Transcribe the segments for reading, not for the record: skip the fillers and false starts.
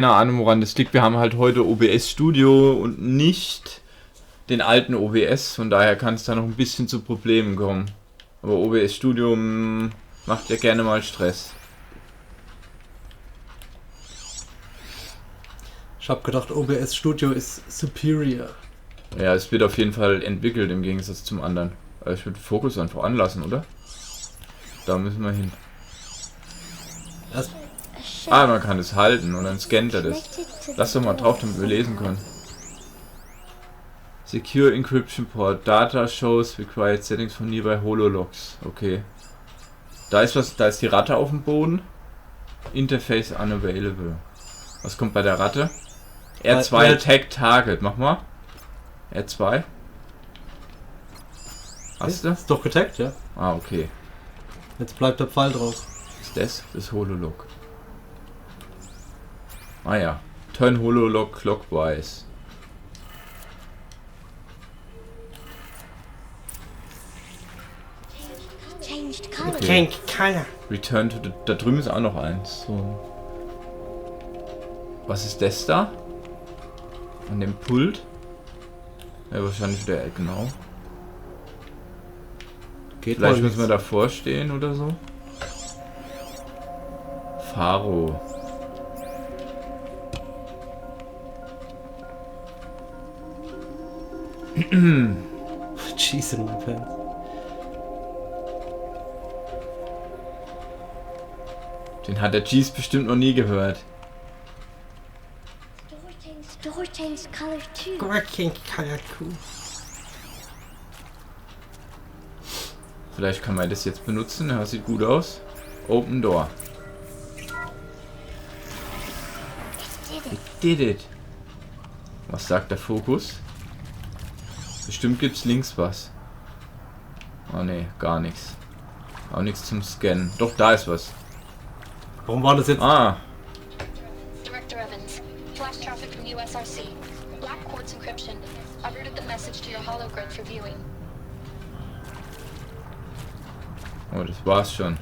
Keine Ahnung, woran das liegt. Wir haben halt heute OBS Studio und nicht den alten OBS. Von daher kann es da noch ein bisschen zu Problemen kommen. Aber OBS Studio macht ja gerne mal Stress. Ich habe gedacht, OBS Studio ist superior. Ja, es wird auf jeden Fall entwickelt im Gegensatz zum anderen. Also ich würde Fokus einfach anlassen, oder? Da müssen wir hin. Man kann es halten und dann scannt er das. Lass doch mal drauf, damit wir lesen können. Secure Encryption Port. Data shows required settings for nearby Holologs. Okay. Da ist was, da ist die Ratte auf dem Boden. Interface unavailable. Was kommt bei der Ratte? R2 Tag Target. Mach mal. R2. Hast du? Ist doch getaggt, ja. Ah, okay. Jetzt bleibt der Pfeil drauf. Ist das? Das Hololog. Ah ja. Turn Hololog clockwise. Okay. Return to the... Da drüben ist auch noch eins. So. Was ist das da? An dem Pult? Ja, wahrscheinlich wieder genau. Geht Vielleicht müssen wir davor stehen oder so. Faro. Cheese in my pants. Den hat der Cheese bestimmt noch nie gehört. Door changed color too. Vielleicht kann man das jetzt benutzen. Ja, sieht gut aus. Open Door. It did it. Was sagt der Fokus? Bestimmt gibt's links was. Oh ne, gar nichts. Auch nichts zum Scannen. Doch, da ist was. Warum war das jetzt? Ah. Director Evans, flash traffic from USRC. Black Quartz encryption. I've routed the message to your hologrid for viewing. Oh, das war's schon.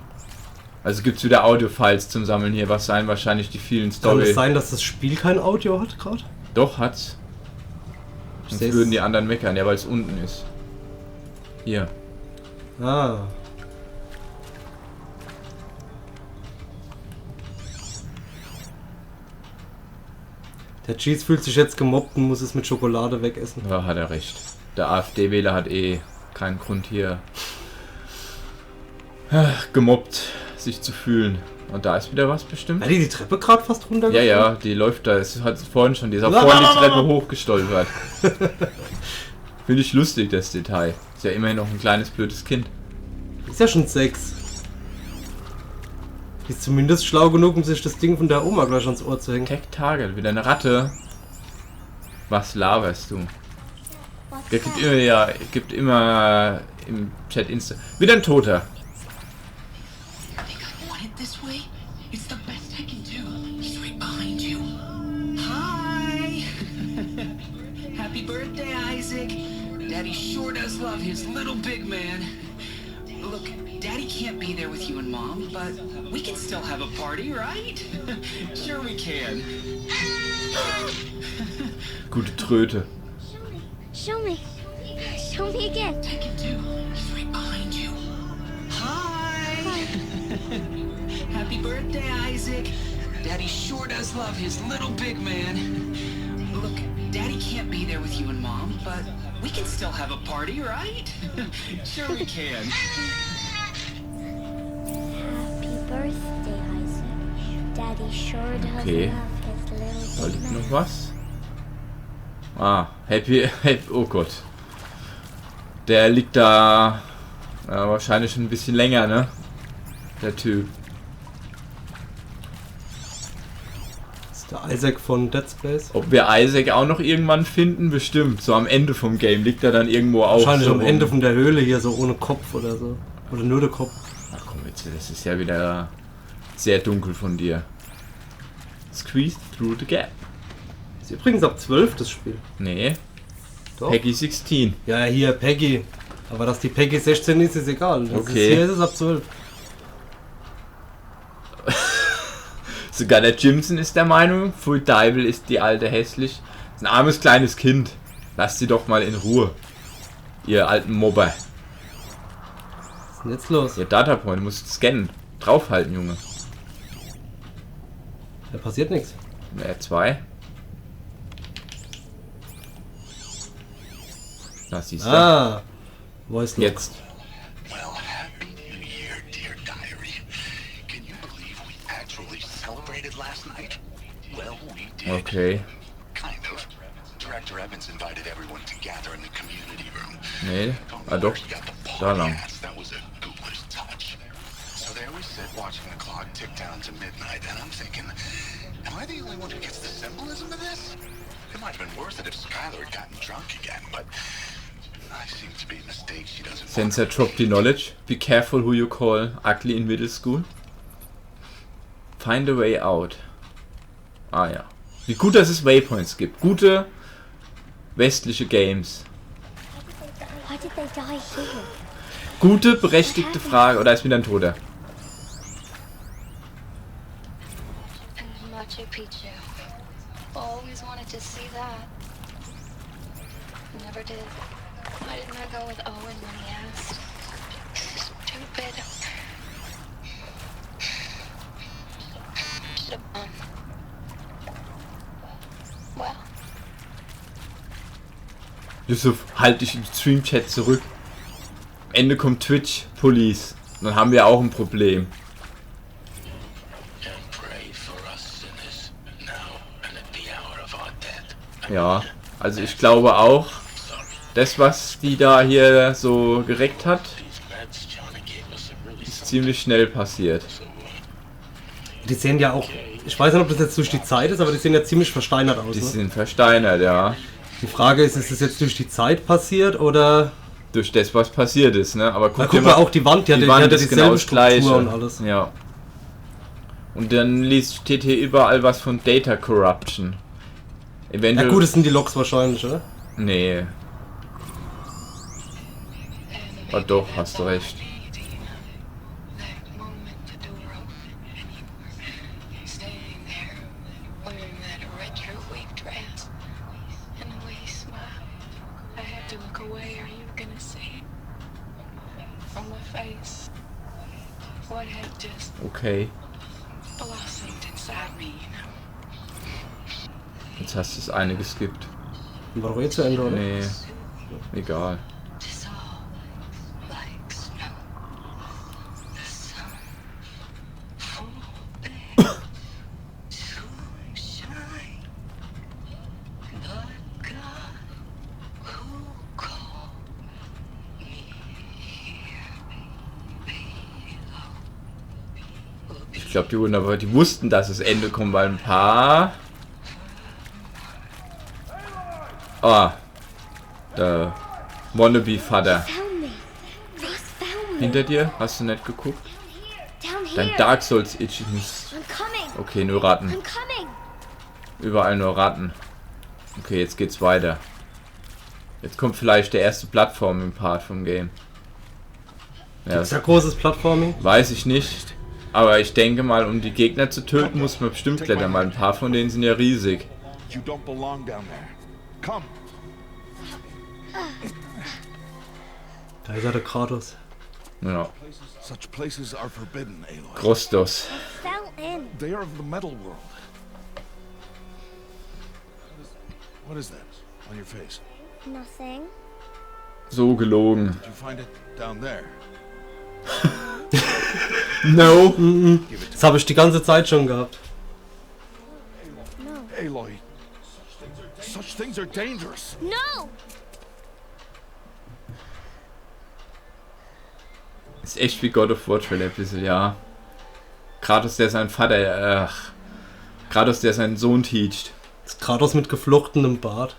Also gibt's wieder Audio-Files zum Sammeln hier. Was seien wahrscheinlich die vielen Kann Story. es sein, dass das Spiel kein Audio hat gerade? Doch, hat's. Sonst würden die anderen meckern, ja, weil es unten ist. Hier. Ah. Der Cheese fühlt sich jetzt gemobbt und muss es mit Schokolade wegessen. Ja, hat er recht. Der AfD-Wähler hat eh keinen Grund hier gemobbt sich zu fühlen. Und da ist wieder was bestimmt. Hat die Treppe gerade fast runtergefallen? Ja, die läuft da. Es hat vorhin schon. Die ist auch vorhin die Treppe hochgestolpert. Finde ich lustig, das Detail. Ist ja immerhin noch ein kleines, blödes Kind. Ist ja schon 6. Die ist zumindest schlau genug, um sich das Ding von der Oma gleich ans Ohr zu hängen. Tag Target, wieder eine Ratte. Was laberst du? Gibt immer im Chat Insta. Wieder ein Toter. This way? It's the best I can do. He's right behind you. Hi! Happy birthday, Isaac. Daddy sure does love his little big man. Look, Daddy can't be there with you and Mom, but we can still have a party, right? Sure we can. Gute Tröte. Show me. Show me again. I can do. He's right behind you. Hi! Happy birthday, Isaac. Daddy sure does love his little big man. Look, Daddy can't be there with you and Mom, but we can still have a party, right? Sure we can. Happy birthday, Isaac. Daddy sure does Okay. love his Da little liegt big noch man. was. Happy, oh Gott. Der liegt da wahrscheinlich schon ein bisschen länger, ne? Der Typ. Das ist der Isaac von Dead Space. Ob wir Isaac auch noch irgendwann finden? Bestimmt. So am Ende vom Game liegt er dann irgendwo auch. Wahrscheinlich so am rum. Ende von der Höhle hier so ohne Kopf oder so. Oder nur der Kopf. Ach komm jetzt, das ist ja wieder sehr dunkel von dir. Squeeze through the gap. Ist übrigens ab 12 das Spiel. Nee, Doch. Peggy 16. Ja, hier Peggy. Aber dass die Peggy 16 ist, ist egal. Das Okay. ist, hier ist es ab 12. Sogar der Jimson ist der Meinung, Full Dival ist die alte hässlich. Das ist ein armes kleines Kind. Lasst sie doch mal in Ruhe. Ihr alten Mobber. Was ist denn jetzt los? Ihr Datapoint muss scannen. Draufhalten, Junge. Da passiert nichts. R2. Da siehst du. Ah. Voice Lock. Jetzt. Well, happy New Year, dear diary. Can you believe we actually celebrated last night? Well, we did. Okay. Kind of. Director Evans invited everyone to gather in the community room. Nee. Of Ah doch. course, we got the Da lang. podcast. That was a ghoulish touch. So there we sit watching the clock tick down to midnight, and I'm thinking, am I the only one who gets the symbolism of this? It might have been worse if Skylar had gotten drunk again, but I seem to be mistakes she doesn't want. Sensor drop the knowledge. Be careful who you call ugly in middle school. Find a way out. Ah ja. Wie gut, dass es Waypoints gibt. Gute westliche Games. Why did they die here? Gute, berechtigte Frage. Oder ist wieder ein Toter? And Machu Picchu. Always wanted to see that. Never did. Why didn't I go with Owen when he asked? Stupid. Should've gone. Well, Yusuf, halt dich im Stream-Chat zurück. Am Ende kommt Twitch, Police. Dann haben wir auch ein Problem. And pray for us sinners now and at the hour of our death. Ja, also ich glaube auch, das, was die da hier so gereckt hat, These meds Johnny gave us have really ist ziemlich schnell passiert. Die sehen ja auch. Ich weiß nicht, ob das jetzt durch die Zeit ist, aber die sehen ja ziemlich versteinert aus. Die Ne? sind versteinert, ja. Die Frage ist das jetzt durch die Zeit passiert oder. Durch das, was passiert ist, ne? Aber Na, guck mal, auch die Wand, die hat ja ist dieselbe genau das Struktur Gleiche. und alles. Ja. Und dann steht hier überall was von Data Corruption. Ja Eventuell. gut, das sind die Loks wahrscheinlich, oder? Nee. Oh doch, hast du recht. that moment the door opened and you were standing there wearing that retro wave dress and the way you smiled. I had to look away. Are you gonna see it? From my face? What had just Okay. blossomed inside me, you know? Jetzt hast du das eine geskippt. War doch eh zu Ende, oder? Nee. Egal. Dissolve like snow. The sun full there to shine. The God who called me here. Ich glaube, die wussten, dass das Ende kommt, weil ein paar. Ah. Der Wannabe-Vater. Found me. Ross found me. Hinter dir? Hast du nicht geguckt? Down Dein here. Dark Souls Itch muss. I'm coming. Okay, nur Ratten. I'm coming. Überall nur Ratten. Okay, jetzt geht's weiter. Jetzt kommt vielleicht der erste Plattform-Part vom Game. Ja, Ist ja großes Plattforming. weiß ich nicht. Aber ich denke mal, um die Gegner zu töten, muss man bestimmt klettern, weil ein paar von denen sind ja riesig. You don't belong down there. Come. Da ist ja der Kratos. Ja, Such places are forbidden, Aloy. Grostos. Fell in. They are of the metal world. What is that on your face? Nothing. So gelogen. Did you find it down there? No. Das habe ich die ganze Zeit schon gehabt. No. Aloy, such things are dangerous. No. Ist echt wie God of War Trailer ein bisschen, ja. Kratos, der seinen Vater, Kratos, der seinen Sohn teacht. Das ist Kratos mit geflochtenem Bart.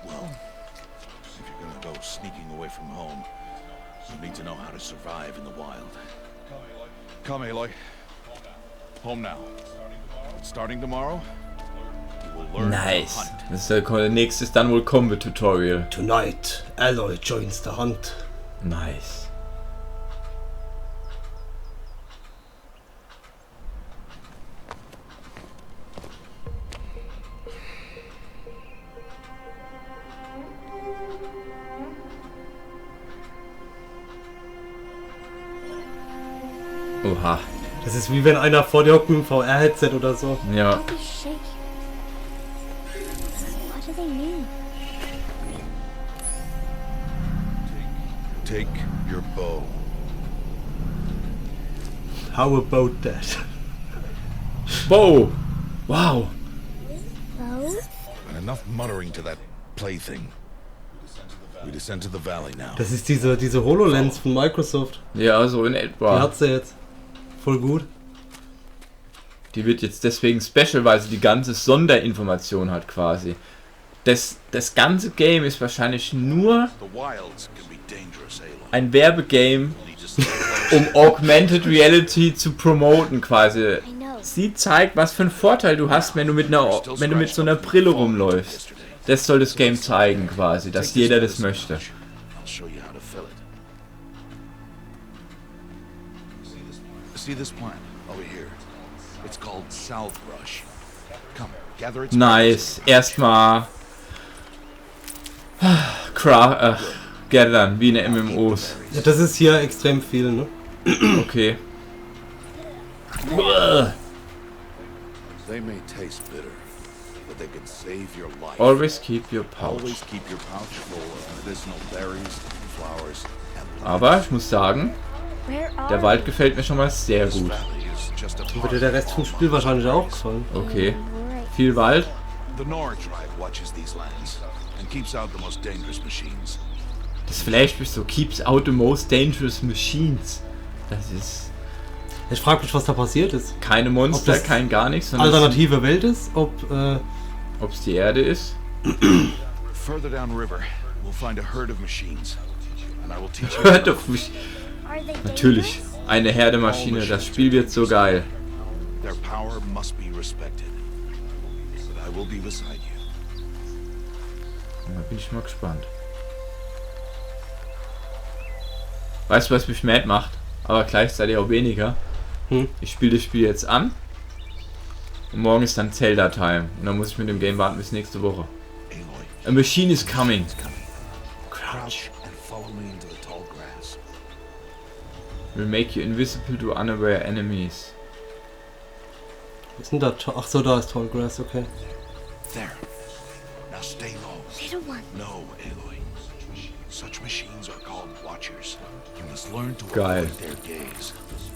Well, if you're gonna go sneaking away from home, you need to know how to survive in the wild. Come, Aloy. Home now. But starting tomorrow, you will learn Nice. how to hunt. Das ist der nächste ist dann wohl Combat Tutorial. Tonight, Aloy joins the hunt. Nice. Oha. Das ist wie wenn einer vor dir hockt mit einem VR-Headset oder so. Ja. Don't be shaky. What do they mean? Take your bow. How about that? Wow. Wow. Oh? And enough muttering to that plaything. We descend to the valley now. Das ist diese HoloLens von Microsoft. Ja, so in Die etwa. hat sie jetzt. Voll gut. Die wird jetzt deswegen special, weil sie die ganze Sonderinformation hat quasi. Das ganze Game ist wahrscheinlich nur The wilds can be dangerous, Aloy. ein Werbegame, You need to stay close. um Augmented Reality zu promoten quasi. I know. Sie zeigt, was für einen Vorteil du hast, wenn du mit so einer Brille rumläufst. Das soll das Game zeigen quasi, dass jeder das möchte. I'll show you how to fill it. See this plant over here? It's called saltbrush. Come, gather its Nice. Erstmal gathern, wie in den MMOs. Ja, das ist hier extrem viel, ne? Okay. They may taste bitter, but they can save your life. Always keep your pouch. Always keep your pouch full of medicinal berries, flowers, and Aber ich muss sagen, Where are der Wald gefällt mir schon mal sehr this gut. valley is just a Würde part. der Rest vom Spiel wahrscheinlich auch gefallen. Okay. Right. Viel Wald. The Nora tribe watches these lands and keeps out the most dangerous machines. Das flasht mich so. Keeps out the most dangerous machines. Das ist Ich frage mich, was da passiert ist. keine Monster, Ob das kein gar nichts, sondern Alternative Welt ist, ob ob es die Erde ist. Further downriver, we'll find a herd of machines, and I will teach you. Hört auf mich. Are they Natürlich. dangerous? Eine Herdemaschine. Das Spiel wird so geil. Their power must be respected. But I will be beside you. Da bin ich mal gespannt. Weißt du, was mich mad macht? Aber gleichzeitig auch weniger. Ich spiele das Spiel jetzt an. Und morgen ist dann Zelda-Time. Und dann muss ich mit dem Game warten bis nächste Woche. Aloy, A machine is coming. crouch and follow me into the tall grass. Will make you invisible to unaware enemies. was ist denn da? Ach so, da ist Tall Grass, okay. There. Now stay low. Little one. No, Aloy. Such machines are called watchers. You must learn to Geil. avoid their gaze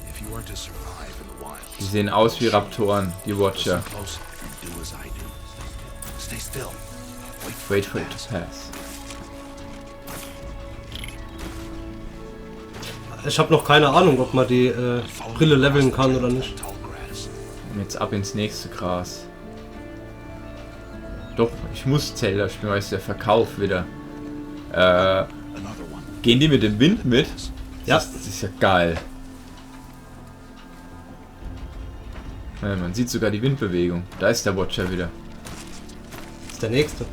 if you are to survive in the wild. Die sehen aus wie Raptoren, die Watcher. Listen close and do as I do. Stay still. Wait for it to pass. Ich habe noch keine Ahnung, ob man die Brille leveln kann oder nicht. Tall grass. Und jetzt ab ins nächste Gras. Doch, ich muss Zelda spielen, weil es der Verkauf wieder. Another one. Gehen die mit dem Wind mit? Ja. Das ist ja geil. Ja, man sieht sogar die Windbewegung. Da ist der Watcher wieder. Das ist der nächste.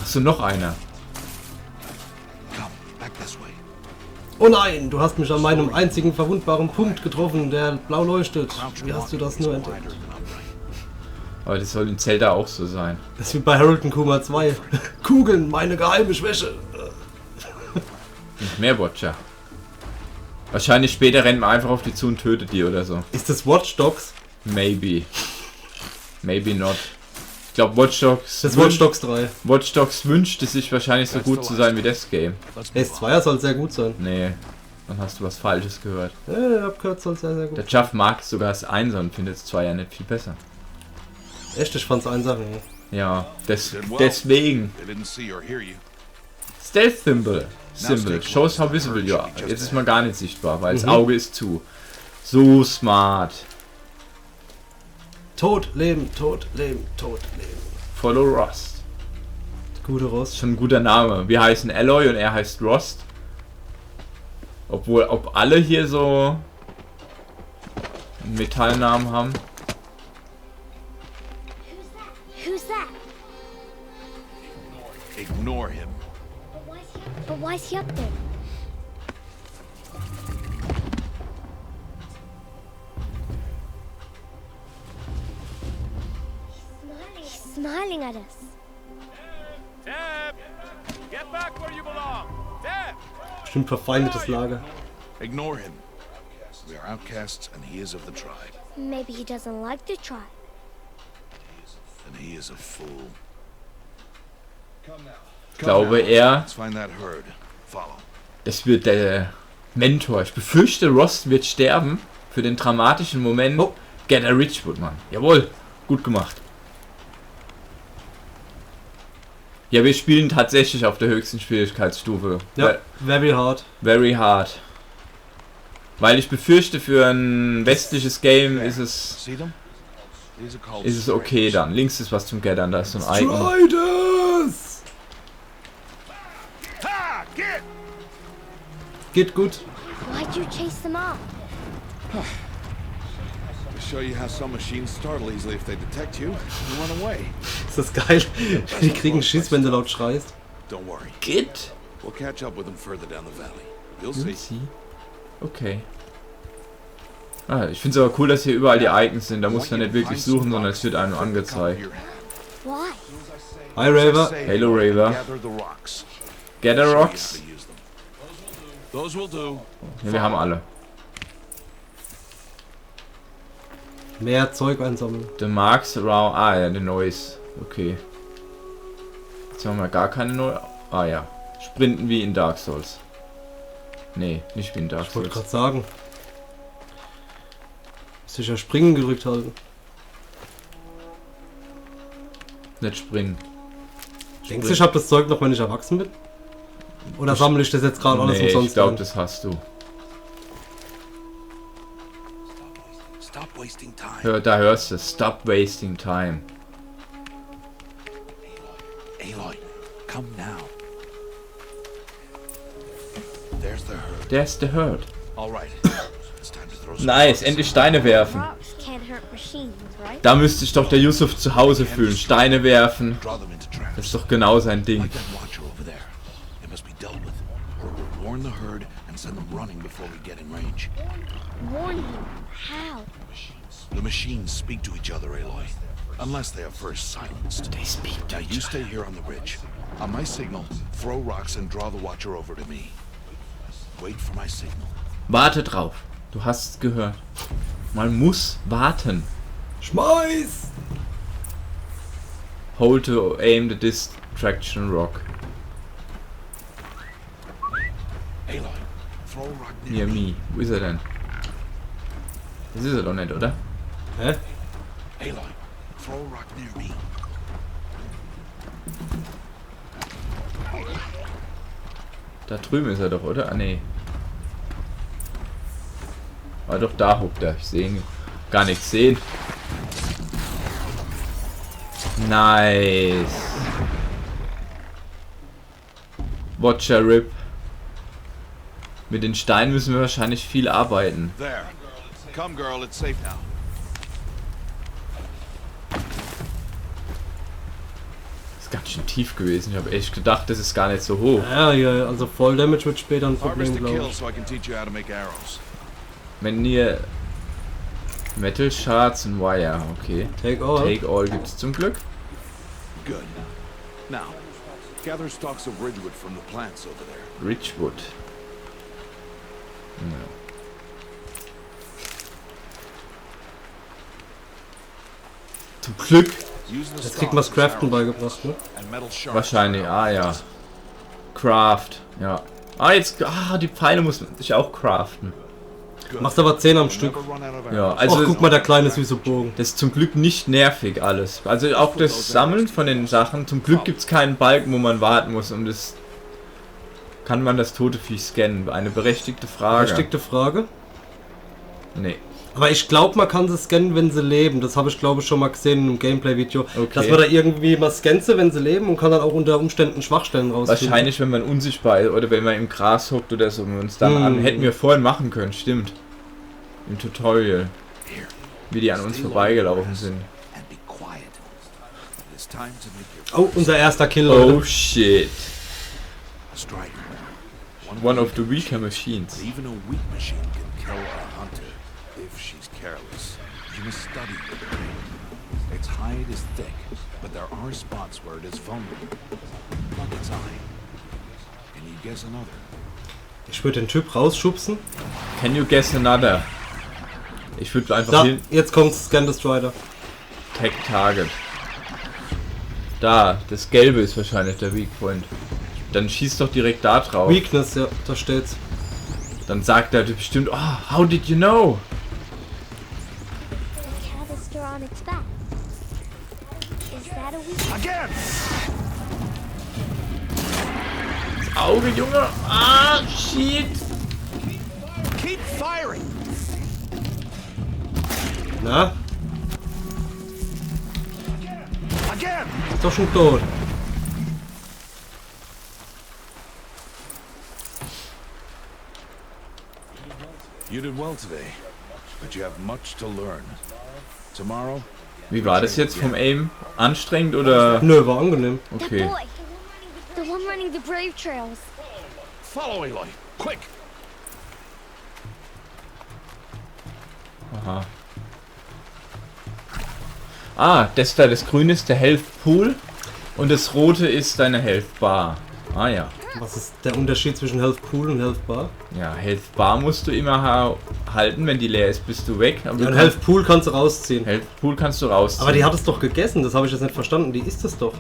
Achso, noch einer. Come, back this way. Oh nein, du hast mich an meinem einzigen verwundbaren Punkt getroffen, der blau leuchtet. Crouch Wie hast du das nur entdeckt? wider than upright. Aber das soll in Zelda auch so sein. Das ist wie bei Harold Kuma 2. Kugeln, meine geheime Schwäche. Nicht mehr Watcher. Wahrscheinlich später rennt man einfach auf die zu und tötet die oder so. Ist das Watch Dogs? Maybe. Maybe not. Ich glaube Watch Dogs. Das ist Watch Dogs 3. Watch Dogs wünscht es sich wahrscheinlich so gut zu sein wie das Game. Let's move on. S2 soll sehr gut sein. Nee, dann hast du was Falsches gehört. Ja, ich hab gehört, soll sehr, sehr gut. Der Chuff mag sogar das 1 und findet es 2 ja nicht viel besser. Echt, ich fand's einsam. Ja. Ja, deswegen. They didn't see or hear you. Stealth Symbol. Shows how visible you are. Jetzt ist man gar nicht sichtbar, weil das Auge ist zu. So smart. Tod, Leben, Tod, Leben, Tod, Leben. Follow Rust. Gute Rost. Schon ein guter Name. Wir heißen Aloy und er heißt Rust. Ob alle hier so einen Metallnamen haben. Who's that? Ignore him. But why is he up there? He's smiling at us. Bestimmt verfeindetes Lager. Ignore him. We are outcasts, and he is of the tribe. Maybe he doesn't like the tribe. And he is a fool. Ich glaube, er, Let's find that herd. Follow. das wird der Mentor. Ich befürchte, Rost wird sterben für den dramatischen Moment. Oh. Get a Richwood, Mann. Jawohl, gut gemacht. Ja, wir spielen tatsächlich auf der höchsten Schwierigkeitsstufe. Ja, very hard. Very hard. Weil ich befürchte, für ein westliches Game ist es See them? These are called okay dann. Links ist was zum Gathern, da ist so ein Icon. Striders! Geht gut. Why'd you chase them off? To show you how some machines startle easily if they detect you, you run away. Ist das geil? Die kriegen Schiss, wenn du laut schreist. Don't worry. Git? We'll catch up with them further down the valley. You'll You'll see. see. Okay. Ah, ich finde es aber cool, dass hier überall die Icons sind. Da muss man nicht wirklich suchen, sondern es wird einem angezeigt. Why? Hi Raver. Hello, Raver. Gather the rocks. Gather Show you how Rocks. to use them. Those will do. Ja, wir haben alle. Mehr Zeug einsammeln. The Marks around. Ah ja, the Noise. Okay. Jetzt haben wir gar keine neue. Ah ja. Sprinten wie in Dark Souls. Nee, nicht wie in Dark Ich wollte Souls. gerade sagen. Sicher springen gedrückt halten. Nicht springen. Denkst du, ich habe das Zeug noch, wenn ich erwachsen bin? Oder sammle ich das jetzt gerade alles Nee, umsonst ich glaube, ein? das hast du. Stop wasting time. Da hörst du. Stop wasting time. Aloy, come now. There's the herd. There's the herd. All right. It's time to throw some Nice, rocks. endlich Steine werfen. Rocks can't hurt machines, right? Da müsste sich doch der Yusuf zu Hause fühlen. Steine werfen. Draw them into traps. Das ist doch genau sein Ding. Like that watcher over there. It must be dealt with. Or we'll warn the herd and send them running before we get in range. Warn him. How? The machines speak to each other, Aloy. Unless they are first silenced. They speak to Now each you stay here on the ridge. On my signal, throw rocks and draw the watcher over to me. Wait for my signal. Warte drauf. Du hast es gehört. Man muss warten. Schmeiß! Hold to aim the distraction rock. Aloy, throw a rock Near me. Wo ist er denn? Das ist er doch nicht, oder? Hä? Aloy, throw a rock near me. Da drüben ist er doch, oder? Ah, nee. War doch da huckt er. Ich sehe ihn. Gar nichts sehen. Nice. Watcher Rip. Mit den Steinen müssen wir wahrscheinlich viel arbeiten. There. Come, girl, it's safe now. Das ist ganz schön tief gewesen. Ich habe echt gedacht, das ist gar nicht so hoch. Ja, ja, also Voll Damage wird später ein Harvest Problem, the glaube kill ich. so I can teach you how to make arrows. Wenn ihr Metal Shards und Wire, okay. Take all. Take all gibt's zum Glück. Good. Now, gather stalks of ridgewood from the plants over there. Richwood. Ja. Zum Glück. Use the Jetzt kriegt man das stalks as Craften arrows beigebracht, ne? and metal shards. Wahrscheinlich, ah ja. Craft, ja. Ah, jetzt, die Pfeile muss man sich auch craften. Good. Machst aber 10 am Stück. Never run out of Ja, arrows. also Ach, guck mal, der kleine süße Bogen. das ist zum Glück nicht nervig alles. Also auch das Sammeln von den Sachen. Zum Glück gibt es keinen Balken, wo man warten muss, um das... Kann man das tote Viech scannen? Eine berechtigte Frage. Berechtigte Frage. Nee. Aber ich glaube, man kann sie scannen, wenn sie leben. Das habe ich, glaube ich, schon mal gesehen in einem Gameplay-Video. Okay. Dass man da irgendwie mal scannt sie, wenn sie leben und kann dann auch unter Umständen Schwachstellen rausfinden. Wahrscheinlich, wenn man unsichtbar ist oder wenn man im Gras hockt oder so. Und uns dann an... Hätten wir vorhin machen können, stimmt. Im Tutorial. Here, Wie die an uns vorbeigelaufen sind. and be quiet. It is time to make your Oh, unser erster Kill, Oh Leute. shit. Strider. One of the weaker machines. Even a weak machine can kill a hunter if she's careless. You must study the brain. Its hide is thick, but there are spots where it is vulnerable. Like its eye. Can you guess another? Ich würde den Typ rausschubsen. Can you guess another? Ich würde einfach Da, hin. jetzt kommt Scan the Strider. Tag Target. Da, das Gelbe ist wahrscheinlich der Weak Point. Dann schießt doch direkt da drauf. Weakness, ja, da steht's. Dann sagt er bestimmt, oh, how did you know? The canister on its back. Is that a weak? Again! Auge, Junge! Ah, shit! Keep firing! Na, Again! ist doch schon tot. You did well today, but you have much to learn. Tomorrow, Wie war das jetzt vom Aim? Anstrengend oder? Nö, war angenehm. That Okay. boy. The one running the brave trails. follow Aloy, quick! Aha. Ah, das Grüne ist der Health Pool und das Rote ist deine Health Bar. Ah ja. Was ist der Unterschied zwischen Health Pool und Health Bar? Ja, Health Bar musst du immer halten, wenn die leer ist, bist du weg. Aber Ja, du und Health Pool kannst du rausziehen. Health Pool kannst du rausziehen. Aber die hat es doch gegessen, das habe ich jetzt nicht verstanden. Die isst es doch.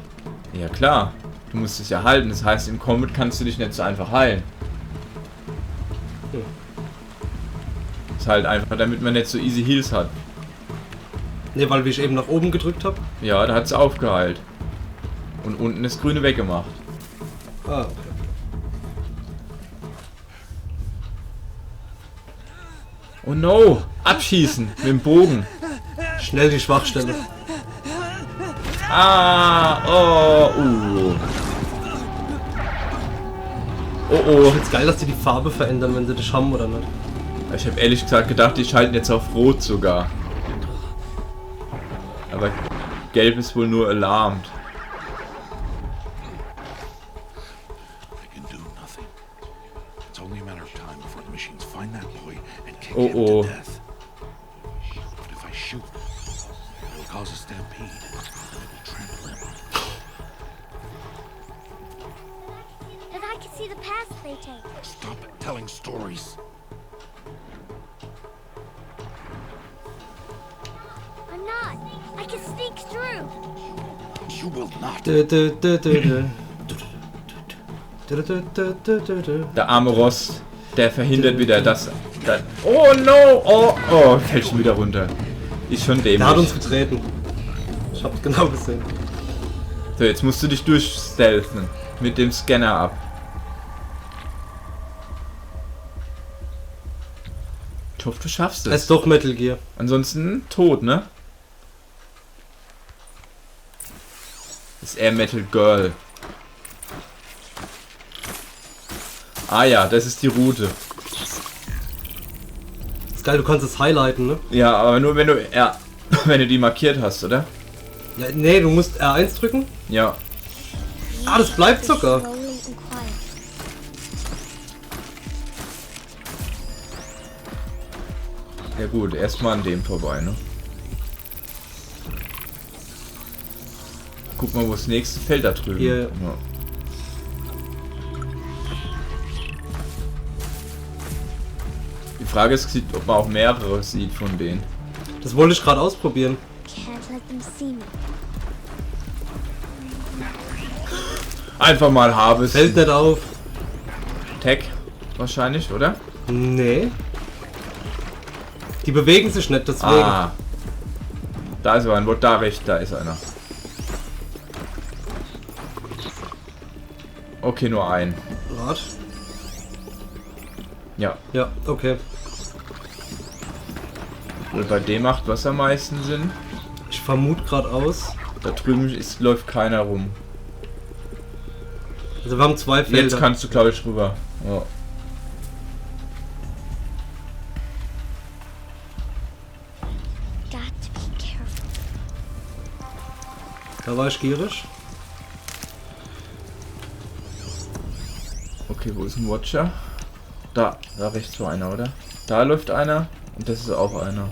Ja klar, du musst es ja halten. Das heißt, im Combat kannst du dich nicht so einfach heilen. Hm. Ist halt einfach, damit man nicht so easy Heals hat. Ne, weil wie ich eben nach oben gedrückt habe. Ja, da hat es aufgeheilt. Und unten das Grüne weggemacht. Ah, okay. Oh no! Abschießen mit dem Bogen. Schnell die Schwachstelle. Ah! Oh! Oh oh! Ich find's geil, dass die die Farbe verändern, wenn sie das haben oder nicht. Ich habe ehrlich gesagt gedacht, die schalten jetzt auf Rot sogar. Aber Gelb ist wohl nur alarmed. I can do nothing. It's only a matter of time before the machines find that boy and kick Oh, him oh. to death. But if I shoot, it will cause a stampede. And it will trample him. Then I can see the paths they take. Stop telling stories. I'm not. I can sneak through. You will not. Dö, dö, dö, dö, dö. Dö, dö, dö, dö, dö, dö. Der arme Rost, der verhindert wieder das. Oh no! Oh, oh, fällt schon wieder runter. Ist schon Der hat uns dämlich. getreten. Ich hab's genau gesehen. So, jetzt musst du dich durchstealthen. Mit dem Scanner ab. Ich hoffe, du schaffst Es es. ist doch Metal Gear. Ansonsten tot, ne? Ist eher Metal Girl. Ah ja, das ist die Route. Ist geil, du kannst es highlighten, ne? Ja, aber nur wenn du wenn du die markiert hast, oder? Ja, nee, du musst R1 drücken. Ja. Ah, das bleibt sogar. Slowly and quiet. Ja gut, erstmal an dem vorbei, ne? Guck mal, wo das nächste Feld da drüben. Hier. Ja. Die Frage ist, ob man auch mehrere sieht von denen. Das wollte ich gerade ausprobieren. Can't let them see me. Einfach mal Harvest. Fällt nicht auf. Tag wahrscheinlich, oder? Nee. Die bewegen sich nicht, deswegen. Ah. Da ist aber ein Wort, da rechts, da ist einer. Okay, nur ein. Wart. Ja. Ja, okay. Und bei dem macht was am meisten Sinn. Ich vermute gerade aus. Da drüben läuft keiner rum. Also wir haben zwei Felder. Jetzt kannst du, glaube ich, rüber. Ja. Got to be careful. Da war ich gierig. Okay, wo ist ein Watcher? Da rechts war einer, oder? Da läuft einer und das ist auch einer.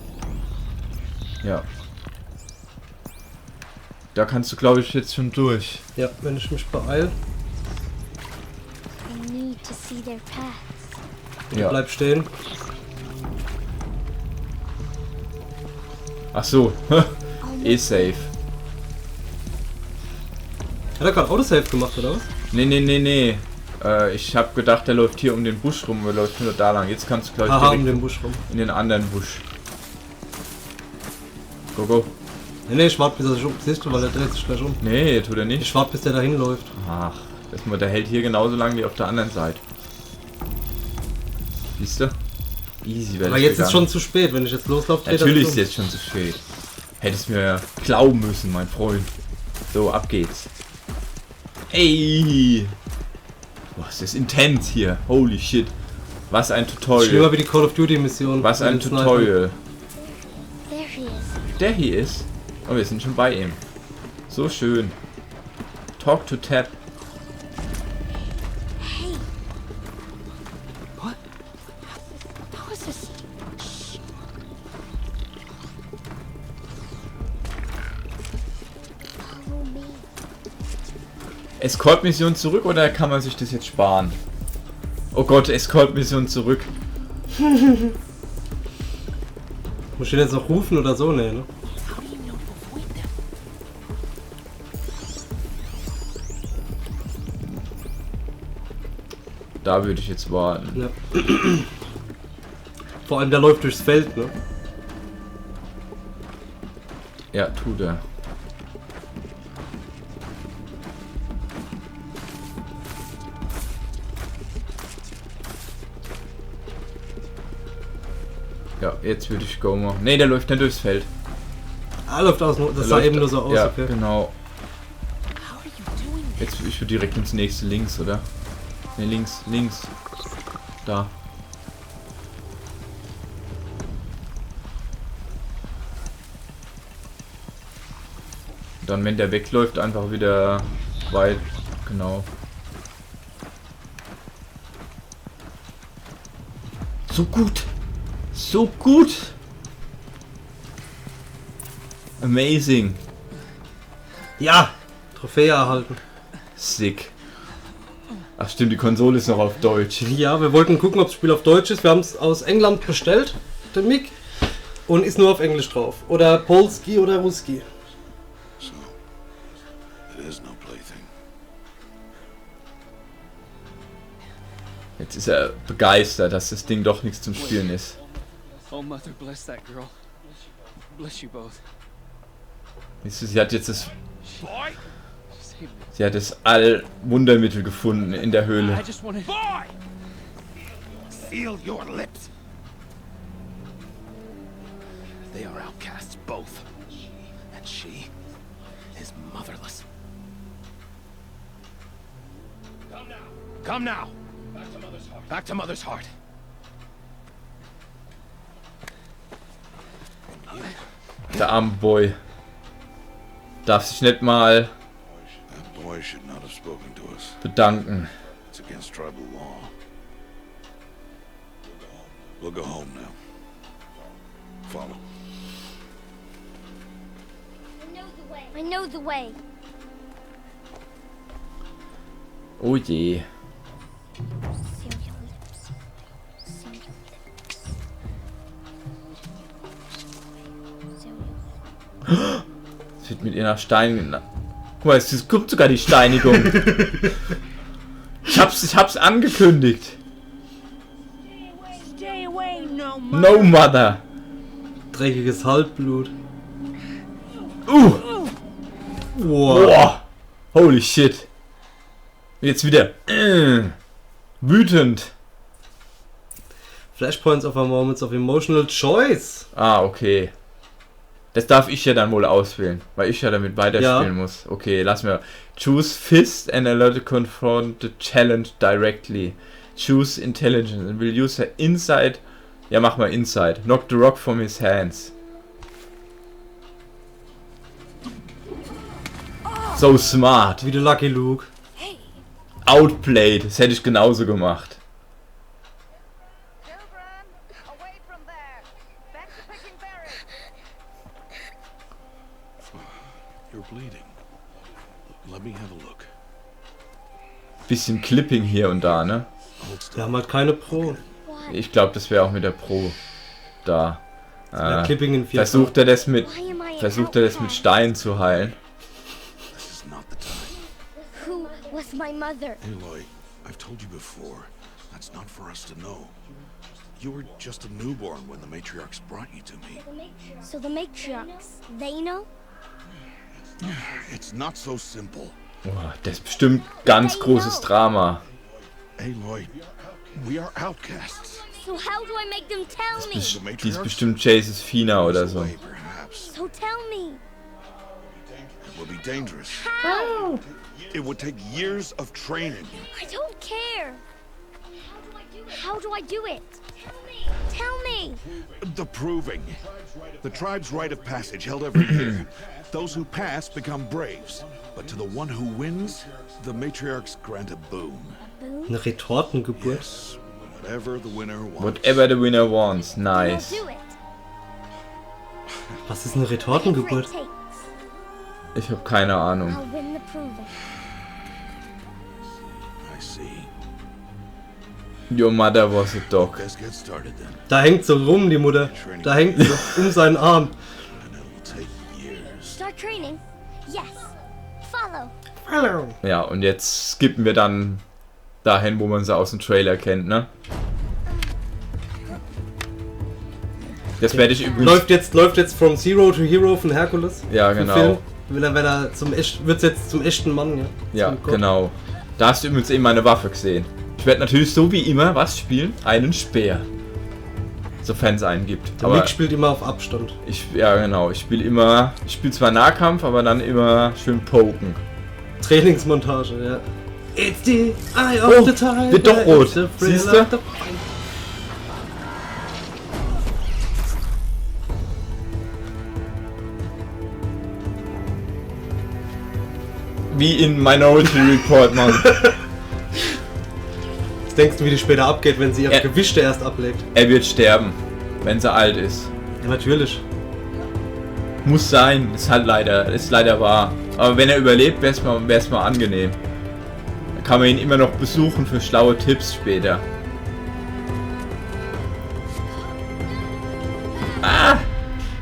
Ja. Da kannst du, glaube ich, jetzt schon durch. Ja, wenn ich mich beeil. I need to see their paths. Ja. Bleib stehen. Ach so. safe. Hat er gerade Autosave gemacht, oder was? Nee. Ich hab gedacht, der läuft hier um den Busch rum, oder läuft nur da lang. Jetzt kannst du gleich Aha, direkt um den Busch rum. in den anderen Busch. Go. Nee, ich warte bis er sich siehst du, weil er dreht sich gleich um. Nee, tut er nicht. Ich warte bis der dahin läuft. Ach, der hält hier genauso lang wie auf der anderen Seite. Siehst du? Easy wäre Aber jetzt ist schon zu spät, wenn ich jetzt loslaufe. Natürlich ist jetzt schon zu spät. Hättest mir glauben müssen, mein Freund. So, ab geht's. Ey! Boah, es ist intens hier. Holy shit. Was ein Tutorial. Schlimmer wie die Call of Duty Mission. Was ein Tutorial. There he is. Der hier ist. Oh, wir sind schon bei ihm. So schön. Talk to Tab. Hey. What? How is this? Follow me. Escort-Mission zurück oder kann man sich das jetzt sparen? Oh Gott, Escort-Mission zurück. Muss ich den jetzt noch rufen oder so? Nee, ne? Da würde ich jetzt warten. Ja. Vor allem der läuft durchs Feld, ne? Ja, tut er. Ja, jetzt würde ich Go machen. Ne, der läuft nicht durchs Feld. Ah, läuft aus, das sah eben nur so aus, ja, okay. Genau. Jetzt ich würde direkt ins nächste links, oder? Ne, links. Da. Dann, wenn der wegläuft, einfach wieder weit. Genau. So gut. So gut. Amazing. Ja! Trophäe erhalten. Sick. Ach stimmt, die Konsole ist noch auf Deutsch. Ja, wir wollten gucken, ob das Spiel auf Deutsch ist. Wir haben es aus England bestellt, den Mic. Und ist nur auf Englisch drauf. Oder Polski oder Ruski. So, it is no plaything. Jetzt ist er begeistert, dass das Ding doch nichts zum Spielen ist. Oh, Mother, bless that girl. Bless you both. Siehst du, sie hat jetzt das... She saved me. Sie hat das Allwundermittel gefunden in der Höhle. I just wanted... Boy! Seal your lips. They are outcasts, both. And she is motherless. Come now. Back to Mother's heart. Der arme Boy. Darf sich nicht mal That boy should not have spoken to us. bedanken. It's against tribal law. We'll go home now. Follow. I know the way. Oh je. Seal your lips. Seal your lips. Seal your lips. Es wird mit ihr nach Stein... Guck mal, es kommt sogar die Steinigung. Ich hab's angekündigt. Stay away, no No mother. Dreckiges Halbblut. Wow. Boah. Holy shit. Jetzt wieder. Wütend. Flashpoints of our moments of emotional choice. Ah, okay. Das darf ich ja dann wohl auswählen, weil ich ja damit weiterspielen muss. Okay, lass mir. Choose Fist and allow to confront the challenge directly. Choose Intelligence and will use her Inside. Ja, mach mal Inside. Knock the rock from his hands. So smart. Wie der Lucky Luke. Outplayed. Das hätte ich genauso gemacht. away from there. Back to picking berries. You're bleeding. Let me have a look. Bisschen Clipping hier und da, ne? Hold still. Wir haben halt keine Pro. Ich glaube, das wäre auch mit der Pro da. Clipping in 4K. Versucht er das mit Why am I an Stein zu heilen. This is not the time. Who was my mother? Aloy, I've told you before, that's not for us to know. You were just a newborn when the matriarchs brought you to me. So the matriarchs, they know? It's not so simple. Boah, das ist bestimmt ganz großes Drama. Aloy, we are outcasts. So how do I make them tell me? Die ist bestimmt Jace's Fina oder so. Way, perhaps. So tell me. It will be dangerous. How? It would take years of training. I don't care. How do I do it? Tell me. The proving. The tribe's rite of passage held every year. Those who pass become braves. But to the one who wins, the matriarchs grant a boon. Eine Retortengeburt. Yes, whatever the winner wants. Whatever the winner wants. I'll Nice. do it. Was ist eine Whatever Retortengeburt? it takes. Ich habe keine Ahnung. I'll win the proving. I see. Your mother was a dog. Let's get started then. Da hängt so rum, die Mutter. Da hängt sie um seinen Arm. And it'll take years. Start training? Yes. Follow. Hallo. Ja, und jetzt skippen wir dann dahin, wo man sie aus dem Trailer kennt, ne? Das werde ich übrigens... Läuft jetzt From Zero to Hero von Hercules. Ja, Im genau. Film. Wenn er wird's jetzt zum echten Mann, ja. Ja, Zum Gott. genau. Da hast du übrigens eben meine Waffe gesehen. Ich werde natürlich so wie immer was spielen? Einen Speer. Sofern es einen gibt. Der Mick spielt immer auf Abstand. Ja genau, ich spiele zwar Nahkampf, aber dann immer schön poken. Trainingsmontage, ja. It's the eye of the tiger. wird doch rot. It's the thrill Siehste? of the fight. Wie in Minority Report, Mann. Was denkst du, wie die später abgeht, wenn sie ihre Gewichte erst ablegt? Er wird sterben, wenn sie alt ist. Ja, natürlich. Muss sein, ist leider wahr. Aber wenn er überlebt, wär's mal angenehm. Dann kann man ihn immer noch besuchen für schlaue Tipps später.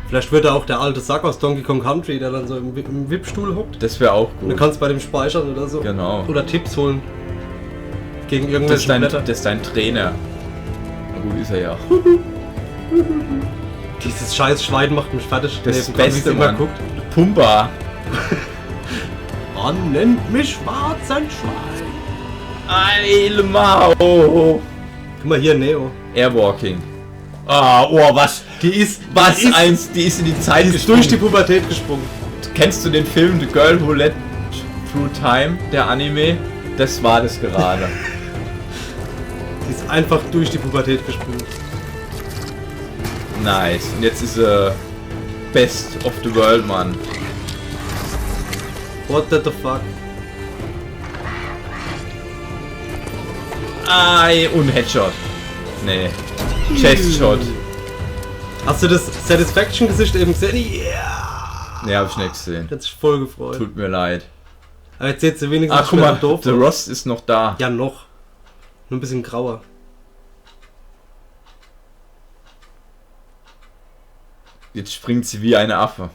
Vielleicht wird er auch der alte Sack aus Donkey Kong Country, der dann so im Wippstuhl hockt. Das wäre auch Und du gut. kannst bei dem speichern oder so. Genau. Oder Tipps holen. Gegen Das irgendwelche Blätter. ist dein Trainer. Na gut, ist er ja. Dieses scheiß Schwein macht mich fertig. Das Neben dran, wie Beste, sie immer Mann. guckt. Pumba. Man nennt mich schwarzen Schwein. Eilmau. Guck mal hier, Neo. Airwalking. Ah, oh, was? Die ist in die Zeit Die ist durch die Pubertät gesprungen. Kennst du den Film The Girl Who Led Through Time, der Anime? Das war das gerade. Die ist einfach durch die Pubertät gesprungen. Nice. Und jetzt ist Best of the World, Mann. What the fuck? Ei, und Headshot. Nee. Chestshot. Hast du das Satisfaction-Gesicht eben gesehen? Ja! Nee, hab ich nicht gesehen. Hat sich voll gefreut. Tut mir leid. Aber jetzt seht ihr wenigstens Ah, guck mal, doof The aus. Rost ist noch da. Ja, noch. Nur ein bisschen grauer. Jetzt springt sie wie eine Affe.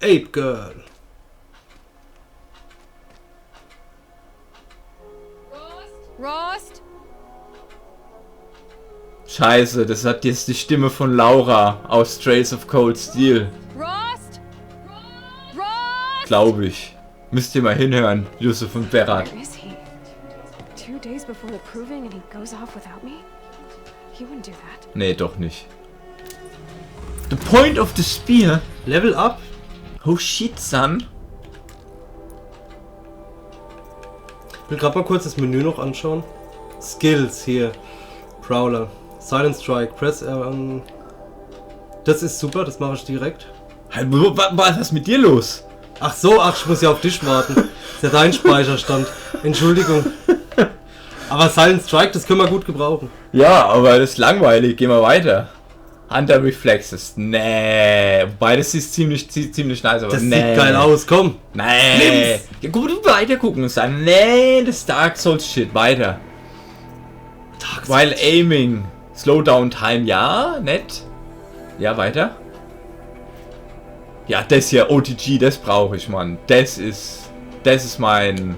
Ape Girl. Rost? Scheiße, das hat jetzt die Stimme von Laura aus Trails of Cold Steel. Rost? Rost? Glaube ich. Müsst ihr mal hinhören, Yusuf und Berat. Where is he? 2 days before the proving and he goes off without me? He wouldn't do that. Nee, doch nicht. The point of the spear? Level up? Oh shit, son. Ich will gerade mal kurz das Menü noch anschauen. Skills hier. Prowler. Silent Strike. Press R an. Das ist super, das mache ich direkt. Was ist mit dir los? Ach so, ich muss ja auf dich warten. Das ist ja dein Speicherstand. Entschuldigung. Aber Silent Strike, das können wir gut gebrauchen. Ja, aber das ist langweilig. Geh mal weiter. Hunter Reflexes. Nee. Wobei, das ist ziemlich nice, aber Das nee. sieht geil aus, komm. Nee. Nimm's. Ja, gut, weiter gucken und sagen, nee, das Dark Souls Shit, weiter. While aiming, Slowdown Time, ja, nett. Ja, weiter. Ja, das hier, OTG, das brauche ich, Mann. Das ist mein...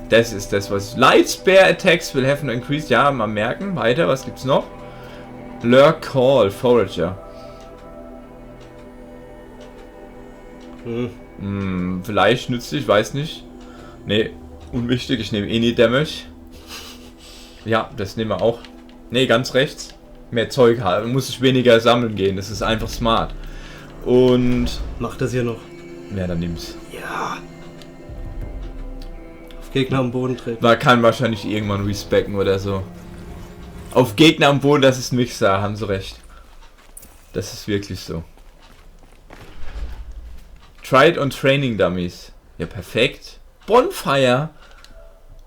Das ist das, was ich... Light Spare Attacks will have no increase. Ja, mal merken. Weiter, was gibt's noch? Lurk Call, Forager. Vielleicht nützlich, weiß nicht. Nee, unwichtig, ich nehme eh nie Damage. Ja, das nehmen wir auch. Nee, ganz rechts. Mehr Zeug haben, muss ich weniger sammeln gehen, das ist einfach smart. Und... Macht das hier noch. Ja, dann nimm's. Ja. Auf Gegner am Boden treten. Man kann wahrscheinlich irgendwann respecken oder so. Auf Gegner am Boden, das ist ein Mixer, haben sie recht. Das ist wirklich so. Tried on Training Dummies. Ja, perfekt. Bonfire.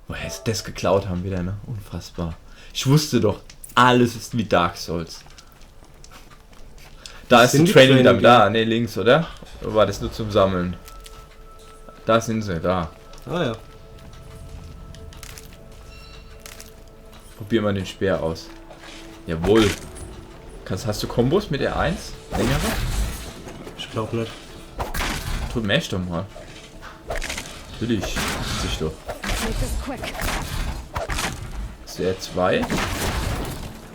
Woher ist das geklaut haben wieder, ne? Unfassbar. Ich wusste doch, alles ist wie Dark Souls. Da ist ein Training Dummy. Da, ne, links, oder? Oder war das nur zum Sammeln? Da sind sie, da. Ah ja. Probier mal den Speer aus. Jawohl. Hast du Kombos mit R1? Längere? Ich glaube nicht. Tut Mesh doch mal. Natürlich. Sich doch. Ist der R2?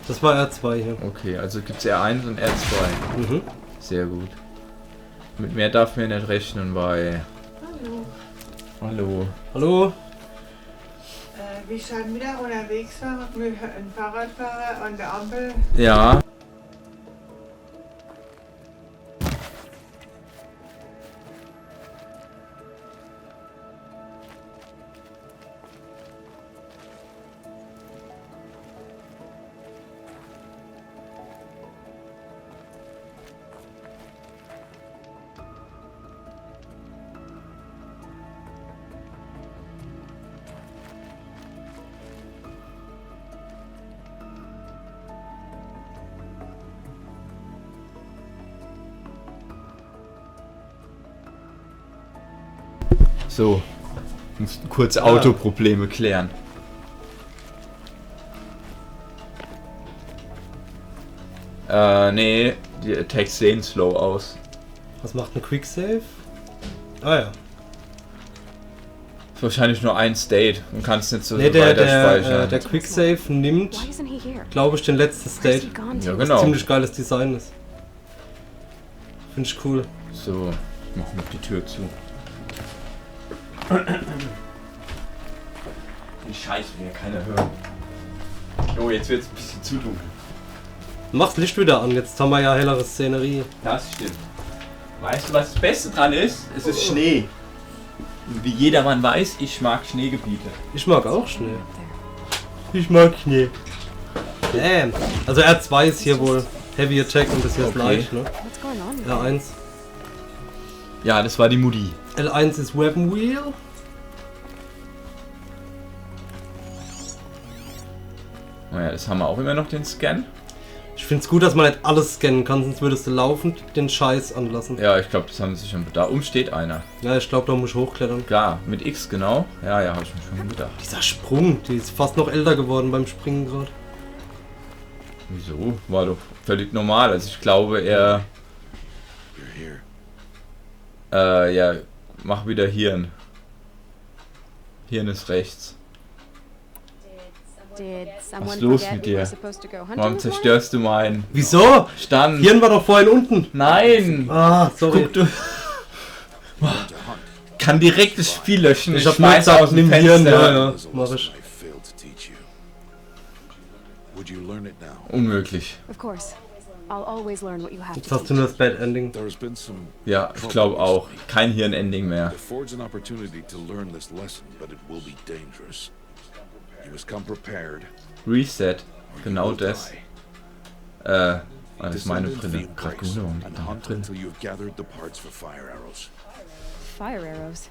Das war R2 hier. Okay, also gibt's R1 und R2. Mhm. Sehr gut. Mit mehr darf man nicht rechnen bei... Hallo. Hallo. Wir schon wieder unterwegs waren mit einem Fahrradfahrer an der Ampel. Ja. So, mussten kurz Autoprobleme klären. Nee, die Attacks sehen slow aus. Was macht ein Quicksave? Ah ja. Ist wahrscheinlich nur ein State und kannst nicht so weiter speichern. Der Quicksave nimmt, glaube ich, den letzten State. Ja, genau. Was ziemlich geiles Design ist. Finde ich cool. So, ich mach noch die Tür zu. Die Scheiße will ja keiner hören. Jo, jetzt wird's ein bisschen zu dunkel. Mach's Licht wieder an, jetzt haben wir ja hellere Szenerie. Das stimmt. Weißt du, was das Beste dran ist? Es ist Schnee. Und wie jedermann weiß, ich mag Schneegebiete. Ich mag auch Schnee. Ich mag Schnee. Damn. Also R2 ist hier wohl Heavy Attack und das hier ist leicht, ne? R1. Ja, das war die Mutti. L1 ist Weapon Wheel. Naja, das haben wir auch immer noch, den Scan. Ich find's gut, dass man nicht alles scannen kann, sonst würdest du laufend den Scheiß anlassen. Ja, ich glaube, das haben sie schon... Da oben steht einer. Ja, ich glaube, da muss ich hochklettern. Klar, mit X genau. Ja, ja, habe ich mir schon gedacht. Dieser Sprung, die ist fast noch älter geworden beim Springen gerade. Wieso? War doch völlig normal. Also ich glaube, er... ja, mach wieder Hirn. Hirn ist rechts. Was ist los mit dir? Warum zerstörst du meinen... Wieso? Stand. Hirn war doch vorhin unten. Nein! Ah, sorry. Guck, du... Kann direkt das Spiel löschen. Ich hab mal gesagt, nimm Hirn. Ja, mach ich. Unmöglich. Jetzt hast du nur das Bad Ending. Ja, ich glaube auch. Kein Hirn-Ending mehr. Reset. Genau das. Das ist meine Brille. Dracula und Fire arrows?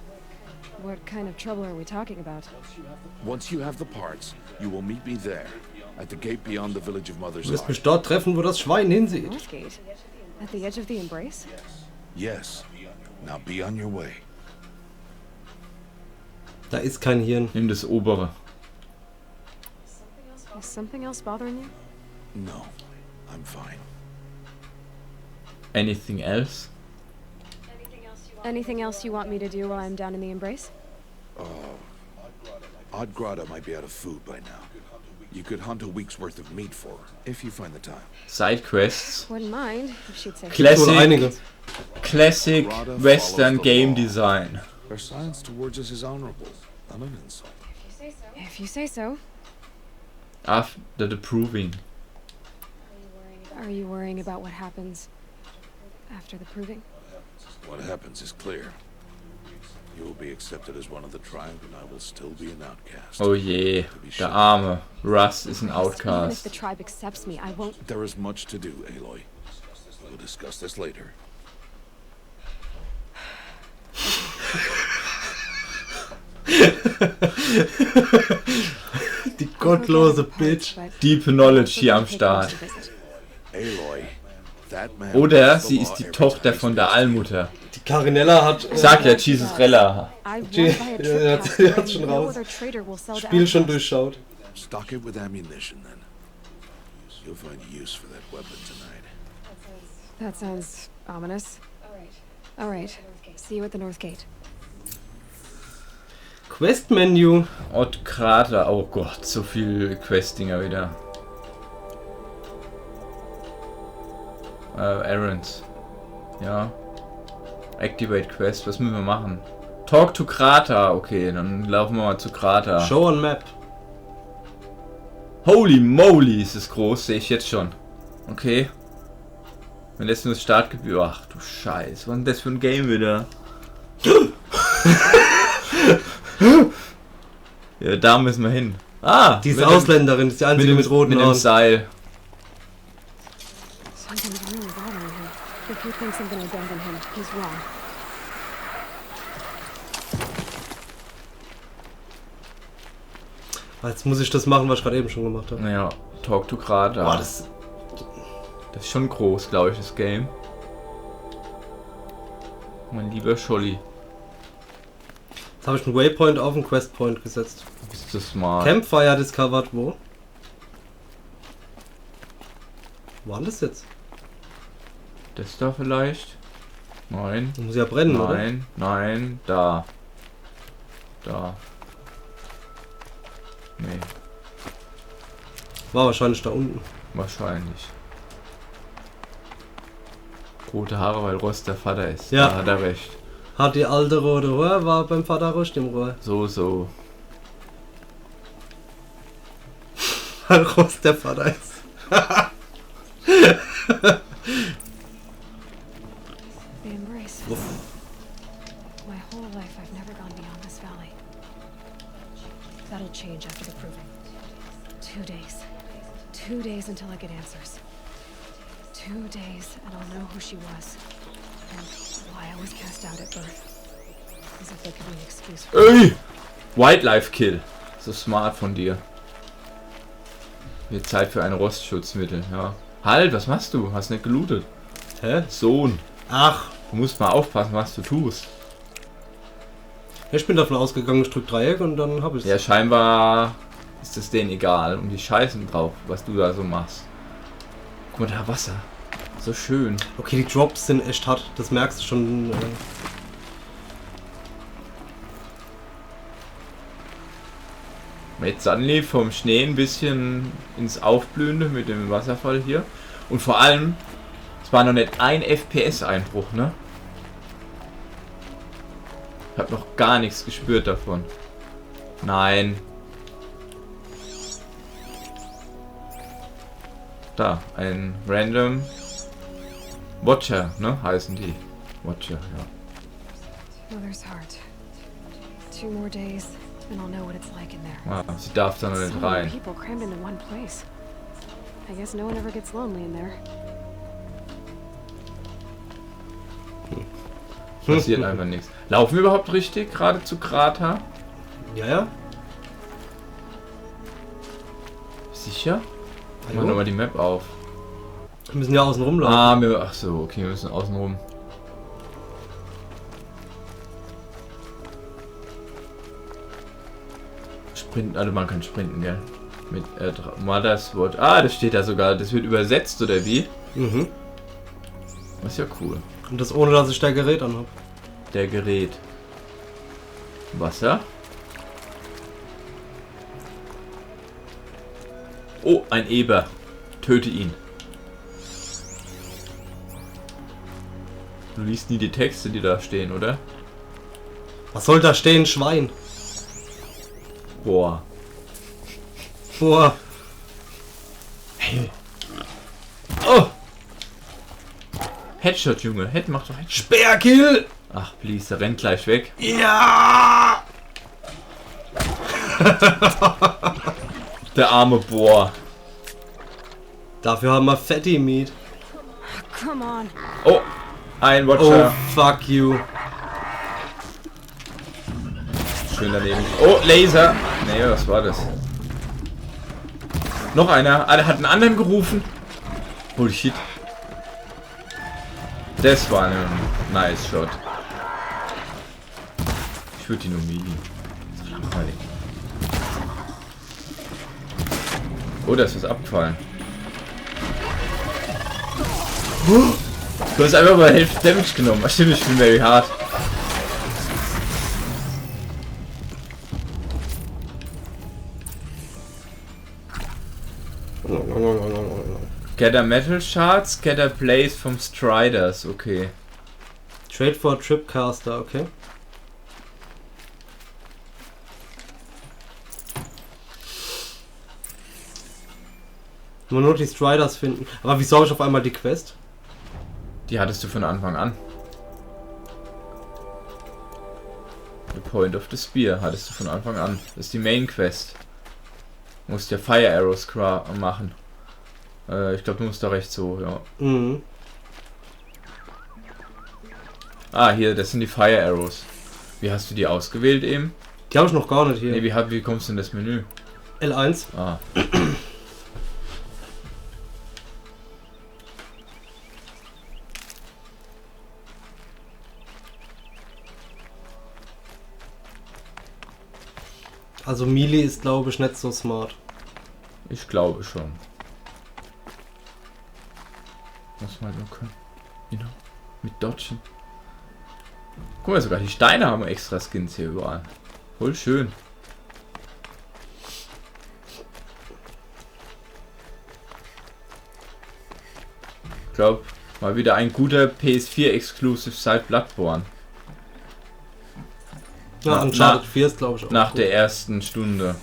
What kind of trouble are we talking about? Once you have the parts, you will meet me there, at the gate beyond the village of Mother's Du wirst Eye. mich dort treffen, wo das Schwein hinsieht. Northgate? At the edge of the embrace? Yes. Now be on your way. Da ist kein Hirn. Nimm das obere. Is something else bothering you? No, I'm fine. Anything else? Anything else you want me to do while I'm down in the Embrace? Odd Grotto might be out of food by now. You could hunt a week's worth of meat for her, if you find the time. Side quests. Wouldn't mind if she'd say. Classic Western game design. Her silence towards us is honorable, not an insult. If you say so. After the proving. Are you worrying about what happens after the proving? What happens is clear. You will be accepted as one of the tribe, and I will still be an outcast. Oh je, der arme Russ ist ein Even if Outcast. the tribe accepts me, I won't. There is much to do, Aloy. We'll discuss this later. Die gottlose Bitch. Deep Knowledge hier am Start. Aloy, that man. Oder sie ist die Tochter von der Allmutter. Die Carinella hat... Sag ja, Jesus Rella. Sie hat schon raus. Spiel schon durchschaut. Stock it with ammunition, then. You'll find use for that weapon tonight. That sounds ominous. All right. See you at the North Gate. Quest-Menü. Ott Krater. Oh Gott, so viel Questinger wieder. Errands. Ja. Activate Quest. Was müssen wir machen? Talk to Krater. Okay, dann laufen wir mal zu Krater. Show on Map. Holy moly, ist es groß. Sehe ich jetzt schon. Okay. Wenn das nur das Startgebühr. Ach du Scheiße. Was ist denn das für ein Game wieder? Ja, da müssen wir hin. Ah! Die ist Ausländerin, ist die einzige mit roten Haaren. Mit dem Seil. Something's really bothering him. If he thinks I'm gonna abandon him, he's wrong. Jetzt muss ich das machen, was ich gerade eben schon gemacht habe. Naja, Talk to Krater. Boah, das ist schon groß, glaube ich, das Game. Mein lieber Scholli. Jetzt habe ich einen Waypoint auf den Questpoint gesetzt. Bist du smart? Campfire discovered, wo? Wo war das jetzt? Das da vielleicht? Nein. Das muss ja brennen, nein, oder? Nein, da. Da. Nee. War wahrscheinlich da unten. Wahrscheinlich. Rote Haare, weil Ross der Vater ist. Ja. Da hat er recht. Hat die alte rote Rohr, war beim Vater Rost im Rohr. So. Weil Ross der Vater ist. The Embrace. My whole life I've never gone beyond this valley. That'll change after the proving. 2 days. 2 days until I get answers. 2 days and I'll know who she was. And why I was cast out at birth. As if there could be an excuse for Ey! Wildlife Kill. So smart von dir. Wird Zeit für ein Rostschutzmittel, ja. Halt, was machst du? Hast nicht gelootet. Hä? Sohn. Ach. Du musst mal aufpassen, was du tust. Ich bin davon ausgegangen, ich drück Dreieck und dann hab ich's. Ja, scheinbar ist es denen egal. Und die scheißen drauf, was du da so machst. Guck mal, da Wasser. So schön. Okay, die Drops sind echt hart. Das merkst du schon. Jetzt suddenly vom Schnee ein bisschen ins Aufblühende mit dem Wasserfall hier. Und vor allem, es war noch nicht ein FPS-Einbruch, ne? Ich hab noch gar nichts gespürt davon. Nein. Da, ein random Watcher, ne? Heißen die. Watcher, ja. Mother's heart. 2 more days, and I'll know what it's like in there. Ah, sie darf da noch nicht So many rein. people crammed into one place. I guess no one ever gets lonely in there. Passiert einfach nichts. Laufen wir überhaupt richtig gerade zu Krater? Ja. Sicher? Machen wir nochmal die Map auf. Wir müssen ja außen rumlaufen. Ach so, okay, wir müssen außen rum. Sprinten, also man kann sprinten, gell? Mit Mother's Watch. Ah, das steht da sogar. Das wird übersetzt, oder wie? Mhm. Das ist ja cool. Und das ohne, dass ich der Gerät anhab. Der Gerät. Wasser. Oh, ein Eber. Töte ihn. Du liest nie die Texte, die da stehen, oder? Was soll da stehen, Schwein? Boah. Boah. Hey. Oh! Headshot, Junge. Head macht doch Headshot. Speerkill! Ach, please, der rennt gleich weg. Ja! Der arme Boar. Dafür haben wir Fatty Meat. Come on. Oh, ein Watcher. Oh, fuck you. Schön daneben. Oh, Laser. Nee, was war das? Noch einer. Ah, der hat einen anderen gerufen. Holy shit. Das war ein nice Shot. Ich würde die nur melee. So langweilig. Oh, da ist was abgefallen. Du hast einfach mal Hälfte Damage genommen. Ach stimmt, ich bin very hard. Gather Metal Shards, gather Blaze vom Striders, okay. Trade for Tripcaster, okay. Nur die Striders finden. Aber wieso habe ich auf einmal die Quest? Die hattest du von Anfang an. The Point of the Spear hattest du von Anfang an. Das ist die Main Quest. Du musst ja Fire Arrows machen. Ich glaube, du musst da rechts so, ja. Mhm. Ah, hier, das sind die Fire Arrows. Wie hast du die ausgewählt eben? Die habe ich noch gar nicht hier. Nee, wie kommst du in das Menü? L1. Ah. Also Melee ist, glaube ich, nicht so smart. Ich glaube schon. Muss man nur können. Genau. Mit Dodgen. Guck mal, sogar die Steine haben extra Skins hier überall. Voll schön. Ich glaube, mal wieder ein guter PS4-Exclusive seit Bloodborne. Ja, Uncharted 4 ist, glaube ich, auch nach gut. der ersten Stunde.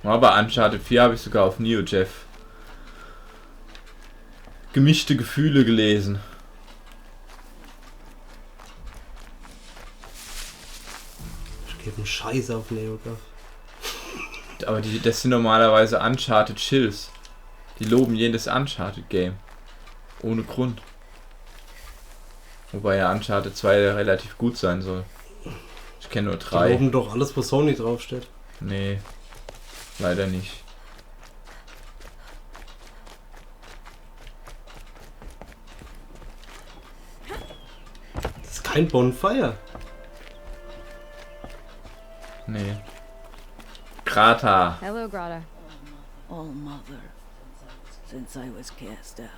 Aber Uncharted 4 habe ich sogar auf NeoGeff gemischte Gefühle gelesen. Ich gebe einen Scheiß auf NeoGeff. Aber das sind normalerweise Uncharted Chills. Die loben jedes Uncharted Game. Ohne Grund. Wobei ja Uncharted 2 relativ gut sein soll. Ich kenne nur 3. Die loben doch alles, wo Sony draufsteht. Nee. Leider nicht. Das ist kein Bonfire. Nee. Grata. Hello, Grata. Oh, Mother, since I was cast out,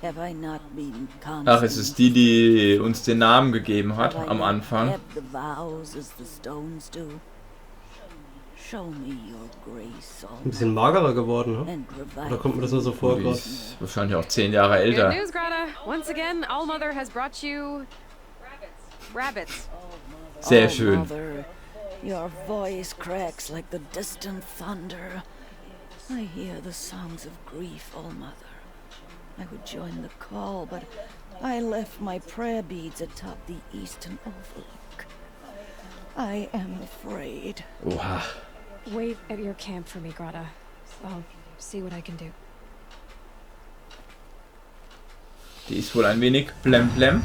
have I not been constant? Ach, es ist die uns den Namen gegeben hat am Anfang. Kept the vows as the stones do? Show me your grace, Ein bisschen magerer geworden, ne? Oder kommt mir das nur so vor? Die Grad? ist wahrscheinlich auch 10 Jahre Good älter. news, Grata. Once again, All Mother has brought you rabbits. Sehr Oh, schön. Mother, your voice cracks like the distant thunder. I hear the songs of grief, oh Mother. I would join the call, but I left my prayer beads atop the eastern overlook. I am afraid. Oha. Wait at your camp for me, Grata. I'll see what I can do. Die ist wohl ein wenig blemblem.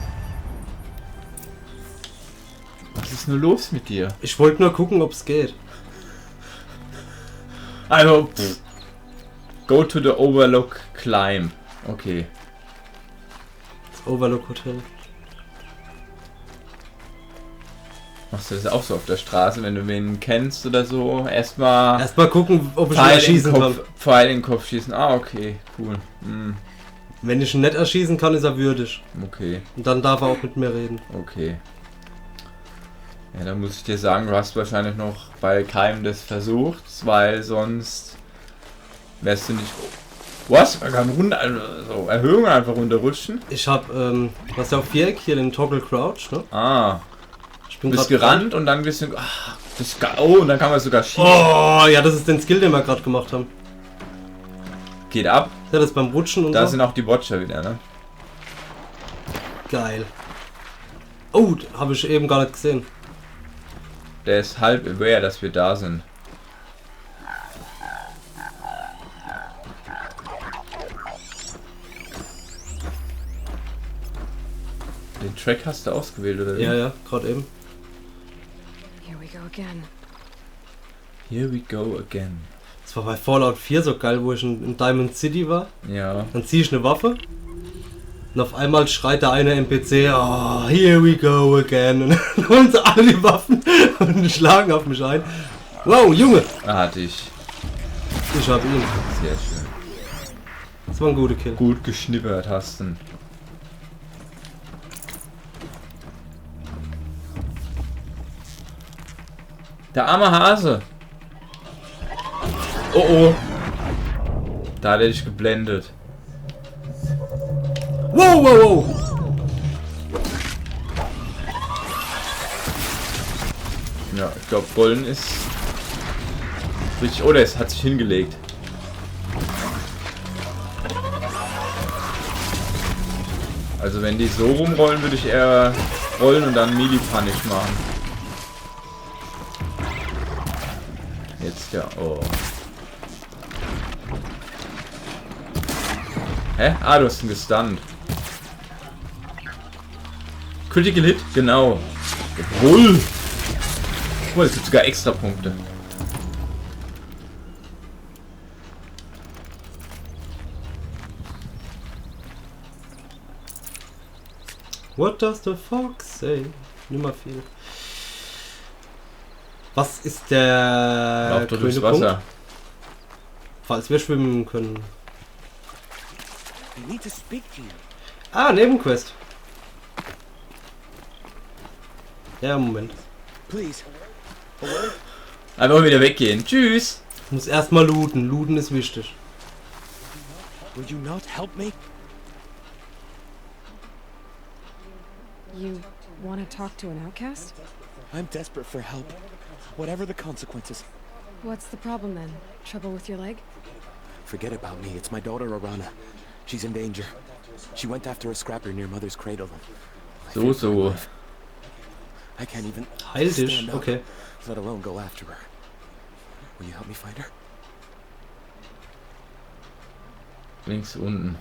Was ist nur los mit dir? Ich wollte nur gucken, ob es geht. Also, go to the Overlook Climb. Okay. Das Overlook Hotel. Machst du das auch so auf der Straße, wenn du wen kennst oder so? Erstmal gucken, ob ich ihn erschießen kann. Pfeil in den Kopf schießen. Ah, okay, cool. Wenn ich ihn nicht erschießen kann, ist er würdig. Okay. Und dann darf er auch mit mir reden. Okay. Ja, dann muss ich dir sagen, du hast wahrscheinlich noch bei keinem das versucht, weil sonst wärst du nicht... Was? Man kann so Erhöhungen einfach runterrutschen? Ich hab, du hast ja auf Viereck hier den Toggle Crouch, ne? Ah. Ich bin bist gerannt und dann bist du... Ach, und dann kann man sogar schießen. Oh, ja, das ist den Skill, den wir gerade gemacht haben. Geht ab. Ja, das beim Rutschen und da so. sind auch die Watcher wieder, ne? Geil. Oh, habe ich eben gar nicht gesehen. Der ist halb aware, dass wir da sind. Den Track hast du ausgewählt, oder wie? Ja, ja, gerade eben. Here we go again. Here we go again. Das war bei Fallout 4 so geil, wo ich in Diamond City war. Ja. Dann ziehe ich eine Waffe. Und auf einmal schreit der eine NPC, oh, here we go again. Und dann holen sie alle die Waffen und schlagen auf mich ein. Wow, Junge! Hatte ich. Ich hab ihn. Sehr schön. Das war ein guter Kill. Gut geschnippert hast du. Der arme Hase. Oh oh. Da hat er dich geblendet. Wow, wow, wow. Ja, ich glaube Rollen ist richtig. Oh, der hat sich hingelegt. Also wenn die so rumrollen, würde ich eher rollen und dann Melee-Punish machen. Jetzt ja. Oh. Hä? Ah, du hast ihn gestunt. Critical Hit? Genau. Jawohl. Oh, es gibt sogar extra Punkte. What does the fox say? Nimmer viel. Was ist der Lauf doch durchs Wasser. Punkt? Falls wir schwimmen können. I need to speak to you. Ah, Nebenquest. Ja, Moment. Please. Einfach wieder weggehen. Tschüss. Ich muss erstmal looten. Looten ist wichtig. Will you not help me? You want to talk to an outcast? I'm desperate for help. Whatever the consequences. What's the problem then? Trouble with your leg? Forget about me. It's my daughter Arana. She's in danger. She went after a scrapper near Mother's cradle. So. I can't even Heil dich. stand up, Okay. let alone go after her. Will you help me find her? Links unten.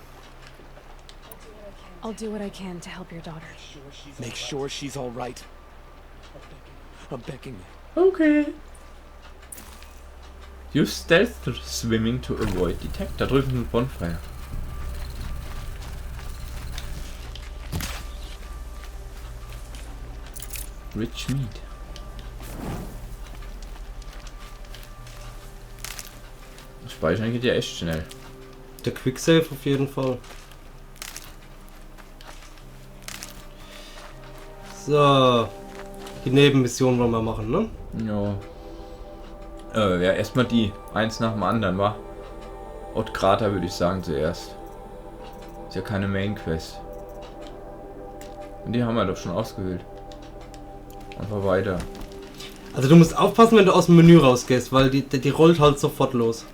I'll do what I can to help your daughter. Make sure she's all right. I'm begging you. Okay. Use stealth swimming to avoid detect. Da drüben ist ein Bonfire. Rich Meat. Speichern geht ja echt schnell. Der Quicksave auf jeden Fall. So. Die Nebenmission wollen wir machen, ne? Ja. Ja, erstmal die. Eins nach dem anderen, wa? Ort-Krater würde ich sagen zuerst. Ist ja keine Main-Quest. Und die haben wir doch schon ausgewählt. Einfach weiter. Also du musst aufpassen, wenn du aus dem Menü rausgehst, weil die rollt halt sofort los.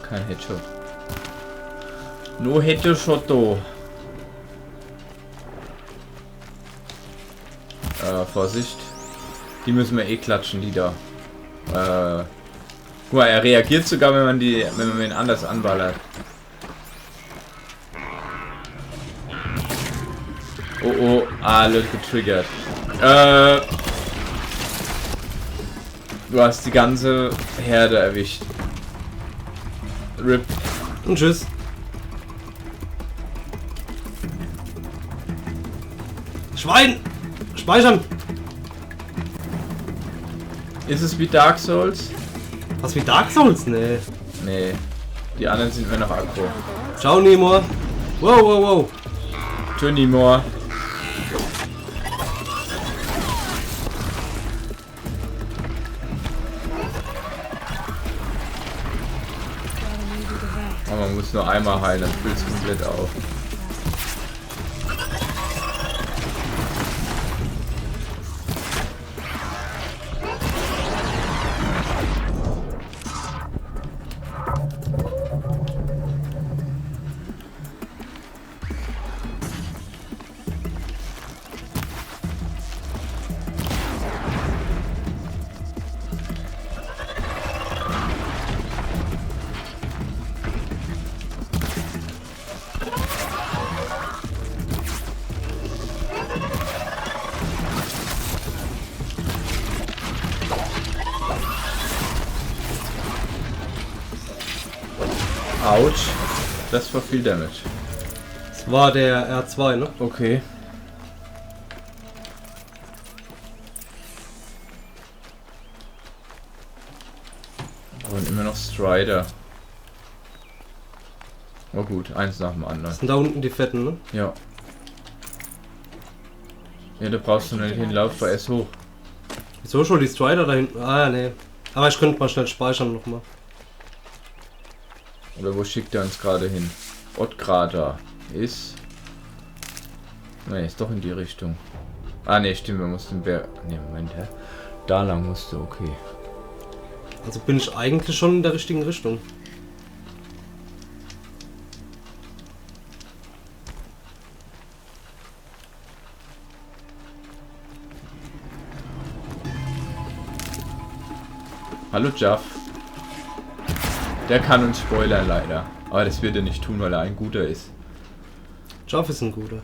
Kein Headshot. No Headshot do. Vorsicht. Die müssen wir eh klatschen, die da. Guck mal, er reagiert sogar, wenn man ihn anders anballert. Oh oh, alle getriggert. Du hast die ganze Herde erwischt. RIP. Und tschüss. Schwein! Speichern! Ist es wie Dark Souls? Was wie Dark Souls? Nee. Nee. Die anderen sind mir noch aggro. Ciao, Nimor. Wow, wow, wow. Tschö, Nimor. Aber man muss nur einmal heilen, dann füllt es komplett auf. Autsch. Das war viel Damage. Das war der R2, ne? Okay. Und immer noch Strider. Oh gut, eins nach dem anderen. Das sind da unten die Fetten, ne? Ja. Ja, da brauchst du nicht hinlaufen, weil er ist hoch. Wieso schon die Strider da hinten? Ah, nee. Aber ich könnte mal schnell speichern nochmal. Oder wo schickt er uns gerade hin? Ottgrader ist... Ne, ist doch in die Richtung. Ah ne, stimmt, wir mussten... Ne, Moment, hä? Da lang musst du, okay. Also bin ich eigentlich schon in der richtigen Richtung. Hallo Jaff. Der kann uns spoilern leider. Aber das wird er nicht tun, weil er ein guter ist. Jaff ist ein guter.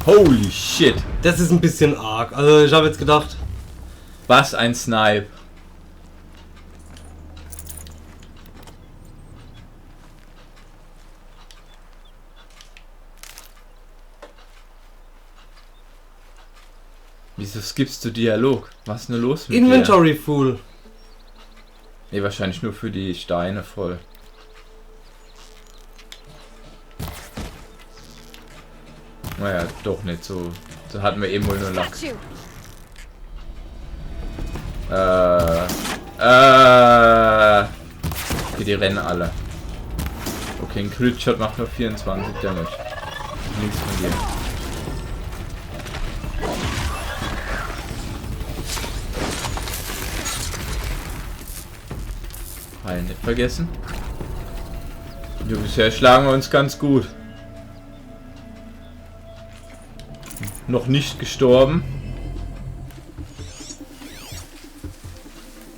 Holy shit. Das ist ein bisschen arg. Also ich habe jetzt gedacht... Was ein Snipe. Wieso skippst du Dialog? Was ist denn los mit Inventory Fool. Ne, wahrscheinlich nur für die Steine voll. Naja, doch nicht so. So hatten wir eben wohl nur Lack. Okay, die rennen alle. Okay, ein Crit Shot macht nur 24 Damage. Nichts von dir. Heilen nicht vergessen. Jo, bisher schlagen wir uns ganz gut. Noch nicht gestorben.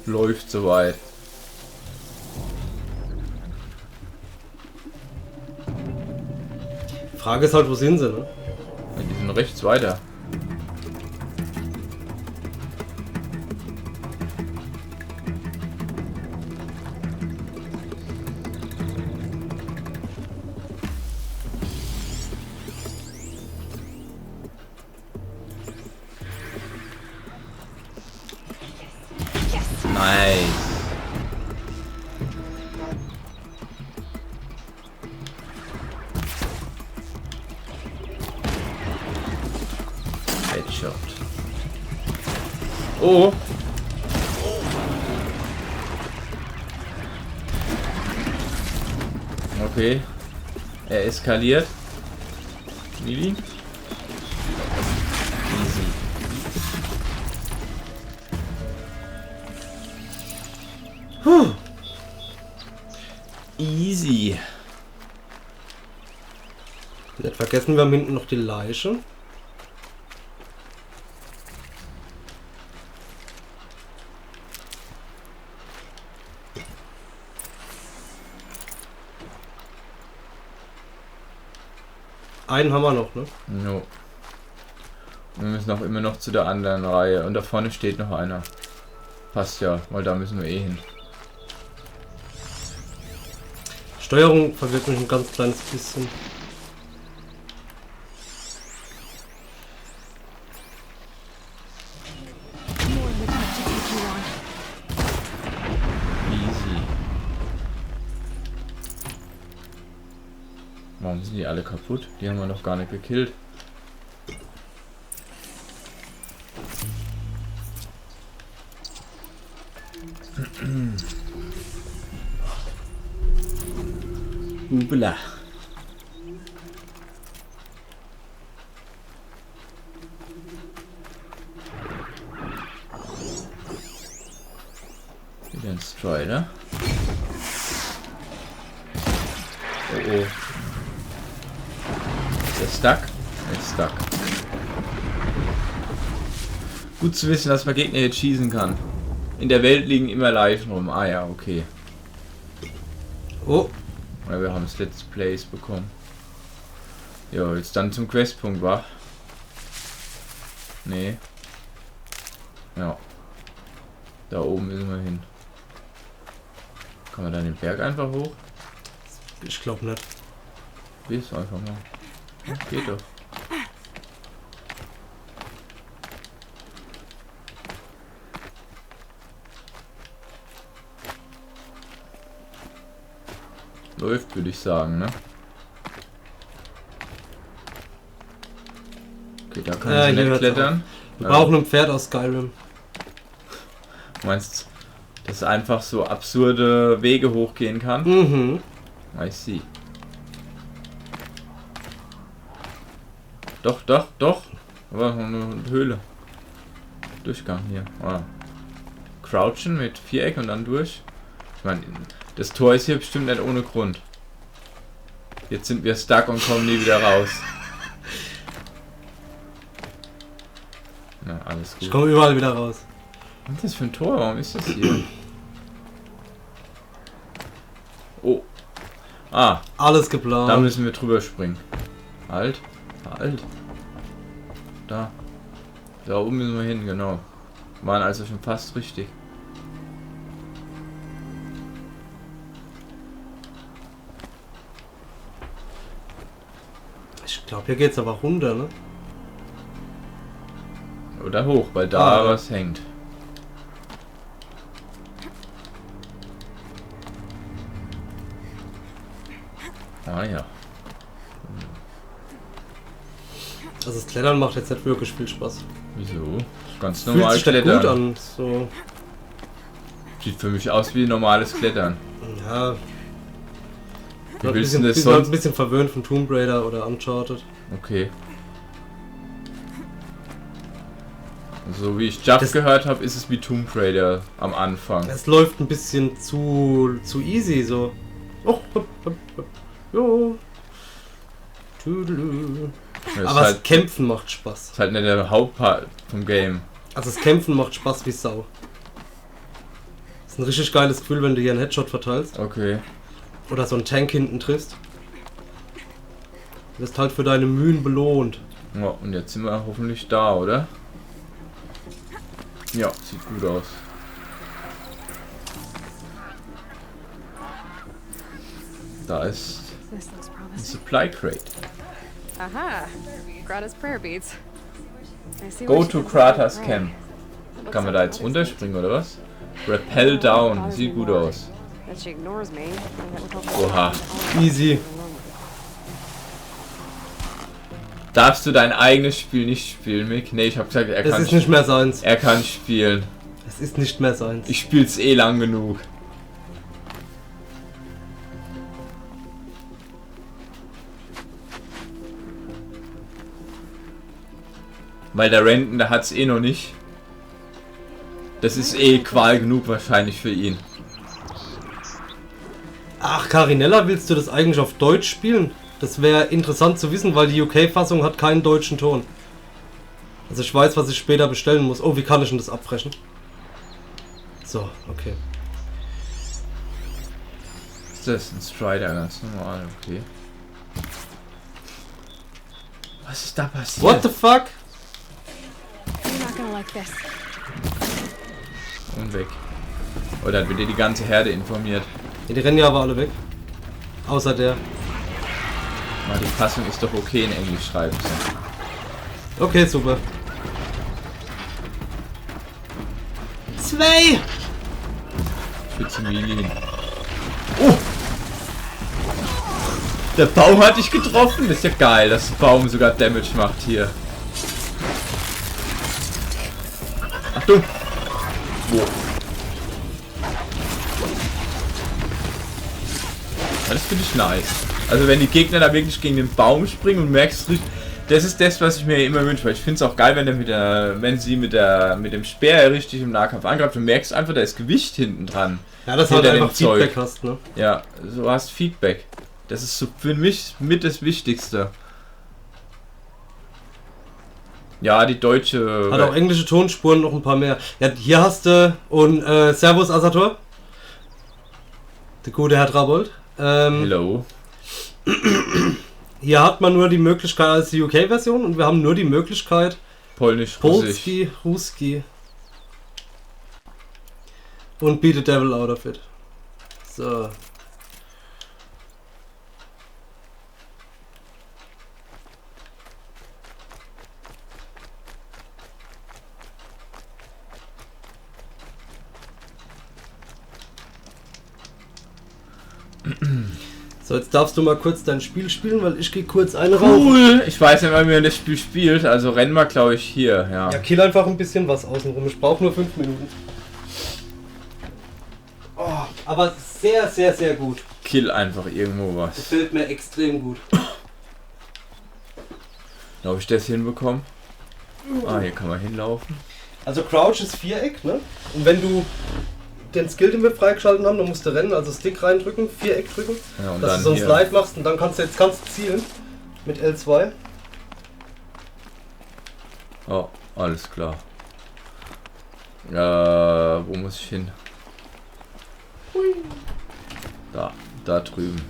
Läuft soweit. Frage ist halt, wo sind sie, ne? Ja, die sind rechts weiter. Nice. Headshot. Oh. Okay. Er eskaliert. Lili. Easy. Easy. Nicht vergessen, wir haben hinten noch die Leiche. Einen haben wir noch, ne? No. Wir müssen auch immer noch zu der anderen Reihe. Und da vorne steht noch einer. Passt ja, weil da müssen wir eh hin. Steuerung verwirrt mich ein ganz kleines bisschen. Easy. Warum sind die alle kaputt? Die haben wir noch gar nicht gekillt. Ubla. Wieder ein Strider. Oh oh. Ist er stuck? Er ist stuck. Gut zu wissen, dass man Gegner jetzt schießen kann. In der Welt liegen immer Leichen rum. Ah ja, okay. Oh. Ja, wir haben es Let's Plays bekommen. Ja, jetzt dann zum Questpunkt, wa? Nee. Ja. Da oben müssen wir hin. Kann man dann den Berg einfach hoch? Ich glaube nicht. Probier's einfach mal. Ja, geht doch. Läuft, würde ich sagen, ne? Okay, da kann ich nicht klettern. Wir brauchen ein Pferd aus Skyrim. Du meinst, dass einfach so absurde Wege hochgehen kann? Mhm. I see. Doch, doch, doch. Aber eine Höhle. Durchgang hier. Ah. Crouchen mit Viereck und dann durch. Ich meine, das Tor ist hier bestimmt nicht ohne Grund. Jetzt sind wir stuck und kommen nie wieder raus. Na, alles gut. Ich komme überall wieder raus. Was ist das für ein Tor? Warum ist das hier? Oh. Ah. Alles geplant. Da müssen wir drüber springen. Halt. Halt. Da. Da oben müssen wir hin, genau. Waren also schon fast richtig. Ich glaube, hier geht's aber runter, ne? Oder hoch, weil da was hängt. Ah ja. Also das Klettern macht jetzt nicht wirklich viel Spaß. Wieso? Ganz Fühlt normal sich das klettern. gut an. So. Sieht für mich aus wie normales Klettern. Ja. Wie willst du das bin sonst? ein bisschen verwöhnt von Tomb Raider oder Uncharted. Okay. So wie ich Juff gehört habe, ist es wie Tomb Raider am Anfang. Es läuft ein bisschen zu easy so. Oh, hopp, hopp, hopp. Jo. Aber halt, das Kämpfen macht Spaß. Ist halt nicht der Hauptpart vom Game. Also das Kämpfen macht Spaß wie Sau. Das ist ein richtig geiles Gefühl, wenn du hier einen Headshot verteilst. Okay. Oder so einen Tank hinten triffst. Du wirst halt für deine Mühen belohnt. Ja, und jetzt sind wir hoffentlich da, oder? Ja, sieht gut aus. Da ist ein Supply Crate. Aha, Grata's prayer beads. Go to Kratas Camp. Kann man da jetzt runterspringen oder was? Rappel down. Sieht gut aus. Oha. Easy. Darfst du dein eigenes Spiel nicht spielen, Mick? Nee, ich hab gesagt, er kann. Es ist nicht mehr seins. Er kann spielen. Es ist nicht mehr seins. Ich spiel's eh lang genug. Weil der Renten, der hat's eh noch nicht. Das ist eh Qual genug wahrscheinlich für ihn. Ach, Carinella, willst du das eigentlich auf Deutsch spielen? Das wäre interessant zu wissen, weil die UK-Fassung hat keinen deutschen Ton. Also ich weiß, was ich später bestellen muss. Oh, wie kann ich denn das abbrechen? So, okay. Ist das ein Strider? Ganz normal, okay. Was ist da passiert? What the fuck? like this. Und weg. Oder hat wieder die ganze Herde informiert. Ja, die rennen ja aber alle weg. Außer der. Na, die Fassung ist doch okay in Englisch schreiben. So. Okay, super. 2! Für Zivilien. Oh! Der Baum hat dich getroffen. Das ist ja geil, dass der Baum sogar Damage macht hier. Achtung! Wo? Das finde ich nice. Also wenn die Gegner da wirklich gegen den Baum springen und merkst, das ist das, was ich mir immer wünsche. Weil ich finde es auch geil, wenn sie mit dem Speer richtig im Nahkampf angreift und merkst einfach, da ist Gewicht hinten dran. Ja, das halt einfach Feedback hast, ne? Ja, so hast Feedback. Das ist so für mich mit das Wichtigste. Ja, die deutsche... Hat auch englische Tonspuren, noch ein paar mehr. Ja, hier hast du... Und Servus Asator. Der gute Herr Trabold. Hello. Hier hat man nur die Möglichkeit als die UK-Version und wir haben nur die Möglichkeit... Polnisch, Polski, Ruski. Und Beat the Devil out of it. So. So, jetzt darfst du mal kurz dein Spiel spielen, weil ich gehe kurz eine rauchen. Cool! Ich weiß nicht, wie man das Spiel spielt, also rennen wir, glaube ich, hier, ja. Ja, kill einfach ein bisschen was außenrum. Ich brauche nur 5 Minuten. Oh, aber sehr, sehr, sehr gut. Kill einfach irgendwo was. Das gefällt mir extrem gut. Ob ich das hinbekomme? Ah, hier kann man hinlaufen. Also Crouch ist Viereck, ne? Und wenn du den Skill, den wir freigeschalten haben, dann musst du rennen, also Stick reindrücken, Viereck drücken, ja, und dass dann du so ein hier Slide machst und dann kannst du zielen mit L2. Oh, alles klar. Wo muss ich hin? Da drüben.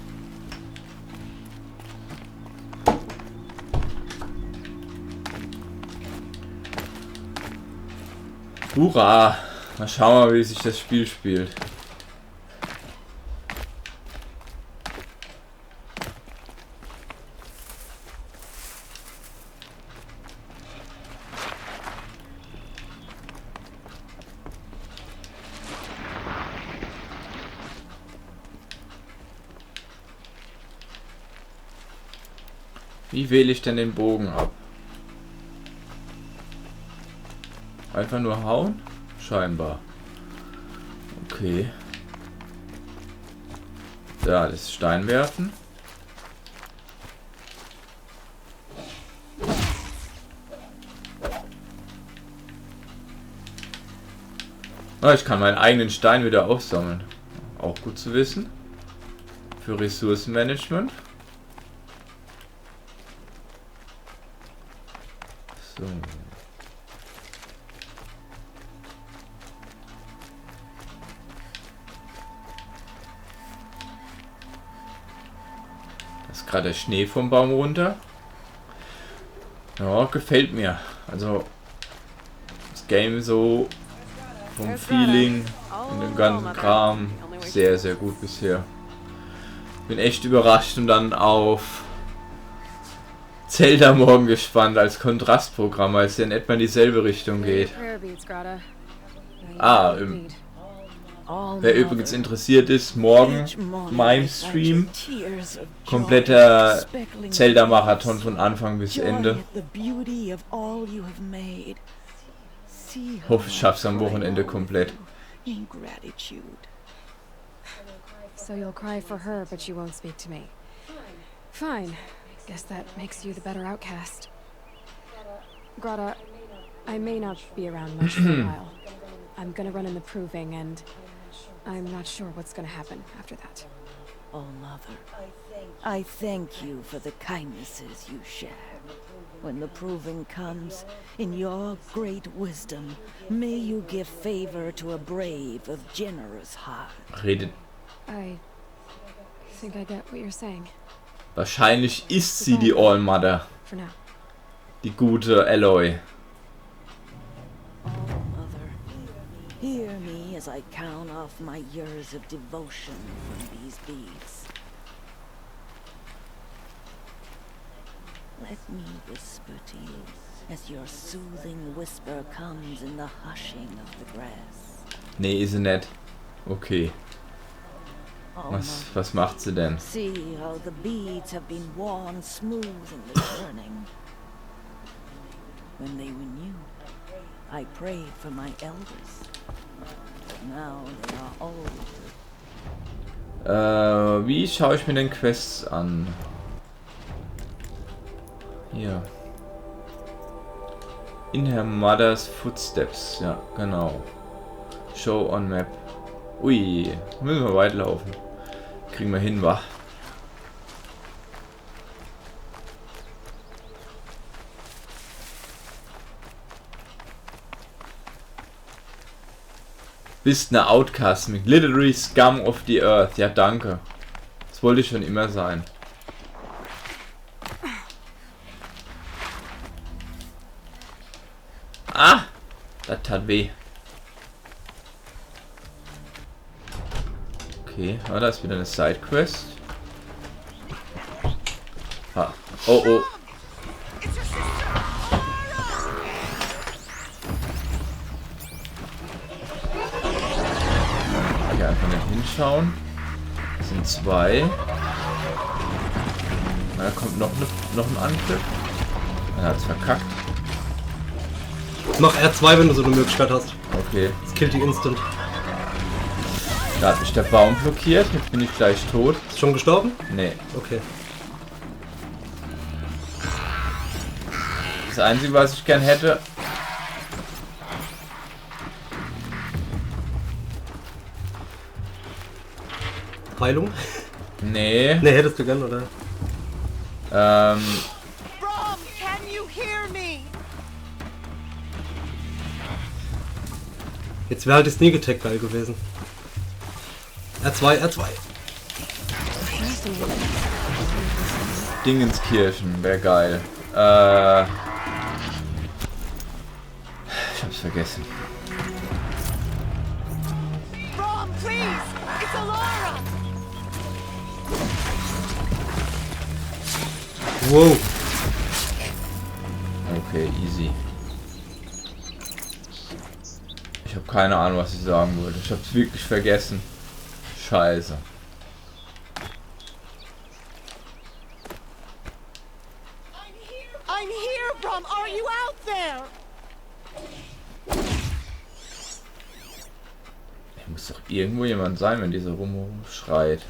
Hurra! Mal schauen, wie sich das Spiel spielt. Wie wähle ich denn den Bogen ab? Einfach nur hauen? Scheinbar. Okay. Da, das Stein werfen. Ah, ich kann meinen eigenen Stein wieder aufsammeln. Auch gut zu wissen. Für Ressourcenmanagement. So. Gerade der Schnee vom Baum runter. Ja, gefällt mir. Also das Game so vom Feeling und dem ganzen Kram sehr, sehr gut bisher. Bin echt überrascht und dann auf Zelda morgen gespannt als Kontrastprogramm, weil es ja in etwa in dieselbe Richtung geht. Wer übrigens interessiert ist, morgen mein Stream, kompletter Zelda-Marathon von Anfang bis Ende. Hoffe, ich schaff's am Wochenende komplett. So you'll cry for her, but you won't speak to me. Fine. Guess that makes you the better outcast. Grata, I may not be around much for a while. I'm gonna run in the proving and I'm not sure what's gonna happen after that. Oh, Mother, I thank you for the kindnesses you share. When the proving comes, in your great wisdom, may you give favor to a brave of generous heart. Redet. I think I get what you're saying. Wahrscheinlich ist sie die All-Mother. Die gute Aloy. as I count off my years of devotion from these beads. Let me whisper to you as your soothing whisper comes in the hushing of the grass. Nee, ist sie nicht. Okay. Oh, Was macht sie denn? see how the beads have been worn smooth in the turning. When they were new, I prayed for my elders. Now they are old. Wie schaue ich mir den Quests an? Hier. In her mother's footsteps. Ja, genau. Show on map. Ui, müssen wir weit laufen. Kriegen wir hin, wa? Bist ne Outcast, literally scum of the earth. Ja, danke. Das wollte ich schon immer sein. Ah! Das tat weh. Okay, da ist wieder eine Sidequest. Ah. Oh oh. Hier einfach nicht hinschauen. Das sind zwei. Da kommt noch ein Angriff. Er hat's verkackt. Mach R2, wenn du so eine Möglichkeit hast. Okay. Das killt die instant. Da hat mich der Baum blockiert. Jetzt bin ich gleich tot. Ist schon gestorben? Nee. Okay. Das Einzige, was ich gern hätte... Heilung? Nee. Nee, hättest du gern, oder? Brom, can you hear me? Jetzt wäre halt die Sneak Attack geil gewesen. R2, R2. Dingenskirchen, wäre geil. Ich hab's vergessen. Brom, please! It's Alara! Wow. Okay, easy. Ich habe keine Ahnung, was ich sagen wollte. Ich hab's wirklich vergessen. Scheiße. I'm here, Brom! Are you out there? Muss doch irgendwo jemand sein, wenn dieser rumschreit.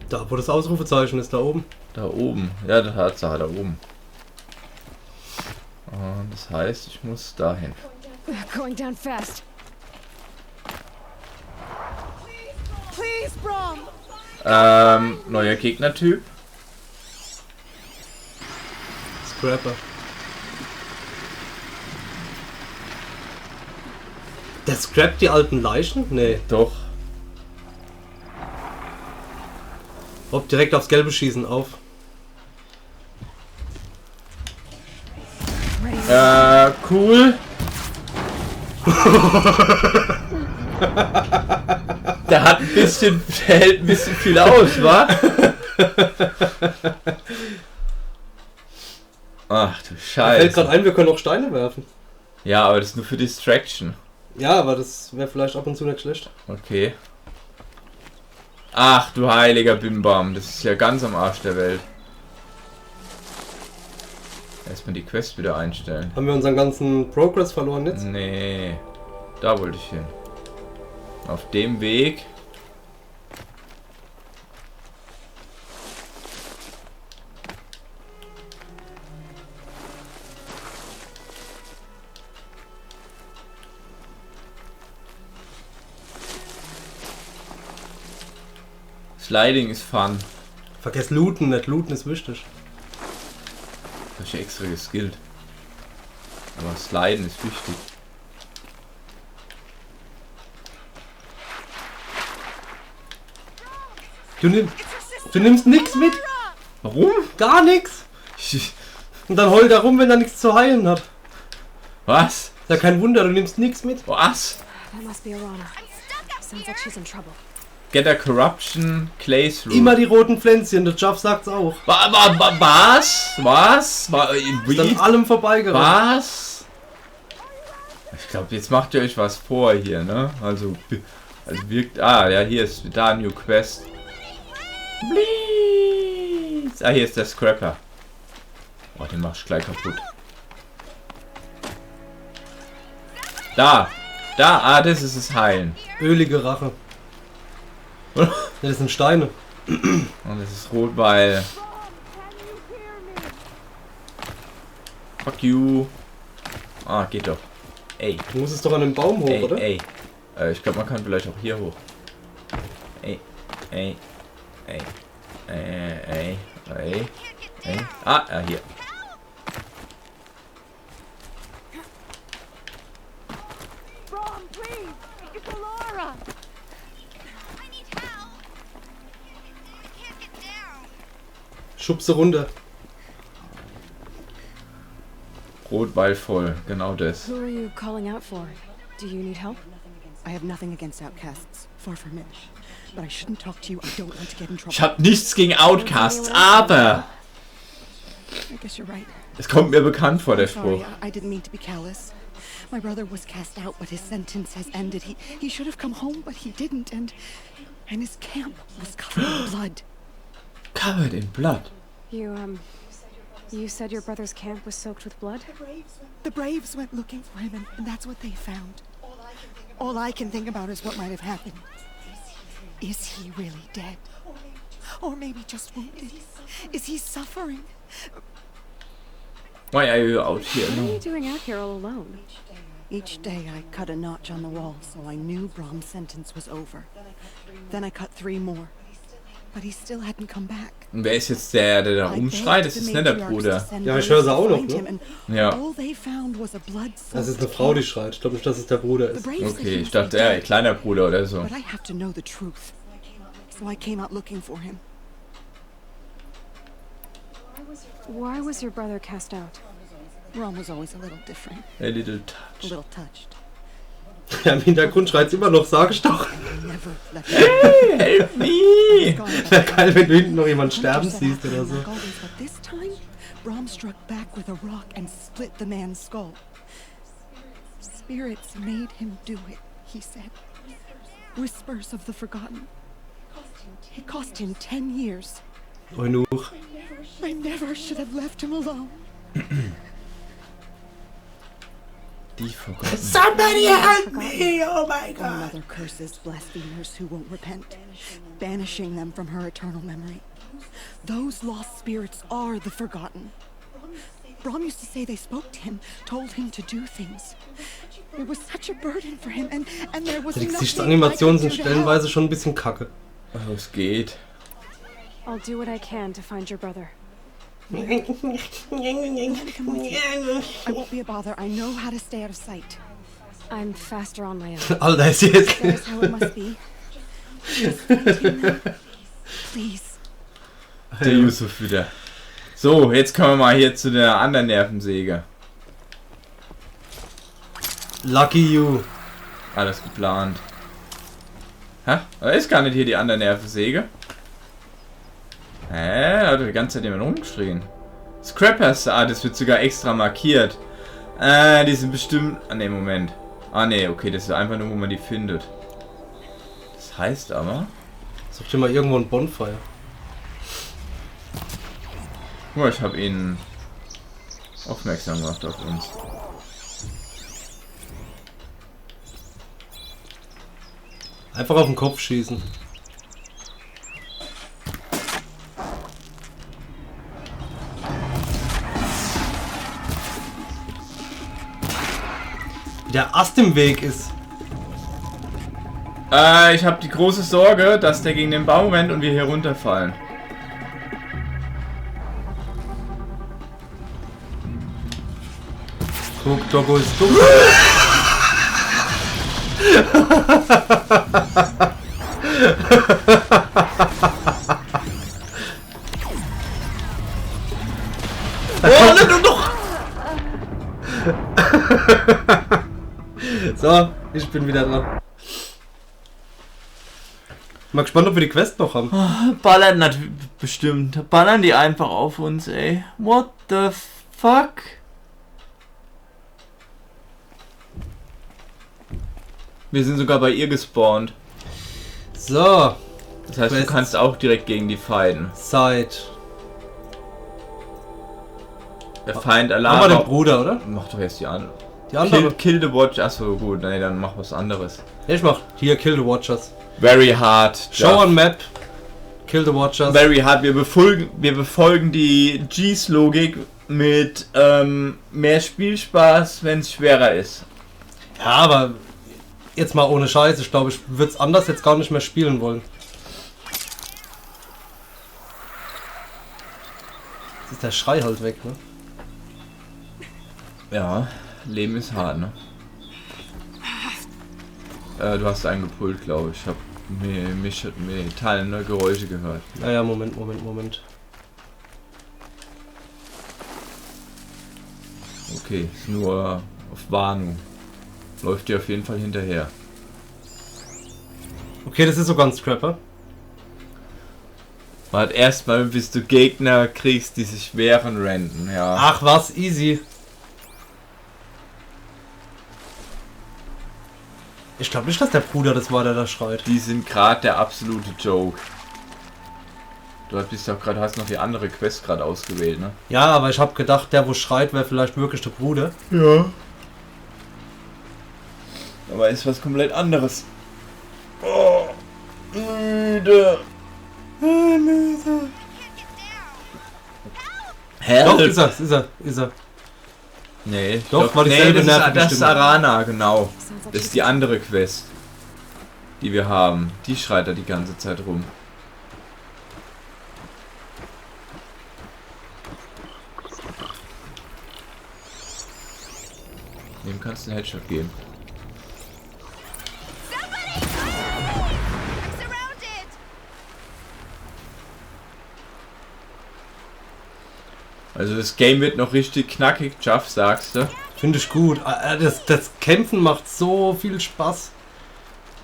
Da, wo das Ausrufezeichen ist, da oben. Da oben. Ja, der Tatsache, da oben. Und das heißt, ich muss dahin. Going down fast. Please, Brom! Neuer Gegnertyp. Scrapper. Der scrappt die alten Leichen? Nee. Doch. Ob direkt aufs Gelbe schießen, auf. Cool. Der hat ein bisschen, der hält ein bisschen viel aus, wa? Ach du Scheiße. Mir fällt gerade ein, wir können auch Steine werfen. Ja, aber das ist nur für Distraction. Ja, aber das wäre vielleicht ab und zu nicht schlecht. Okay. Ach du heiliger Bimbam, das ist ja ganz am Arsch der Welt. Erstmal die Quest wieder einstellen. Haben wir unseren ganzen Progress verloren jetzt? Nee, da wollte ich hin. Auf dem Weg. Sliding ist fun. Vergesst looten, nicht looten ist wichtig. Das ist ja extra geskillt. Aber Sliden ist wichtig. Du nimmst nichts mit. Warum? Gar nichts. Und dann heult er rum, wenn er nichts zu heilen hat. Was? Ist ja kein Wunder, du nimmst nichts mit. Was? That must be Arana. Sounds like she's in trouble. Get a corruption clays room. Immer die roten Pflänzchen, der Jeff sagt's auch. Was? Ist an allem vorbeigerannt. Was? Ich glaube, jetzt macht ihr euch was vor hier, ne? Also wirkt... Ah, ja, hier ist da New Quest. Please. Ah, hier ist der Scrapper. Oh, den mach ich gleich kaputt. Da, das ist es Heilen. Ölige Rache. Das sind Steine. Und es ist rot, weil... Fuck you. Ah, geht doch. Ey. Du musst es doch an dem Baum hoch, oder? Ey. Ich glaube, man kann vielleicht auch hier hoch. Ey. Ah, ja, hier. Brom, please! It's Laura! Schubse runter. Rot, weil voll. Genau das. Who are you calling out for? Do you need help? I have nothing against outcasts. Far from it. But I shouldn't talk to you. I don't want to get in trouble. Ich hab nichts gegen Outcasts, aber... I guess you're right. Es kommt mir bekannt vor, der Sorry, Spruch. I didn't mean to be callous. My brother was cast out, but his sentence has ended. He should have come home, but he didn't, and his camp was covered in blood. Covered in blood? You said your brother's camp was soaked with blood? The Braves went looking for him, and that's what they found. All I can think about is what might have happened. Is he really dead? Or maybe just wounded? Is he suffering? Why are you out here? What are you doing out here all alone? Each day I cut a notch on the wall, so I knew Brom's sentence was over. Then I cut 3 more. But he still hadn't come back. Und wer ist jetzt der da rumschreit? Das ist nicht der Bruder. Ja, ich höre sie auch noch, ne? Ja. Das ist eine Frau, die schreit. Ich glaube nicht, dass es der Bruder ist. Okay, ich dachte, er kleiner Bruder oder so. But I have to know the truth. So I came out looking for him. Why was your brother cast out? Brom was always a little different. A little A touch. little touched. Ja, im Hintergrund schreit es immer noch, sag ich doch. Hey, help me! Wäre geil, wenn du hinten noch jemand sterben siehst oder so. But this time, Brom struck back with a rock and split the man's skull. Spirits made him do it, he said. Whispers of the forgotten. It cost him 10 years. Eunuch. I never should have left him alone. Die Forgotten. Somebody help me! Oh my God! My mother curses blasphemers who won't repent, banishing them from her eternal memory. Those lost spirits are the forgotten. Brom used to say they spoke to him, told him to do things. It was such a burden for him, and there was Die nothing Gesichtsanimationen sind I could do to stellenweise schon ein bisschen kacke. Oh, es geht. I'll do what I can to find your brother. I won't be a bother. I know how to stay out of sight. I'm faster on my own. Alter, ist jetzt. That is how it must be. Just continue. Please. Der Yusuf wieder. So, jetzt kommen wir mal hier zu der anderen Nervensäge. Lucky you. Alles geplant. Hä? Da ist gar nicht hier die andere Nervensäge. Hä? Da hat die ganze Zeit jemand rumgeschrien. Scrappers, das wird sogar extra markiert. Die sind bestimmt... Ah, ne, Moment. Ah, ne, okay, das ist einfach nur, wo man die findet. Das heißt aber... Such dir mal irgendwo ein Bonfire. Oh, ich habe ihn aufmerksam gemacht auf uns. Einfach auf den Kopf schießen. Der Ast im Weg ist. Ich habe die große Sorge, dass der gegen den Baum rennt und wir hier runterfallen. Guck, Doggo ist dumm. Oh, nimm doch! So, Ich bin wieder dran. Mal gespannt, ob wir die Quest noch haben. Ballern natürlich bestimmt. Ballern die einfach auf uns, ey. What the fuck? Wir sind sogar bei ihr gespawnt. So. Das heißt, du kannst auch direkt gegen die fighten. Zeit. Der Feind Alarm. Haben wir den Bruder, oder? Mach doch erst die andere. Die andere? Kill the Watch. Achso, gut. Nee, dann mach was anderes. Ich mach hier Kill the Watchers. Very hard. Show on Map. Kill the Watchers. Very hard. Wir befolgen die G's-Logik mit mehr Spielspaß, wenn es schwerer ist. Ja, aber jetzt mal ohne Scheiß. Ich glaube, ich würde es anders jetzt gar nicht mehr spielen wollen. Jetzt ist der Schrei halt weg, ne? Ja, Leben ist hart, ne? Du hast eingepult, glaube ich. Ich habe metallene Geräusche gehört. Naja, Moment. Okay, ist nur auf Warnung. Läuft dir auf jeden Fall hinterher. Okay, das ist sogar ein Scrapper. Warte erstmal, bis du Gegner kriegst, die sich wehren, renten, ja. Ach was, easy. Ich glaube nicht, dass der Bruder das war, der da schreit. Die sind gerade der absolute Joke. Du bist ja auch gerade, hast noch die andere Quest gerade ausgewählt, ne? Ja, aber ich habe gedacht, der wo schreit, wäre vielleicht wirklich der Bruder. Ja. Aber ist was komplett anderes. Oh, müde. Müde. Doch, ist er. Nee, doch, war dieselbe Nerven. Das ist Arana, genau. Das ist die andere Quest, die wir haben. Die schreit da die ganze Zeit rum. Dem kannst du einen Headshot geben. Also das Game wird noch richtig knackig, Jeff, sagst du? Finde ich gut. Das Kämpfen macht so viel Spaß.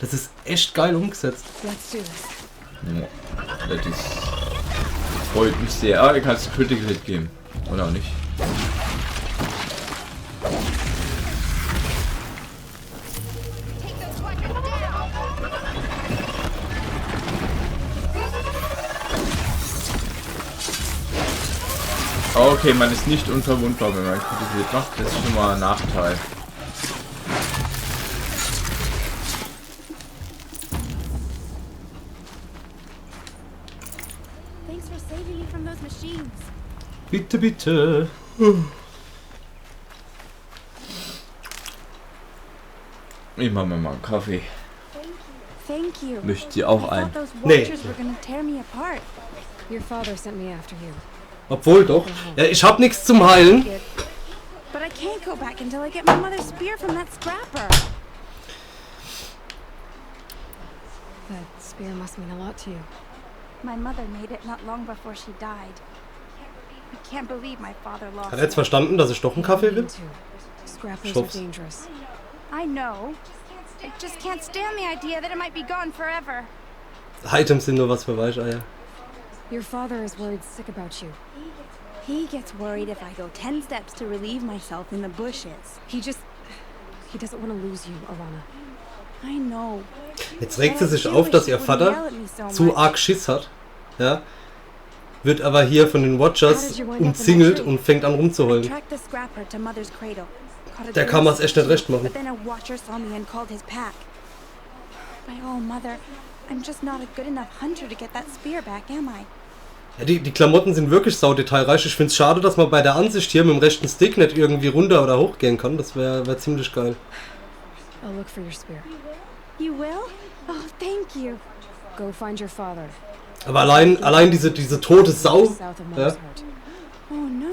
Das ist echt geil umgesetzt. Ja, das freut mich sehr. Ah, ihr kannst Critical Hit geben. Oder auch nicht. Okay, man ist nicht unverwundbar, wenn man Critical Hit macht. Das ist schon mal ein Nachteil. Thanks for saving me from those machines. Bitte, bitte. Ich mach mir mal einen Kaffee. Thank you. Möchte sie auch ein? Nee. Your father sent me after you. Obwohl doch. Ja, ich hab nichts zum Heilen. But I can't go back until I get my mother's spear from that scrapper. That spear must mean a lot to you. My mother made it not long before she died. I can't believe my father lost Hat er jetzt verstanden, dass ich doch einen Kaffee will? Scrappers are dangerous. I know. I just can't stand the idea that it might be gone forever. Items sind nur was für Weicheier. Your father is worried sick about you. He gets worried if I go 10 steps to relieve myself in the bushes. He doesn't want to lose you, Arana. I know. Jetzt regt sie sich auf, dass ihr Vater zu arg Schiss hat. Ja. Wird aber hier von den Watchers umzingelt und fängt an rumzuheulen. Der kann man es echt nicht recht machen. Ja, die Klamotten sind wirklich saudetailreich. Ich finde es schade, dass man bei der Ansicht hier mit dem rechten Stick nicht irgendwie runter oder hoch gehen kann. Das wäre ziemlich geil. I'll look for your spear. You will? Oh, thank you. Go find your father. Aber allein diese tote Sau, ja,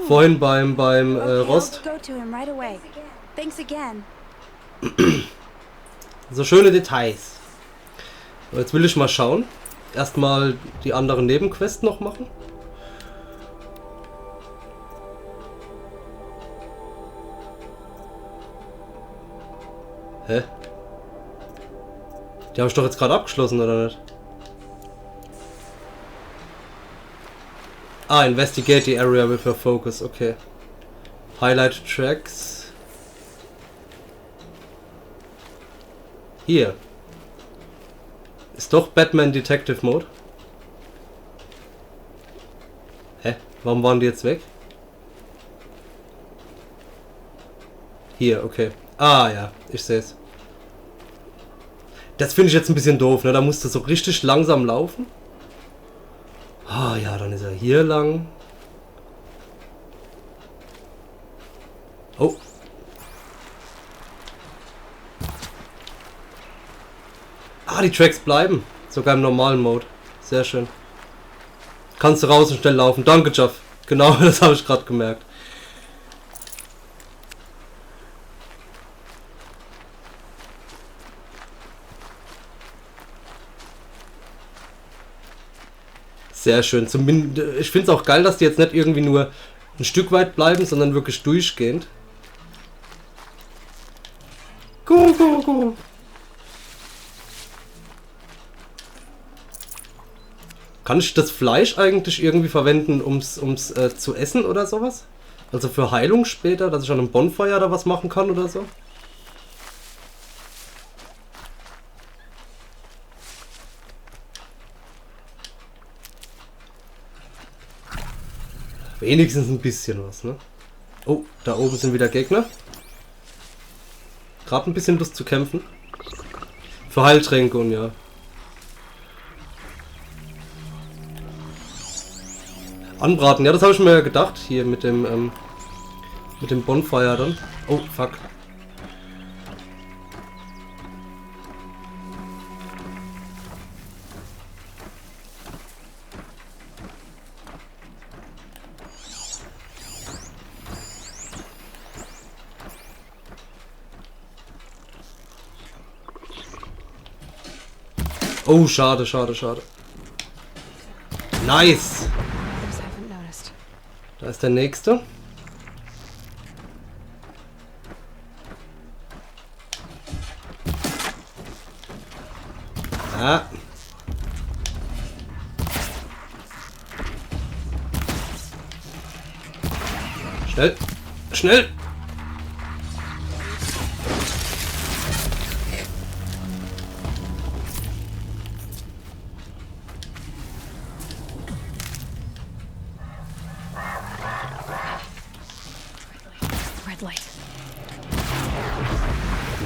vorhin beim Rost. So schöne Details. Aber jetzt will ich mal schauen. Erstmal die anderen Nebenquests noch machen. Hä? Die habe ich doch jetzt gerade abgeschlossen, oder nicht? Ah, investigate the area with your focus, okay. Highlight tracks. Hier. Ist doch Batman Detective Mode. Hä? Warum waren die jetzt weg? Hier, okay. Ah ja, ich sehe es. Das finde ich jetzt ein bisschen doof, ne? Da musst du so richtig langsam laufen. Ah ja, dann ist er hier lang. Oh. Ah, die Tracks bleiben. Sogar im normalen Mode. Sehr schön. Kannst du raus und schnell laufen. Danke, Jeff. Genau, das habe ich gerade gemerkt. Sehr schön. Zumindest, ich finde es auch geil, dass die jetzt nicht irgendwie nur ein Stück weit bleiben, sondern wirklich durchgehend. Go. Kann ich das Fleisch eigentlich irgendwie verwenden, ums zu essen oder sowas? Also für Heilung später, dass ich an einem Bonfire da was machen kann oder so? Wenigstens ein bisschen was, ne? Oh, da oben sind wieder Gegner. Gerade ein bisschen Lust zu kämpfen. Für Heiltränke und ja. Anbraten, ja, das habe ich mir gedacht. Hier mit dem Bonfire dann. Oh, fuck. Oh, schade. Nice! Da ist der nächste. Ah. Schnell!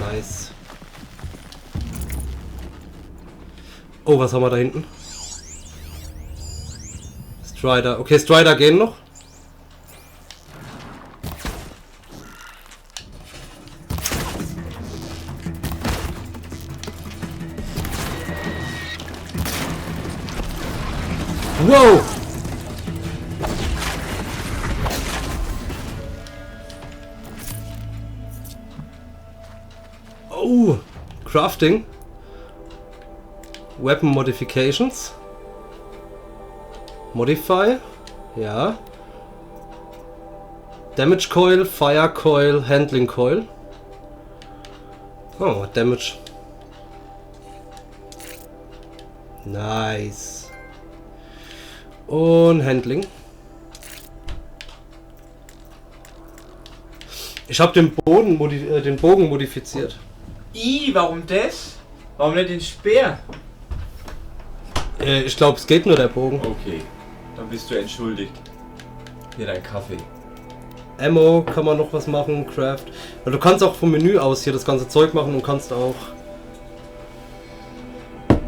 Nice. Oh, was haben wir da hinten? Strider. Okay, Strider gehen noch. Wow! Oh! Crafting. Weapon Modifications. Modify. Ja. Damage Coil, Fire Coil, Handling Coil. Oh, Damage. Nice. Und Handling. Ich habe den Bogen modifiziert. Warum das? Warum nicht den Speer? Ich glaube, es geht nur der Bogen. Okay, dann bist du entschuldigt. Hier dein Kaffee. Ammo kann man noch was machen, Craft. Du kannst auch vom Menü aus hier das ganze Zeug machen und kannst auch...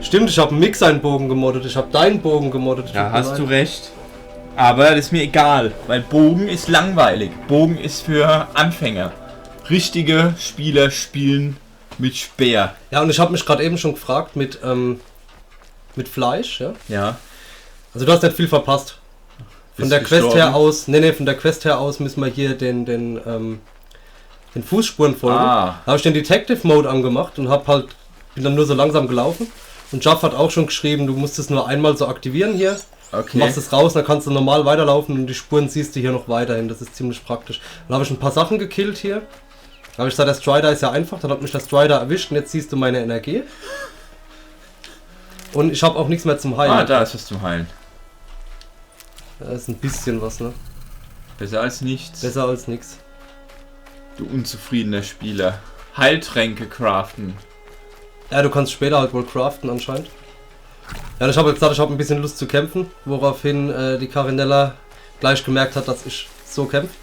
Stimmt, ich habe einen Mix-Bogen gemoddet, ich habe deinen Bogen gemoddet. Ja, hast du recht. Aber das ist mir egal, weil Bogen ist langweilig. Bogen ist für Anfänger. Richtige Spieler spielen mit Speer. Ja, und ich habe mich gerade eben schon gefragt mit Fleisch, ja? Ja. Also du hast nicht viel verpasst. Von der Quest her aus, von der Quest her aus müssen wir hier den Fußspuren folgen. Da habe ich den Detective Mode angemacht und bin dann nur so langsam gelaufen. Und Jaff hat auch schon geschrieben, du musst es nur einmal so aktivieren hier. Okay. Du machst es raus, dann kannst du normal weiterlaufen und die Spuren siehst du hier noch weiterhin. Das ist ziemlich praktisch. Dann habe ich ein paar Sachen gekillt hier. Dann habe ich gesagt, der Strider ist ja einfach. Dann hat mich der Strider erwischt und jetzt siehst du meine Energie. Und ich habe auch nichts mehr zum Heilen. Ah, da ist was zum Heilen. Da ist ein bisschen was, ne? Besser als nichts. Besser als nichts. Du unzufriedener Spieler. Heiltränke craften. Ja, du kannst später halt wohl craften anscheinend. Ja, ich habe jetzt gesagt, ich habe ein bisschen Lust zu kämpfen, woraufhin die Carinella gleich gemerkt hat, dass ich so kämpfe.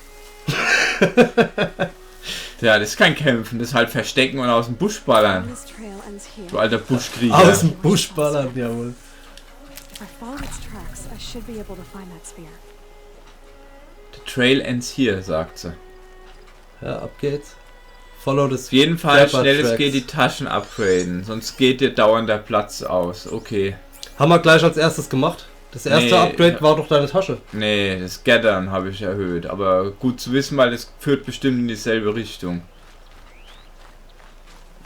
Ja, das ist kein Kämpfen, das ist halt Verstecken und aus dem Busch ballern. Du alter Buschkrieger. Aus dem Busch ballern, jawohl. If I follow its tracks, I should be able to find that spear. The trail ends here, sagt sie. Ja, ab geht's. Follow this. Auf jeden Fall Trapper schnell es tracks. geht die Taschen upgraden, sonst geht dir dauernd der Platz aus. Okay. Haben wir gleich als erstes gemacht. Das erste Upgrade war doch deine Tasche. Nee, das Gathern habe ich erhöht, aber gut zu wissen, weil das führt bestimmt in dieselbe Richtung.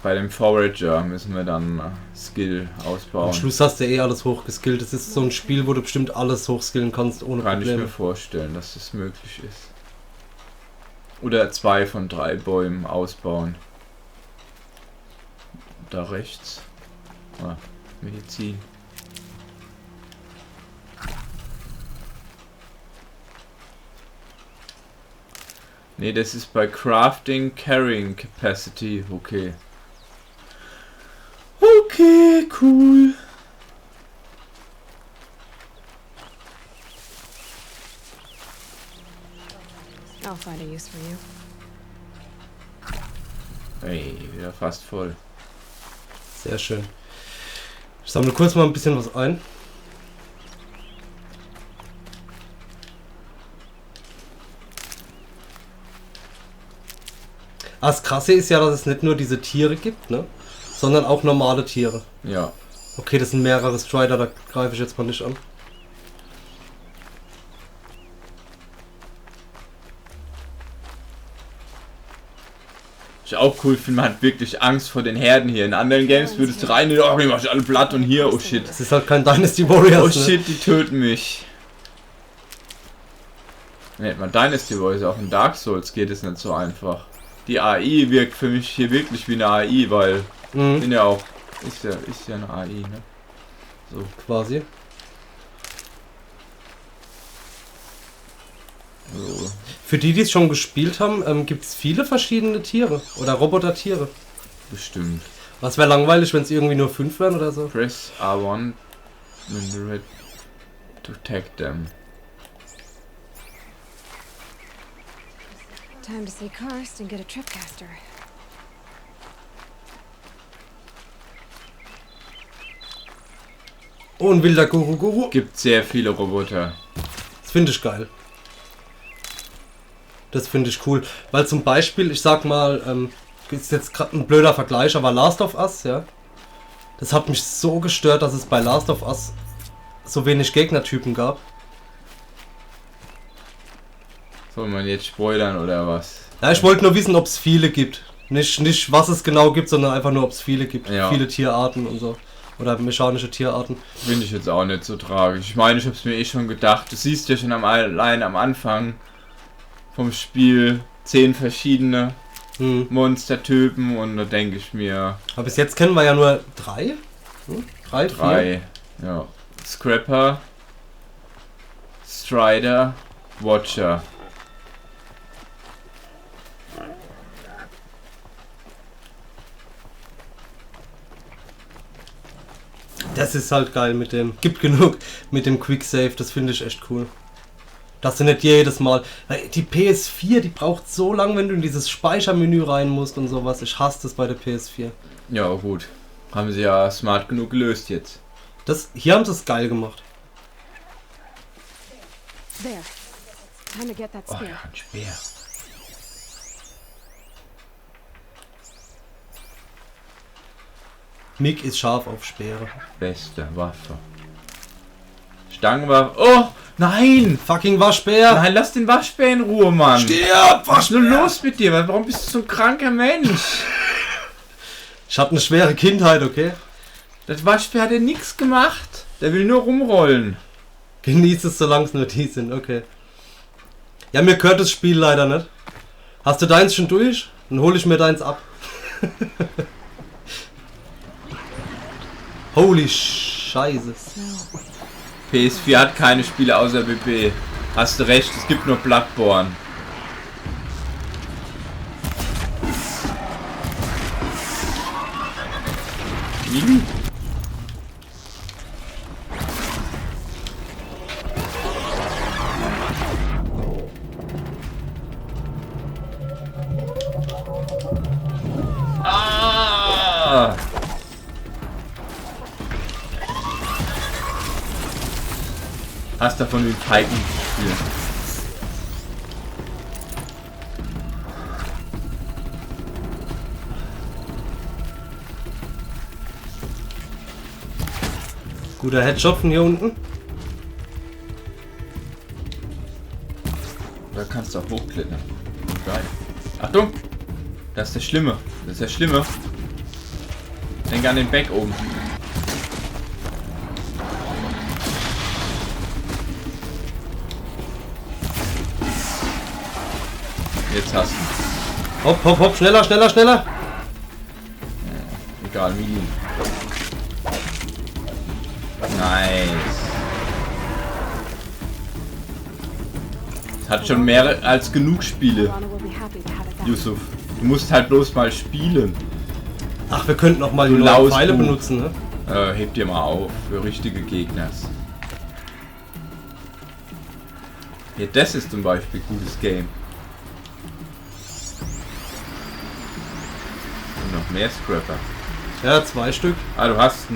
Bei dem Forager müssen wir dann Skill ausbauen. Am Schluss hast du eh alles hochgeskillt. Das ist so ein Spiel, wo du bestimmt alles hochskillen kannst ohne Kann ich Probleme. mir vorstellen, dass das möglich ist. Oder 2 von 3 Bäumen ausbauen. Da rechts. Ah, Medizin. Ne, das ist bei Crafting Carrying Capacity. Okay. Okay, cool. I'll find a use for you. Ey, wieder fast voll. Sehr schön. Ich sammle kurz mal ein bisschen was ein. Das Krasse ist ja, dass es nicht nur diese Tiere gibt, ne? Sondern auch normale Tiere. Ja. Okay, das sind mehrere Strider, da greife ich jetzt mal nicht an. Ich auch cool finde, man hat wirklich Angst vor den Herden hier. In anderen Games würdest du rein, oh, die machst alle platt und hier, oh shit. Das ist halt kein Dynasty Warriors. Oh shit, die töten mich. Ne, man Dynasty Warriors, auch in Dark Souls geht es nicht so einfach. Die AI wirkt für mich hier wirklich wie eine AI, weil sind ja auch ist ja eine AI, ne? So quasi. So. Für die, die es schon gespielt haben, gibt es viele verschiedene Tiere oder Roboter-Tiere. Bestimmt. Was wäre langweilig, wenn es irgendwie nur 5 wären oder so? Press R1 when the red to tag them. Time to see Karst and get a tripcaster. Oh, ein wilder Guru. Gibt sehr viele Roboter. Das finde ich geil. Das finde ich cool. Weil zum Beispiel, ich sag mal, ist jetzt gerade ein blöder Vergleich, aber Last of Us, ja. Das hat mich so gestört, dass es bei Last of Us so wenig Gegnertypen gab. Soll man jetzt spoilern oder was? Ja, ich wollte nur wissen, ob es viele gibt. Nicht was es genau gibt, sondern einfach nur, ob es viele gibt. Ja. Viele Tierarten und so. Oder mechanische Tierarten. Finde ich jetzt auch nicht so tragisch. Ich meine, ich habe es mir eh schon gedacht. Du siehst ja schon allein am Anfang vom Spiel 10 verschiedene Monstertypen und da denke ich mir... Aber bis jetzt kennen wir ja nur 3? 3, 4? Ja. Scrapper, Strider, Watcher. Das ist halt geil mit dem. Gibt genug mit dem Quick Save, das finde ich echt cool. Dass du nicht jedes Mal. Weil die PS4, die braucht so lang, wenn du in dieses Speichermenü rein musst und sowas. Ich hasse das bei der PS4. Ja, gut. Haben sie ja smart genug gelöst jetzt. Hier haben sie es geil gemacht. There. Time to get that Oh spear. ja, ein Speer. Mick ist scharf auf Speere. Beste Waffe. Stangenwaffe. Oh, nein! Fucking Waschbär! Nein, lass den Waschbär in Ruhe, Mann! Stirb, Was ist nur los mit dir? Warum bist du so ein kranker Mensch? Ich hatte eine schwere Kindheit, okay? Das Waschbär hat ja nichts gemacht. Der will nur rumrollen. Genieß es, solange es nur die sind, okay. Ja, mir gehört das Spiel leider nicht. Hast du deins schon durch? Dann hole ich mir deins ab. Holy sh... Scheiße. PS4 hat keine Spiele außer BB. Hast du recht, es gibt nur Bloodborne. Ah! Hast davon den Feigen gespielt. Guter Headshot von hier unten. Da kannst du auch hochklettern. Geil. Achtung! Das ist der Schlimme. Das ist der Schlimme. Denk an den Back oben. Jetzt hast du. Hopp, hopp, hopp, schneller, schneller, schneller. Ja, egal, Mini. Nice. Es hat schon mehr als genug Spiele. Yusuf, du musst halt bloß mal spielen. Ach, wir könnten auch mal die neuen Pfeile benutzen, ne? Heb dir mal auf für richtige Gegner. Ja, das ist zum Beispiel ein gutes Game. Und noch mehr Scrapper. Ja, 2 Stück. Ah, du hast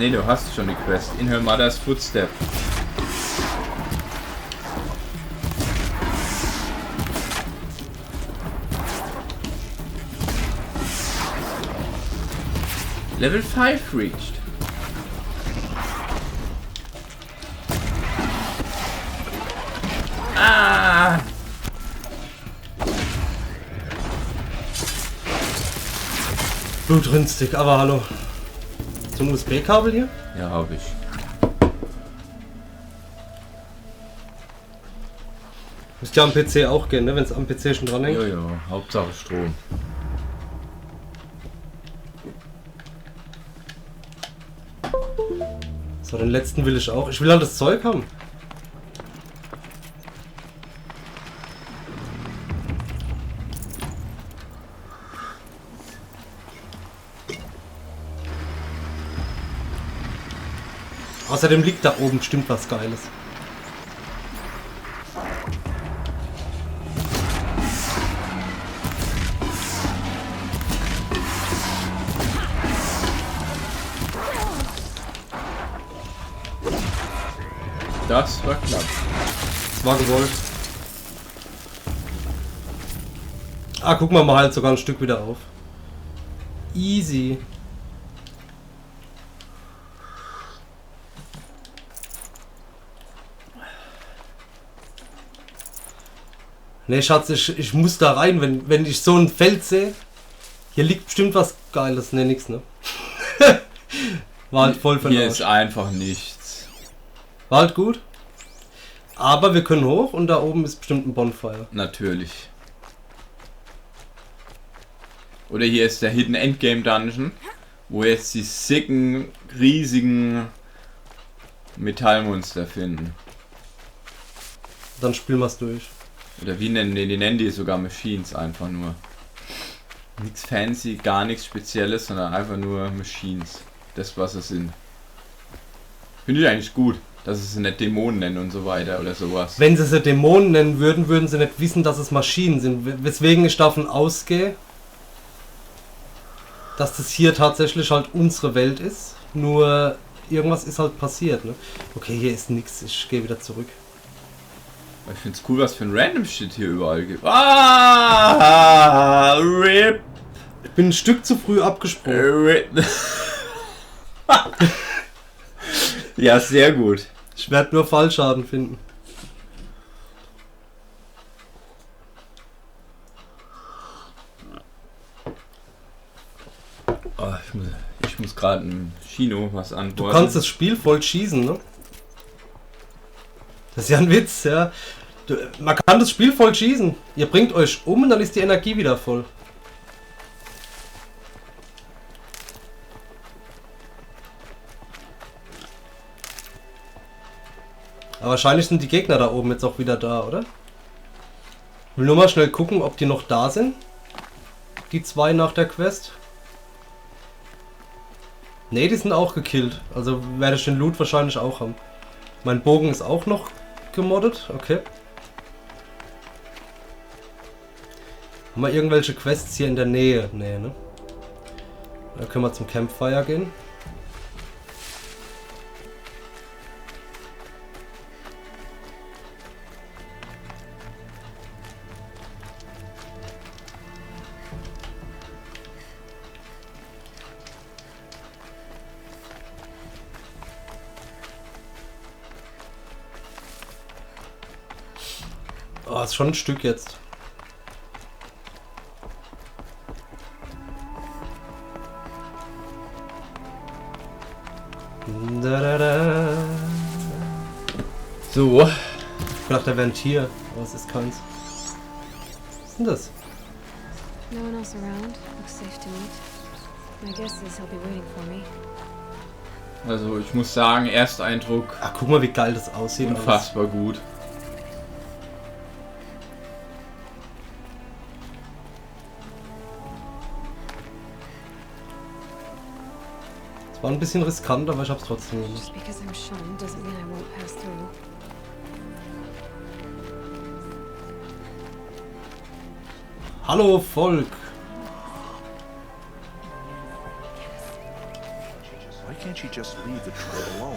schon die Quest. In her mother's footstep. Level 5 reached. Ah! Blutrünstig, aber hallo. So ein USB-Kabel hier? Ja, hab ich. Müsste ja am PC auch gehen, ne? Wenn es am PC schon dran hängt. Ja, Hauptsache Strom. So, den letzten will ich auch. Ich will halt das Zeug haben. Außerdem liegt da oben bestimmt was Geiles. Das war knapp. Das war gewollt. Ah, guck mal halt sogar ein Stück wieder auf. Easy. Ne, Schatz, ich muss da rein, wenn ich so ein Feld sehe. Hier liegt bestimmt was Geiles. Ne, nix, ne? War halt voll verarscht. Hier ist einfach nichts. War halt gut. Aber wir können hoch und da oben ist bestimmt ein Bonfire. Natürlich. Oder hier ist der Hidden Endgame Dungeon, wo jetzt die sicken, riesigen Metallmonster finden. Dann spielen wir es durch. Oder wie nennen die nennen die sogar Machines einfach nur. Nichts fancy, gar nichts Spezielles, sondern einfach nur Machines. Das, was es sind. Finde ich eigentlich gut, dass es sie nicht Dämonen nennen und so weiter oder sowas. Wenn sie Dämonen nennen würden, würden sie nicht wissen, dass es Maschinen sind. Weswegen ich davon ausgehe, dass das hier tatsächlich halt unsere Welt ist. Nur irgendwas ist halt passiert. Ne? Okay, hier ist nichts. Ich gehe wieder zurück. Ich finde es cool, was für ein random Shit hier überall gibt. Ah, RIP! Ich bin ein Stück zu früh abgesprungen. RIP. Ja, sehr gut. Ich werde nur Fallschaden finden. Oh, ich muss gerade im Chino was antworten. Du kannst das Spiel voll schießen, ne? Das ist ja ein Witz, ja. Man kann das Spiel voll schießen. Ihr bringt euch um und dann ist die Energie wieder voll. Aber wahrscheinlich sind die Gegner da oben jetzt auch wieder da, oder? Ich will nur mal schnell gucken, ob die noch da sind. Die zwei nach der Quest. Ne, die sind auch gekillt. Also werde ich den Loot wahrscheinlich auch haben. Mein Bogen ist auch noch gemoddet. Okay. Haben wir irgendwelche Quests hier in der Nähe? Nee, ne? Da können wir zum Campfire gehen. Oh, ist schon ein Stück jetzt. So. Ich dachte, da wäre ein Tier, aber es ist keins. Was ist denn das? No one else around. Looks safe to meet. My guess is he'll be waiting for me. Also ich muss sagen, Ersteindruck. Ach, guck mal, wie geil das aussieht. Unfassbar gut. Es war ein bisschen riskant, aber ich hab's trotzdem gemacht. Just because I'm shunned doesn't mean I won't pass through. Hallo Volk! Why can't you just leave the tribe alone?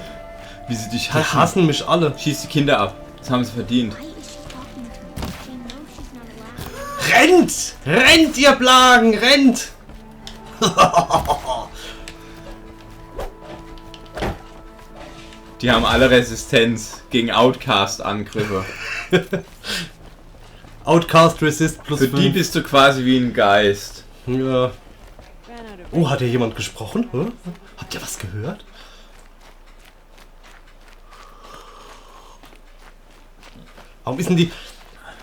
Wie sie dich Die hassen mich alle. Schieß die Kinder ab. Das haben sie verdient. Rennt! Rennt, ihr Plagen! Rennt! Die haben alle Resistenz gegen Outcast-Angriffe. Outcast Resist plus Für 5. die bist du quasi wie ein Geist. Ja. Oh, hat hier jemand gesprochen? Hä? Habt ihr was gehört? Warum ist denn die...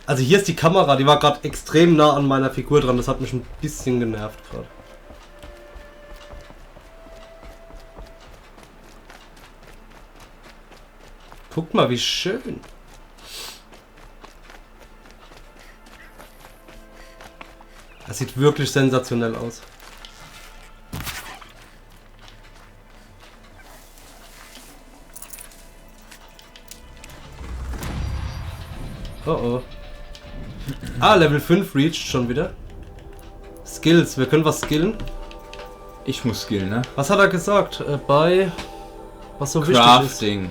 Also hier ist die Kamera, die war gerade extrem nah an meiner Figur dran. Das hat mich ein bisschen genervt gerade. Guckt mal, wie schön. Das sieht wirklich sensationell aus. Oh oh. Ah, Level 5 reached schon wieder. Skills, wir können was skillen. Ich muss skillen, ne? Was hat er gesagt? Bei... Was so wichtig ist. Crafting.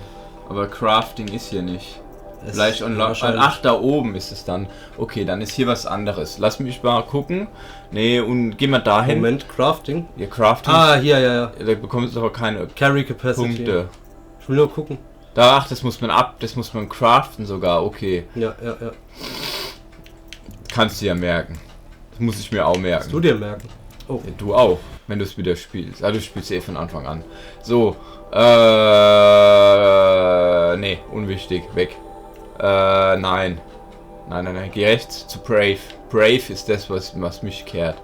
Aber Crafting ist hier nicht. Vielleicht ach, da oben ist es dann. Okay, dann ist hier was anderes. Lass mich mal gucken. Nee, und geh mal dahin. Moment, Crafting? Ja, Crafting. Ah, hier, ja. Da bekommst du aber keine Carry Capacity. Punkte. Ich will nur gucken. Da, ach, das muss man craften sogar, okay. Ja. Kannst du ja merken. Das muss ich mir auch merken. Kannst du dir merken? Oh. Ja, du auch, wenn du es wieder spielst. Also du spielst eh von Anfang an. So, nee, unwichtig, weg. Nein. Nein, geh rechts zu Brave. Brave ist das, was mich kehrt.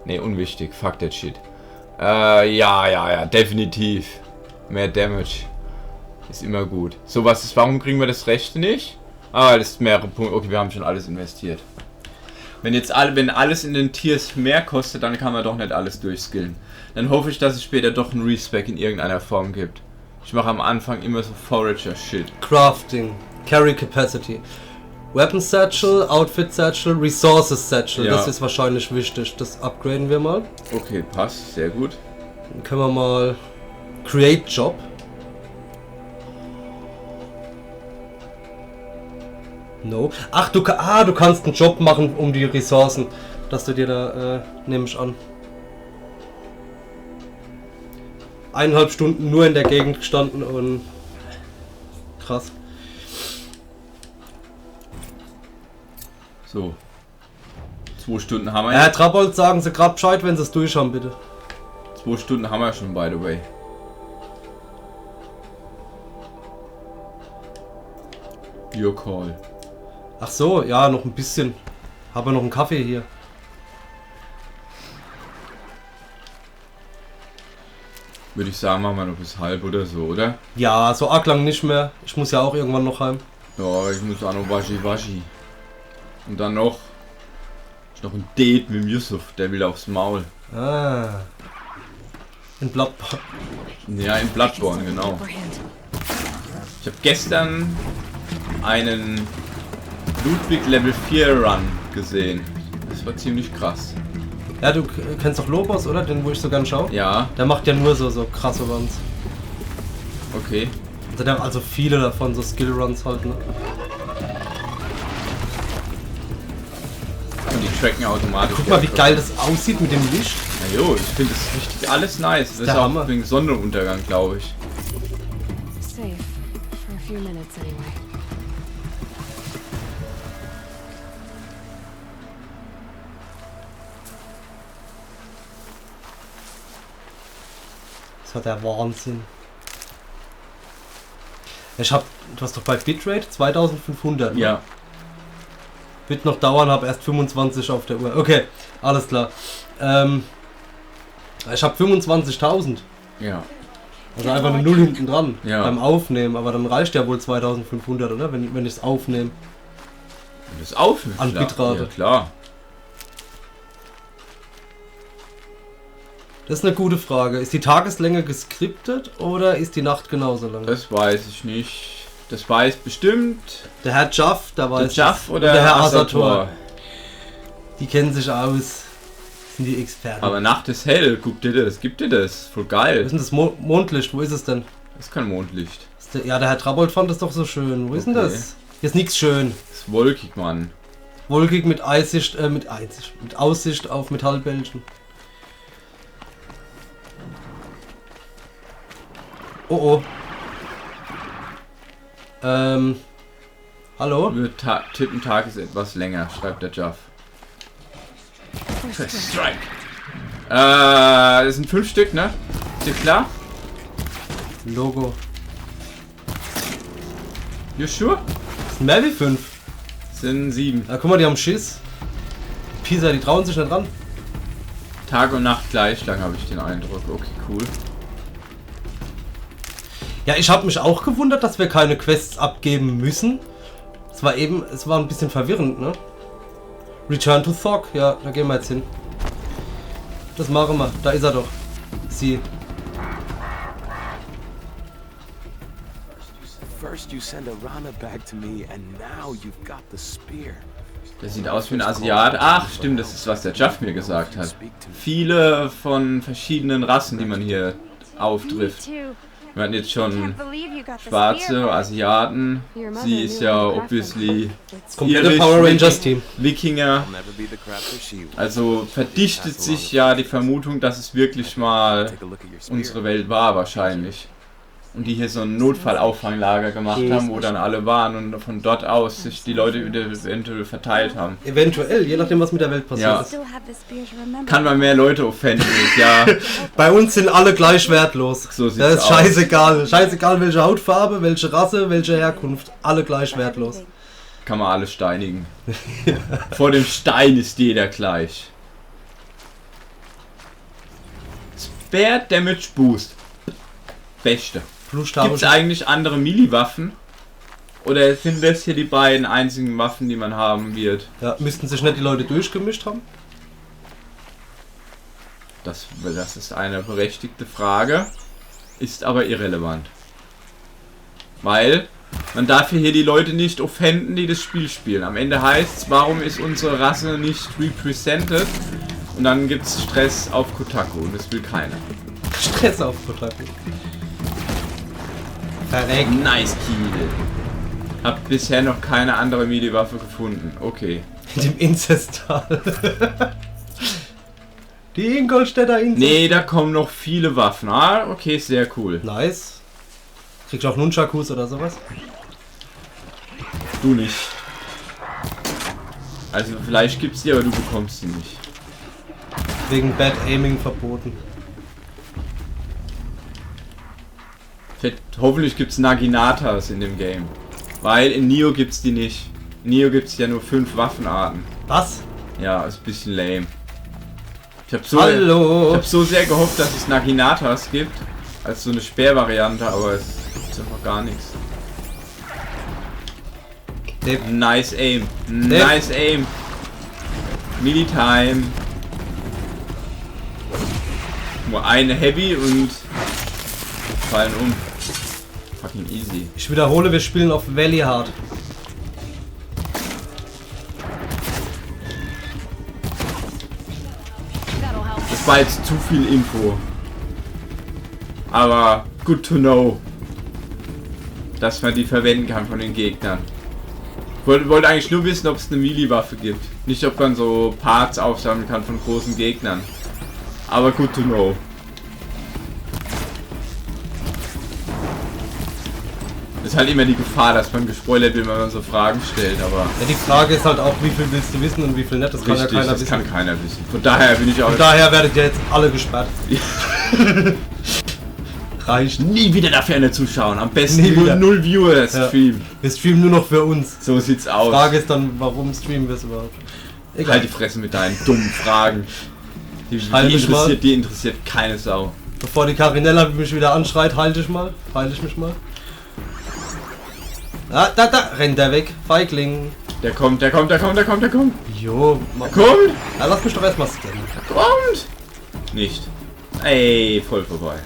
Nee, unwichtig, fuck that shit. Ja, definitiv. Mehr Damage. Ist immer gut. So, warum kriegen wir das Rechte nicht? Ah, das ist mehrere Punkte. Okay, wir haben schon alles investiert. Wenn alles in den Tiers mehr kostet, dann kann man doch nicht alles durchskillen. Dann hoffe ich, dass es später doch einen Respec in irgendeiner Form gibt. Ich mache am Anfang immer so Forager-Shit. Crafting. Carry Capacity. Weapon Satchel, Outfit Satchel, Resources Satchel. Ja. Das ist wahrscheinlich wichtig. Das upgraden wir mal. Okay, passt. Sehr gut. Dann können wir mal Create Job. No. Ach, du kannst einen Job machen um die Ressourcen. Dass du dir da, nehme ich an. 1,5 Stunden nur in der Gegend gestanden und... Krass. So. 2 Stunden haben wir Herr Trabold, sagen Sie gerade Bescheid, wenn Sie es durch haben, bitte. 2 Stunden haben wir schon, by the way. Your call. Ach so, ja, noch ein bisschen. Haben wir noch einen Kaffee hier. Würde ich sagen, machen wir noch bis halb oder so, oder? Ja, so arg lang nicht mehr. Ich muss ja auch irgendwann noch heim. Ja, ich muss auch noch Waschi. Und dann noch ein Date mit dem Yusuf, der will aufs Maul. Ah. In Bloodborne. Ja, in Bloodborne, genau. Ich habe gestern einen Ludwig Level 4 Run gesehen. Das war ziemlich krass. Ja, du kennst doch Lobos, oder? Den, wo ich so gern schaue? Ja. Der macht ja nur so krasse Runs. Okay. Also der hat also viele davon, so Skill Runs halt, ne? Und die tracken automatisch. Guck mal, wie geil das aussieht mit dem Licht. Na jo, ich finde das richtig alles nice. Das ist auch wegen Sonnenuntergang, glaube ich. Safe. For a few minutes anyway. Das war der Wahnsinn. Du hast doch bei Bitrate 2500. Ne? Ja. Wird noch dauern, habe erst 25 auf der Uhr. Okay, alles klar. Ich habe 25.000. Ja. Also einfach eine 0 hinten dran beim Aufnehmen. Aber dann reicht ja wohl 2500, oder? Wenn ich es aufnehme. Wenn du es aufnimmst? An Bitrate. Ja, klar. Das ist eine gute Frage. Ist die Tageslänge geskriptet oder ist die Nacht genauso lang? Das weiß ich nicht. Das weiß bestimmt der Herr Jaff, der weiß der Jaff oder der Herr Asator. Asator. Die kennen sich aus. Sind die Experten. Aber Nacht ist hell. Guck dir das. Gib dir das. Voll geil. Wo ist denn das Mondlicht? Wo ist es denn? Das ist kein Mondlicht. Ja, der Herr Trabold fand das doch so schön. Wo ist denn das? Hier ist nichts schön. Das ist wolkig, Mann. Wolkig mit mit Aussicht auf Metallbällchen. Oh oh. Hallo? Tippentag ist etwas länger, schreibt der Jaff. Strike. Das sind 5 Stück, ne? Ist dir klar? Logo. You sure? Das sind mehr wie 5. Das sind 7. Na guck mal, die haben Schiss. Pisa, die trauen sich nicht ran. Tag und Nacht gleich lang, habe ich den Eindruck. Okay, cool. Ja, ich habe mich auch gewundert, dass wir keine Quests abgeben müssen. Es war ein bisschen verwirrend, ne? Return to Thok, ja, da gehen wir jetzt hin. Das machen wir, da ist er doch. Sie. First you send Arana back to me and now you've got the spear. Der sieht aus wie ein Asiat. Ach, stimmt, das ist, was der Jaff mir gesagt hat. Viele von verschiedenen Rassen, die man hier auftrifft. Wir hatten jetzt schon Schwarze, Asiaten. Sie ist ja obviously komplette Power Rangers Team. Wikinger. Also verdichtet sich ja die Vermutung, dass es wirklich mal unsere Welt war wahrscheinlich. Und die hier so ein Notfallauffanglager gemacht haben, wo dann alle waren und von dort aus sich die Leute wieder eventuell verteilt haben. Eventuell, je nachdem was mit der Welt passiert ist. Kann man mehr Leute offenden, ja. Bei uns sind alle gleich wertlos. So sieht's das ist aus. scheißegal. Scheißegal welche Hautfarbe, welche Rasse, welche Herkunft. Alle gleich wertlos. Kann man alles steinigen. Vor dem Stein ist jeder gleich. Spare Damage Boost. Beste. Gibt es eigentlich andere Melee-Waffen? Oder sind das hier die beiden einzigen Waffen, die man haben wird? Ja, müssten sich nicht die Leute durchgemischt haben? Das ist eine berechtigte Frage. Ist aber irrelevant. Weil man darf hier die Leute nicht offenden, die das Spiel spielen. Am Ende heißt es, warum ist unsere Rasse nicht represented? Und dann gibt es Stress auf Kotaku und das will keiner. Stress auf Kotaku. Verreckt. Nice Kill. Hab bisher noch keine andere Melee-Waffe gefunden. Okay. In dem Inzesttal. Die Ingolstädter Inzest. Nee, da kommen noch viele Waffen. Ah, okay, sehr cool. Nice. Kriegst du auch Nunchakus oder sowas? Du nicht. Also vielleicht gibt's die, aber du bekommst sie nicht. Wegen Bad Aiming verboten. Hoffentlich gibt's Naginatas in dem Game. Weil in Nioh gibt's die nicht. In Nioh gibt's ja nur 5 Waffenarten. Was? Ja, ist ein bisschen lame. Ich hab so sehr gehofft, dass es Naginatas gibt. als so eine Speervariante, aber es ist einfach gar nichts. Nice aim. Nice aim. Melee Time. Nur eine Heavy und fallen um. Fucking easy. Ich wiederhole, wir spielen auf Valley Hard. Das war jetzt zu viel Info. Aber good to know, dass man die verwenden kann von den Gegnern. Ich wollte eigentlich nur wissen, ob es eine Melee-Waffe gibt. Nicht, ob man so Parts aufsammeln kann von großen Gegnern. Aber good to know. Ist halt immer die Gefahr, dass man gespoilert wird, wenn man so Fragen stellt, aber... Ja, die Frage ist halt auch, wie viel willst du wissen und wie viel nicht, das kann ja keiner wissen. Das kann keiner wissen. Von daher bin ich auch... Von daher werdet ihr jetzt alle gesperrt. Reicht. Nie wieder dafür eine zuschauen. Am besten null Viewer streamen. Wir streamen nur noch für uns. So sieht's aus. Die Frage ist dann, warum streamen wir es überhaupt? Egal. Halt die Fresse mit deinen dummen Fragen. Die interessiert keine Sau. Bevor die Carinella mich wieder anschreit, halte ich mich mal. Ah, da rennt der weg. Feigling. Der kommt. Jo, der kommt. Ja, lass mich doch erstmal scannen. Der kommt. Nicht. Ey, voll vorbei.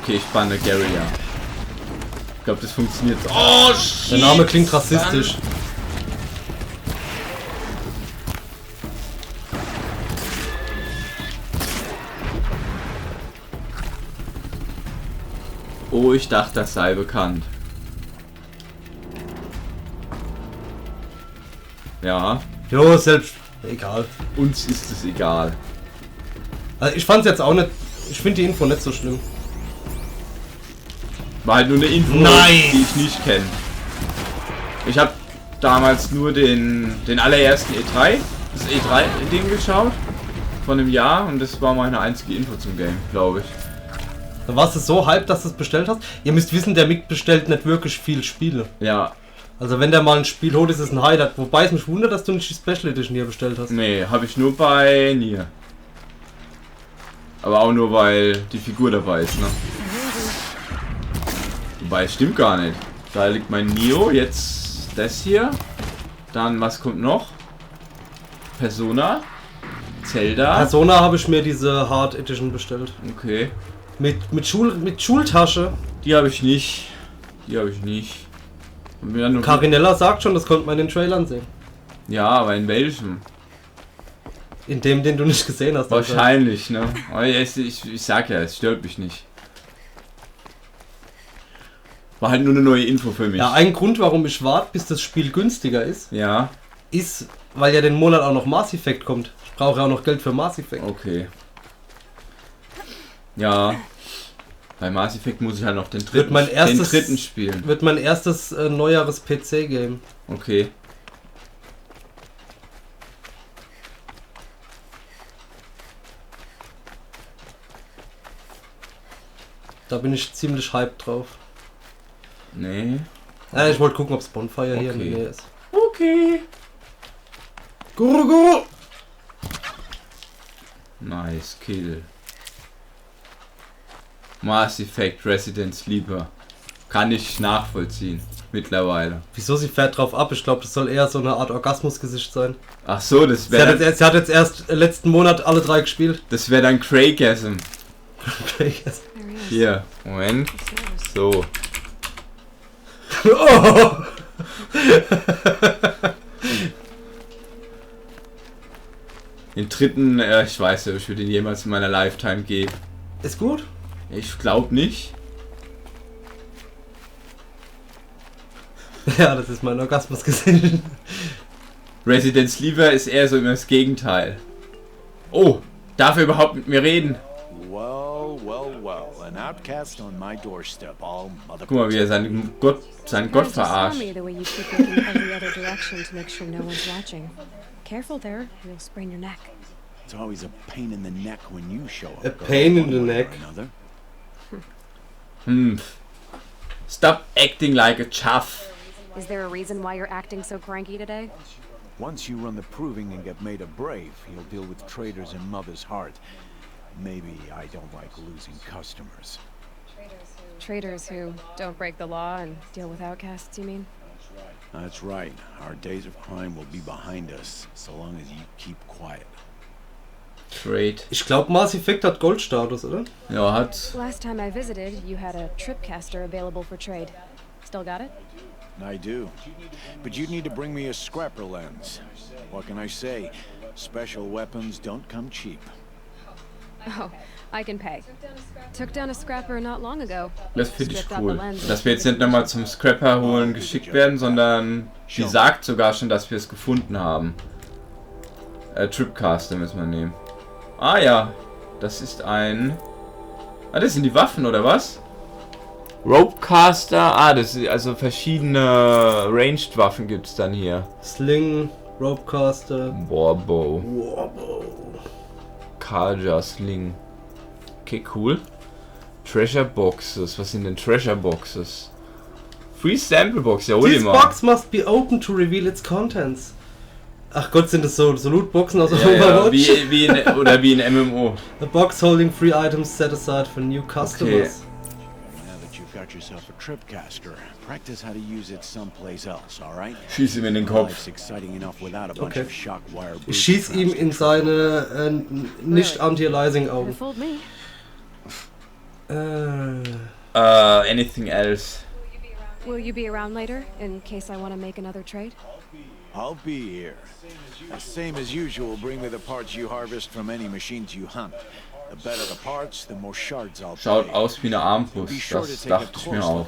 Okay, ich banne Gary, ja. Ich glaube, das funktioniert so. Oh, shit. Der Name klingt rassistisch. Oh, ich dachte, das sei bekannt. Ja. Jo, selbst... Egal. Uns ist es egal. Also ich fand's jetzt auch nicht... Ich finde die Info nicht so schlimm. War halt nur eine Info, die ich nicht kenne. Ich habe damals nur den allerersten E3, das E3-Ding geschaut. Von einem Jahr und das war meine einzige Info zum Game, glaube ich. Dann warst du so hyped, dass du es bestellt hast? Ihr müsst wissen, der Mick bestellt nicht wirklich viel Spiele. Ja. Also wenn der mal ein Spiel holt, ist es ein Highlight. Wobei es mich wundert, dass du nicht die Special Edition hier bestellt hast. Nee, habe ich nur bei Nier. Aber auch nur, weil die Figur dabei ist, ne? Wobei, es stimmt gar nicht. Da liegt mein Neo, jetzt das hier. Dann, was kommt noch? Persona. Zelda. Persona habe ich mir diese Hard Edition bestellt. Okay. Mit Schultasche. Die habe ich nicht. Carinella sagt schon, das konnte man in den Trailern sehen. Ja, aber in welchem? In dem, den du nicht gesehen hast. Wahrscheinlich, ne? Aber ich sag ja, es stört mich nicht. War halt nur eine neue Info für mich. Ja, ein Grund, warum ich warte, bis das Spiel günstiger ist, ja, ist, weil ja den Monat auch noch Mass Effect kommt. Ich brauche ja auch noch Geld für Mass Effect. Okay. Ja. Bei Mass Effect muss ich halt noch den dritten spielen. Wird mein erstes neueres PC-Game. Okay. Da bin ich ziemlich hyped drauf. Nee. Ja, ich wollte gucken, ob es Bonfire hier in der Nähe ist. Okay. Guru. Nice Kill. Mass Effect Resident Sleeper. Kann ich nachvollziehen. Mittlerweile. Wieso, sie fährt drauf ab? Ich glaube, das soll eher so eine Art Orgasmusgesicht sein. Ach so, das wäre... Sie hat jetzt erst letzten Monat alle 3 gespielt. Das wäre dann Craigasm. Hier, Moment. So. Oh. Den dritten, ich weiß nicht, ob ich würde den jemals in meiner Lifetime geben. Ist gut? Ich glaube nicht. Ja, das ist mein Orgasmus gesehen. Resident Sleeper ist eher so immer das Gegenteil. Oh, darf er überhaupt mit mir reden? Guck mal, wie er seinen Gott verarscht. Careful there, you'll sprain your neck. It's always a pain in the neck when you show up. A pain in the neck. Stop acting like a chuff. Is there a reason why you're acting so cranky today? Once you run the proving and get made a brave, you'll deal with traitors in Mother's Heart. Maybe I don't like losing customers. Traitors who don't break the law and deal with outcasts, you mean? That's right. Our days of crime will be behind us, so long as you keep quiet. Great. Ich glaube, Mass Effect hat Goldstatus, oder? Ja, hat. Last time I visited, you had a tripcaster available for trade. Still got it? I do. But you'd need to bring me a scrapper lens. What can I say? Special weapons don't come cheap. Oh, I can pay. Took down a scrapper not long ago. Das finde ich Stripped out cool. the lens Dass wir jetzt nicht nochmal zum Scrapper holen geschickt werden, sondern sie sagt sogar schon, dass wir es gefunden haben. Tripcaster müssen wir nehmen. Ah ja, das ist ein... Ah, das sind die Waffen, oder was? Ropecaster, ah, das ist also verschiedene Ranged-Waffen gibt es dann hier. Sling, Ropecaster, Warbow. Karja Sling. Okay, cool. Treasure Boxes, was sind denn Treasure Boxes? Free Sample Box, ja, hol die This mal. box must be open to reveal its contents. Ach Gott, sind das so Lootboxen aus Ja, Overwatch? wie in MMO. A box holding free items set aside for new customers. Now that you've got yourself a tripcaster, practice how to use it someplace else, alright? Schieß ihm in den Kopf. Life's exciting enough without a bunch of shockwire Ich schieß ihm in seine nicht anti-aliasing Augen. Fooled me. Anything else? Will you be around later, in case I want to make another trade? I'll be here. Same as usual, bring me the parts you harvest from any machines you hunt. The better the parts, the more shards I'll Schaut pay. aus wie eine Armbrust, das dachte ich mir auch.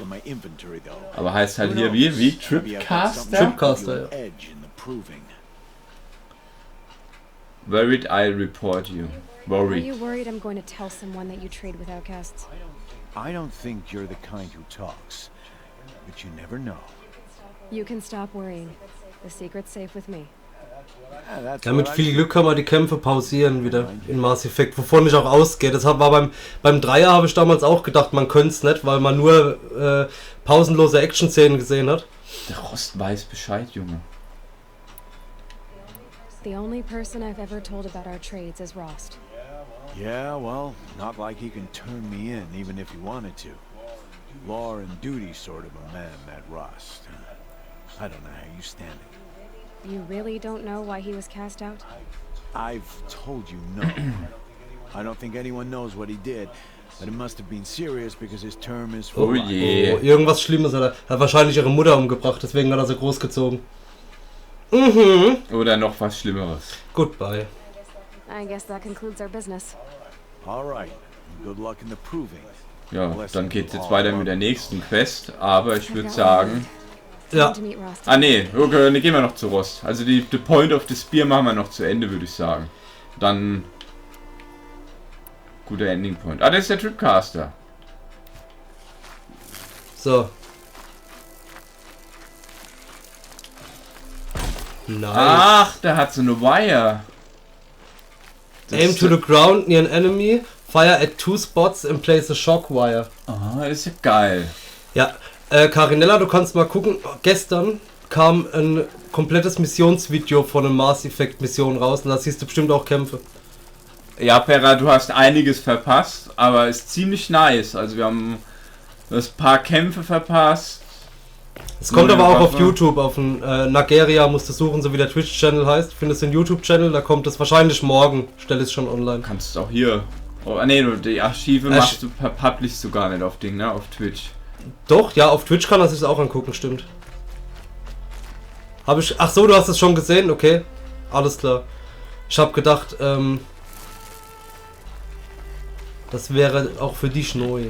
Aber heißt halt hier wie Tripcaster? Tripcaster, ja. Worried I'll report you. Are Worried. you worried I'm going to tell someone that you trade with outcasts? I don't think you're the kind who talks, but you never know. You can stop worrying. The secret's safe with me. Ja, mit viel Glück kann man die Kämpfe pausieren wieder in Mass Effect, wovon ich auch ausgehe. Das war beim Dreier habe ich damals auch gedacht, man könnte es nicht, weil man nur pausenlose Action-Szenen gesehen hat. Der Rost weiß Bescheid, Junge. The only person I've ever told about our trades is Rost. Yeah, well, not like he can turn me in, even if he wanted to. Law and duty sort of a man, that Rost. I don't know how you stand it. You really don't know why he was cast out? I've told you no. I don't think anyone knows what he did, but it must have been serious because his term is for life. Oh, irgendwas Schlimmes hat er. Er hat wahrscheinlich ihre Mutter umgebracht, deswegen hat er sie großgezogen. Mhm. Oder noch was Schlimmeres. Goodbye. I guess that concludes our business. All right. Good luck in the proving. Ja, dann geht's jetzt weiter mit der nächsten Quest, aber ich würde sagen... Ja. Ah nee, okay, dann gehen wir noch zu Rost. Also die Point of the Spear machen wir noch zu Ende, würde ich sagen. Dann... Guter Ending Point. Ah, das ist der Tripcaster. So. Nice. Ach, der hat so eine Wire. Aim to the ground near an enemy, fire at 2 spots and place a shock wire. Ah, das ist ja geil. Ja, Carinella, du kannst mal gucken, gestern kam ein komplettes Missionsvideo von einer Mass Effect Mission raus und da siehst du bestimmt auch Kämpfe. Ja, Pera, du hast einiges verpasst, aber ist ziemlich nice. Also wir haben ein paar Kämpfe verpasst. Es kommt aber auch auf YouTube, auf den Nageria musst du suchen, so wie der Twitch-Channel heißt. Findest den YouTube-Channel, da kommt es wahrscheinlich morgen, stell es schon online. Kannst du auch hier. Oh, nee, die Archive machst du publishst du gar nicht auf Ding, ne? Auf Twitch. Doch, ja, auf Twitch kann er sich auch angucken, stimmt. Habe ich. Ach so, du hast es schon gesehen? Okay. Alles klar. Ich habe gedacht, das wäre auch für dich neu.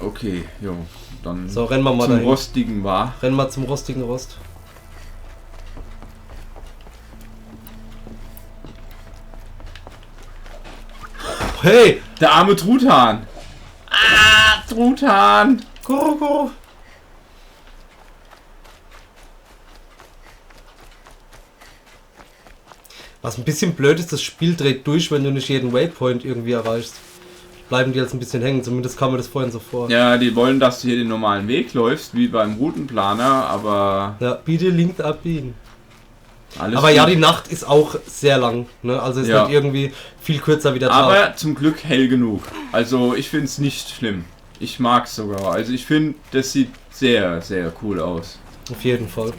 Okay, jo. Dann so, rennen wir mal zum dahin. rostigen war. Rennen wir zum rostigen Rost. Hey! Der arme Truthahn! Ah, Truthahn! Go! Was ein bisschen blöd ist, das Spiel dreht durch, wenn du nicht jeden Waypoint irgendwie erreichst. Bleiben die jetzt ein bisschen hängen, zumindest kam mir das vorhin so vor. Ja, die wollen, dass du hier den normalen Weg läufst, wie beim Routenplaner, aber... Ja, bitte links abbiegen. Alles Aber ja, gut. die Nacht ist auch sehr lang, ne? Also ist Ja. nicht irgendwie viel kürzer wie der Tag. Aber zum Glück hell genug. Also ich finde es nicht schlimm. Ich mag es sogar. Also ich finde, das sieht sehr, sehr cool aus. Auf jeden Fall.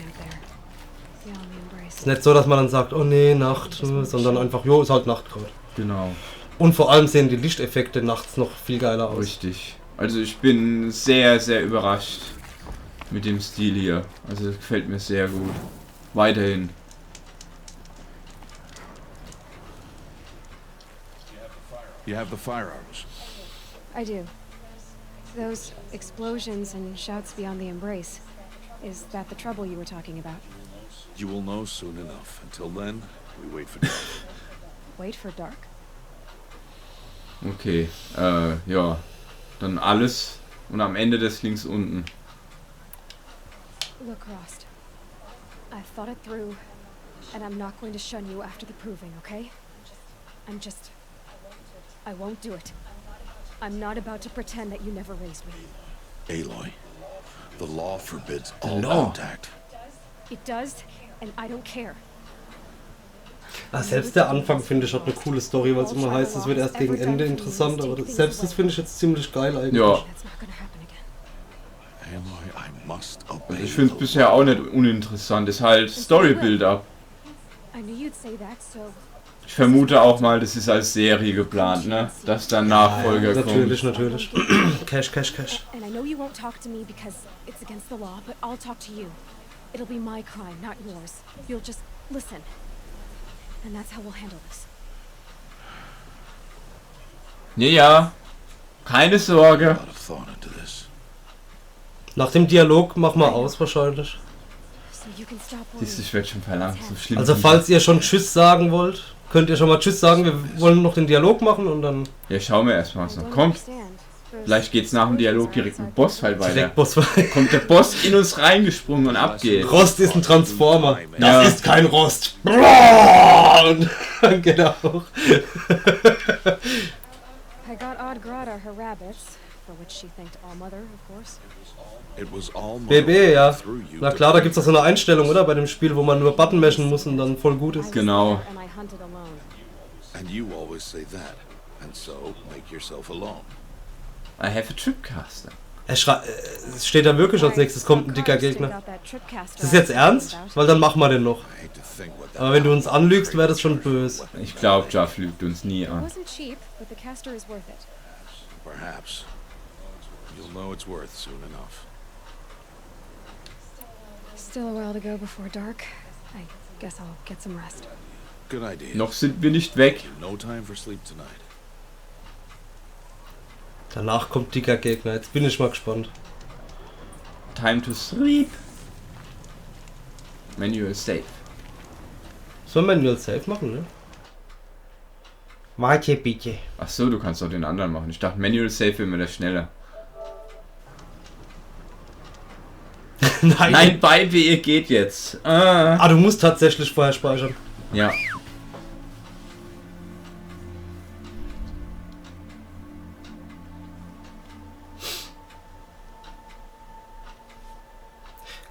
Ist nicht so, dass man dann sagt, oh nee, Nacht, sondern einfach, jo, ist halt Nacht gerade. Genau. Und vor allem sehen die Lichteffekte nachts noch viel geiler aus. Richtig. Also ich bin sehr, sehr überrascht mit dem Stil hier. Also das gefällt mir sehr gut. Weiterhin. You have the firearms. I do. Those explosions and shouts beyond the embrace. Is that the trouble you were talking about? You will know soon enough. Until then, we wait for dark. Wait for dark? Okay. Ja. Dann alles. Und am Ende des links unten. Look, Rost. I've thought it through, and I'm not going to shun you after the proving, okay? I won't do it. I'm not about to pretend that you never raised me. Aloy, the law forbids all law. contact. It does, and I don't care. Selbst der Anfang, finde ich, hat eine coole Story, weil es immer heißt, es wird erst gegen Ende interessant, aber selbst das finde ich jetzt ziemlich geil eigentlich. Ja. Aloy, I must obey. Also ich finde es bisher auch nicht uninteressant. Ist halt Story-Build-up. I knew you'd say that, so Ich vermute auch mal, das ist als Serie geplant, ne? Dass dann Nachfolger Natürlich, kommt. natürlich. Cash, Cash, Cash. And I know you won't talk to me because it's against the law, but I'll talk to you. It'll be my crime, not yours. You'll just listen. And that's how we'll handle this. Ja. Keine Sorge. Nach dem Dialog machen wir aus wahrscheinlich. Siehst du, ich werde schon verlangt. So schlimm. Also falls ihr schon Tschüss sagen wollt, könnt ihr schon mal Tschüss sagen. Wir wollen noch den Dialog machen und dann... Ja, schauen wir erstmal, was noch kommt. Vielleicht geht's nach dem Dialog direkt mit Bossfight weiter. Direkt Bossfight. Kommt der Boss in uns reingesprungen und abgeht. Rost ist ein Transformer. Das Ja. ist kein Rost. Und dann geht er auch. I got Odd Grata her rabbits, for which she thanked Allmother, of course. It was all BB, ja. Na klar, da gibt's doch so eine Einstellung, oder? Bei dem Spiel, wo man nur Button mashen muss und dann voll gut ist. Genau. And I hunted alone. And you always say that. And so, make yourself alone. I have a Tripcaster. Es steht da wirklich als nächstes, kommt ein dicker Gegner. Ist das jetzt ernst? Weil dann machen wir den noch. Aber wenn du uns anlügst, wäre das schon böse. Ich glaube, Jaff lügt uns nie It an. wasn't cheap, but the caster is worth it. Perhaps. You'll know it's worth soon enough. Still a while to go before dark. I guess I'll get some rest. Good idea. Noch sind wir nicht weg. No time for sleep tonight. Danach kommt dicker Gegner. Jetzt bin ich mal gespannt. Time to sleep. Manual Save. Soll Manual Save machen, ne? Warte bitte. Ach so, du kannst doch den anderen machen. Ich dachte, Manual Save wäre mir das schneller. Nein, bei wie ihr geht jetzt. Ah, du musst tatsächlich vorher speichern. Ja.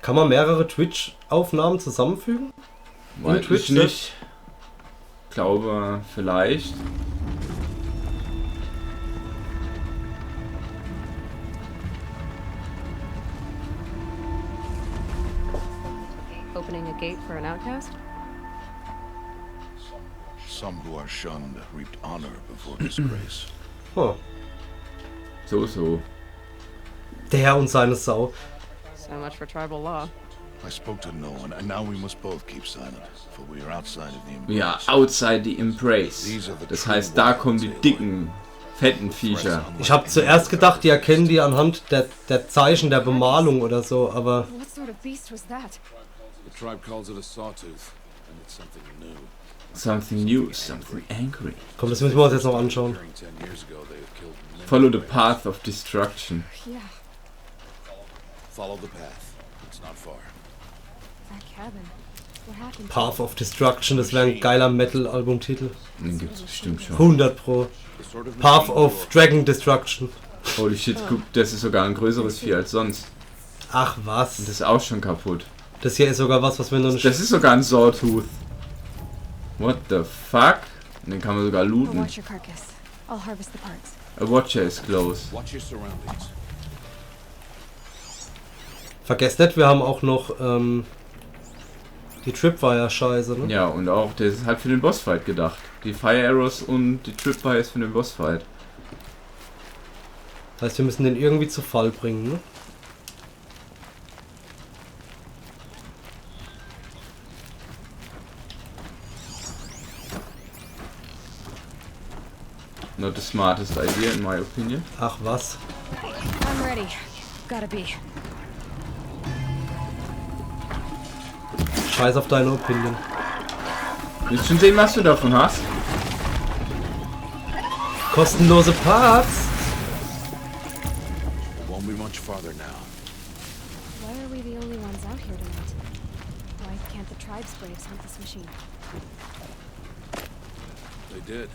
Kann man mehrere Twitch-Aufnahmen zusammenfügen? Weiß ich nicht. Glaube, vielleicht. Opening a gate for an outcast? Some who are shunned reaped honor before disgrace. Oh. So. Der und seine Sau. So much for tribal law. I spoke to no one, and now we must both keep silent, for we are outside of the embrace. We are outside the embrace. Das heißt, da kommen die dicken, fetten Viecher. Ich habe zuerst gedacht, die erkennen die anhand der Zeichen der Bemalung oder so, aber... What sort of beast was that? The tribe calls it a sawtooth, and it's something new. Something new, something angry. Komm, das müssen wir uns jetzt noch anschauen. 10 years ago, they have killed many. Follow the path of destruction. Yeah, Follow the path. It's not far. that cabin. What happened? Path of Destruction, das wäre ein geiler Metal-Albumtitel. Den gibt's bestimmt schon. 100 Pro. Path of Dragon Destruction. Holy shit, guck, das ist sogar ein größeres Vieh als sonst. Ach was. Und das ist auch schon kaputt. Das hier ist sogar was wir noch nicht... Das ist sogar ein Sawtooth. What the fuck? Und den kann man sogar I'll looten. watch your carcass. I'll harvest the parts. A watcher is close. Watch your surroundings. Vergesst nicht, wir haben auch noch die Tripwire-Scheiße, ne? Ja, und auch, der ist halt für den Bossfight gedacht. Die Fire Arrows und die Tripwire ist für den Bossfight. Das heißt, wir müssen den irgendwie zu Fall bringen, ne? Not the smartest idea in my opinion. Ach was. I'm ready. Gotta be. Scheiß auf deine Opinion. Willst du schon sehen, was du davon hast? Kostenlose Parts! Won't be much farther now. Why are we the only ones out here tonight? Why can't the tribes braves hunt this machine? They did.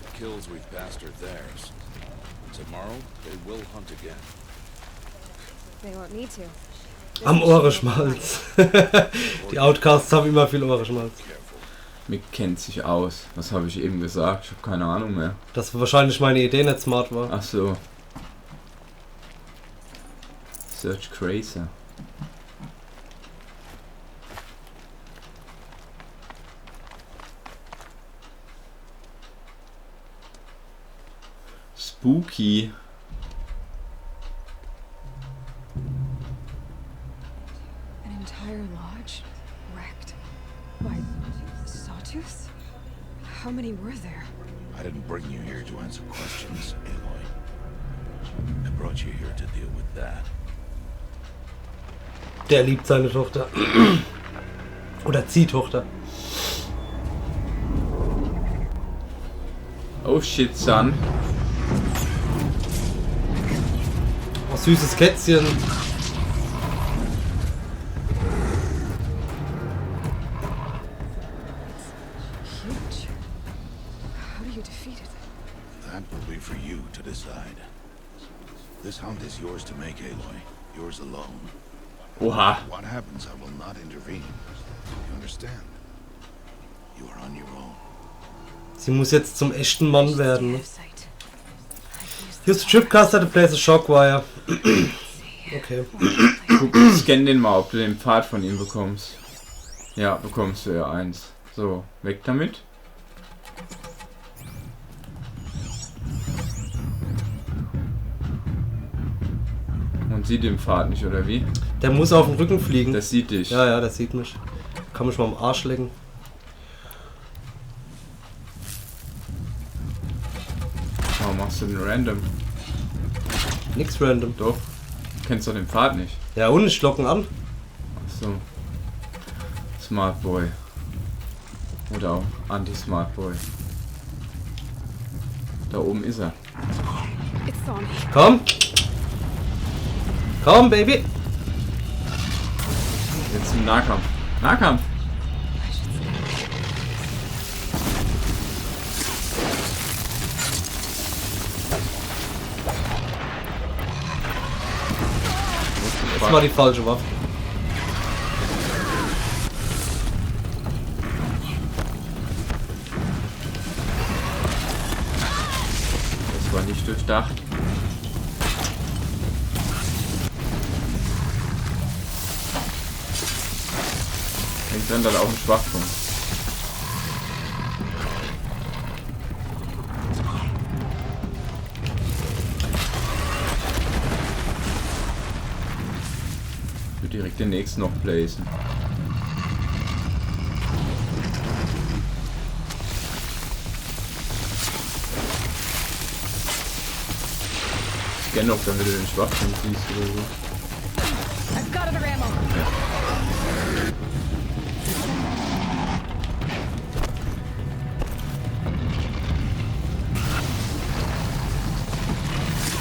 The kills we've passed are theirs. Tomorrow, they will hunt again. They won't need to. Am Ohrenschmalz. Die Outcasts haben immer viel Ohrenschmalz. Mick kennt sich aus. Was habe ich eben gesagt? Ich habe keine Ahnung mehr. Dass wahrscheinlich meine Idee nicht smart war. Ach so. Search Crazer. Spooky. An entire lodge wrecked by sawtooths? How many were there? I didn't bring you here to answer questions, Aloy. I brought you here to deal with that. Der liebt seine Tochter. Oder Ziehtochter. Oh shit, son. Oh, süßes Kätzchen. Huge. How do you defeat it? That will be for you to decide. This hunt is yours to make, Aloy. Yours alone. Oha. What happens, I will not intervene. You understand? You are on your own. Sie muss jetzt zum echten Mann werden. Ne? Use the tripcaster to place a shockwire. Okay. Guck, scan den mal, ob du den Pfad von ihm bekommst. Ja, bekommst du ja eins. So, weg damit. Und sieht den Pfad nicht, oder wie? Der muss auf den Rücken fliegen. Das sieht dich. Ja, ja, das sieht mich. Kann mich mal am Arsch lecken. Warum machst du den random? Nix random. Doch. Du kennst doch den Pfad nicht. Ja, und ich locken an. Ach so. Smart Boy. Oder auch Anti-Smart Boy. Da oben ist er. It's on me. Komm! Komm, Baby! Jetzt im Nahkampf. Nahkampf! Das war die falsche Waffe. Das war nicht durchdacht. Hängt dann auch ein Schwachpunkt. Ich würde direkt den nächsten noch placen. Scan doch, damit du den Schwachpunkt siehst oder so. I've got other ammo.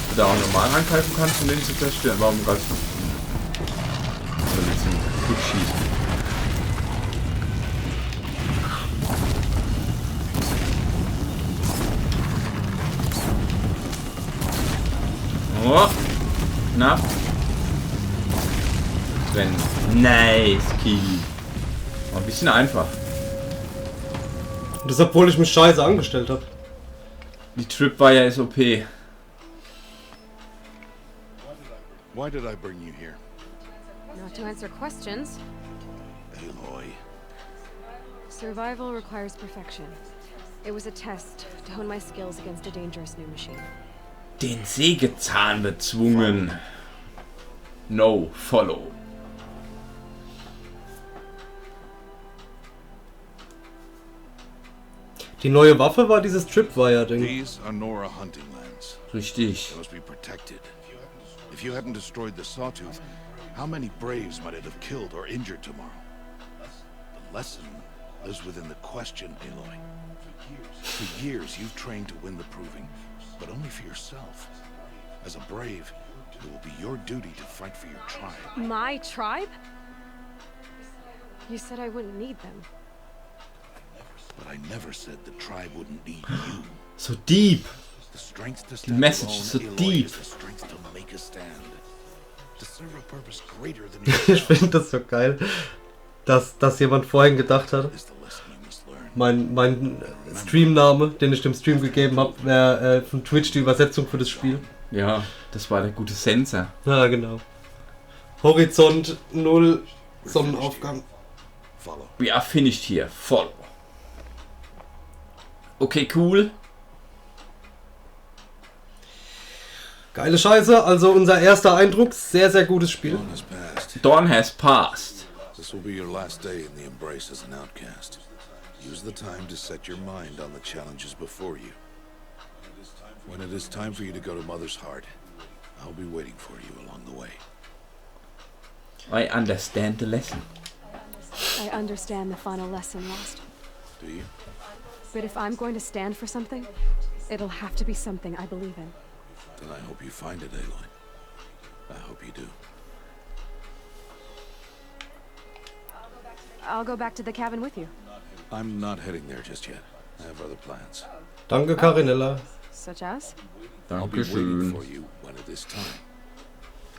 Du da auch normal angreifen kannst, um den zu zerstören. Warum greifst du? So, jetzt gut schießen. Oh! Na? Wenn. Nice Kill. Ein bisschen einfach. Und das, obwohl ich mich scheiße angestellt habe. Die Tripwire ist OP. Why did I bring you here? Not to answer questions. Aloy. Survival requires perfection. It was a test to hone my skills against a dangerous new machine. Den Sägezahn bezwungen. No, follow. Die neue Waffe war dieses Tripwire-Ding. These are Nora hunting lands. Richtig. They must be protected. If you hadn't destroyed the Sawtooth, how many Braves might it have killed or injured tomorrow? The lesson lives within the question, Aloy. For years, you've trained to win the proving, but only for yourself. As a Brave, it will be your duty to fight for your tribe. My tribe? You said I wouldn't need them. But I never said the tribe wouldn't need you. So deep. The strength to The stand message alone, is so Aloy, deep. is the strength to make a stand. To serve a purpose greater than Ich yourself. finde das so geil, dass jemand vorhin gedacht hat, mein Streamname, den ich dem Stream gegeben habe, wäre von Twitch die Übersetzung für das Spiel. Ja, das war der gute Sensor. Ja, genau. Horizont 0, Sonnenaufgang. We are finished here. Follow. Okay, cool. Geile Scheiße, also unser erster Eindruck, sehr, sehr gutes Spiel. Dawn has passed. This will be your last day in the Embrace as an outcast. Use the time to set your mind on the challenges before you. When it is time for you to go to Mother's Heart, I'll be waiting for you along the way. I understand the lesson. I understand the final lesson, Lost. Do you? But if I'm going to stand for something, it'll have to be something I believe in. Then I hope you find it, Aloy. I hope you do. I'll go back to the cabin with you. I'm not heading there just yet. I have other plans. Danke, Carinella. Such as? I'll be waiting Dankeschön. for you when it is time.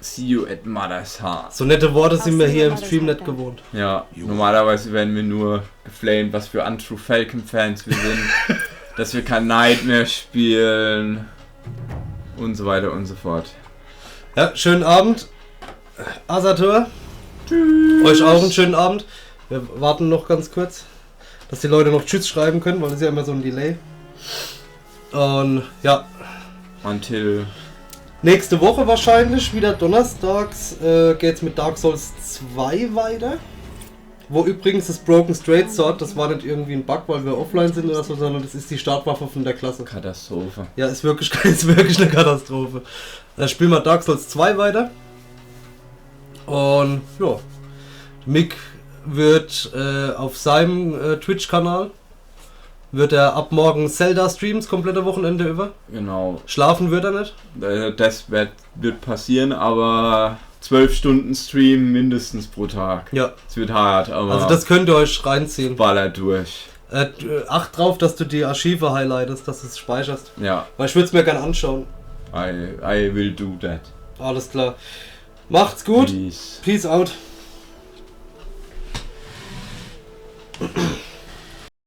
See you at Mother's Heart. So nette Worte sind wir hier im Stream nicht gewohnt. Ja, normalerweise werden wir nur geflamed, was für Untrue Falcon Fans wir sind. Dass wir kein Nightmare spielen. Und so weiter und so fort. Ja, schönen Abend. Asator. Tschüss. Euch auch einen schönen Abend. Wir warten noch ganz kurz, dass die Leute noch Tschüss schreiben können, weil das ist ja immer so ein Delay. Und ja. Until nächste Woche wahrscheinlich, wieder donnerstags, geht's mit Dark Souls 2 weiter. Wo übrigens das Broken Straight Sword, das war nicht irgendwie ein Bug, weil wir offline sind oder so, sondern das ist die Startwaffe von der Klasse. Katastrophe. Ja, ist wirklich eine Katastrophe. Dann spielen wir Dark Souls 2 weiter. Und ja, Mick wird auf seinem Twitch-Kanal wird er ab morgen Zelda streamen, das komplette Wochenende über. Genau. Schlafen wird er nicht. Das wird passieren, aber 12 Stunden Stream mindestens pro Tag. Ja. Es wird hart, aber Also das könnt ihr euch reinziehen. ballert durch. Acht drauf, dass du die Archive highlightest, dass du es speicherst. Ja. Weil ich würde es mir gerne anschauen. I will do that. Alles klar. Macht's gut. Peace. Peace out.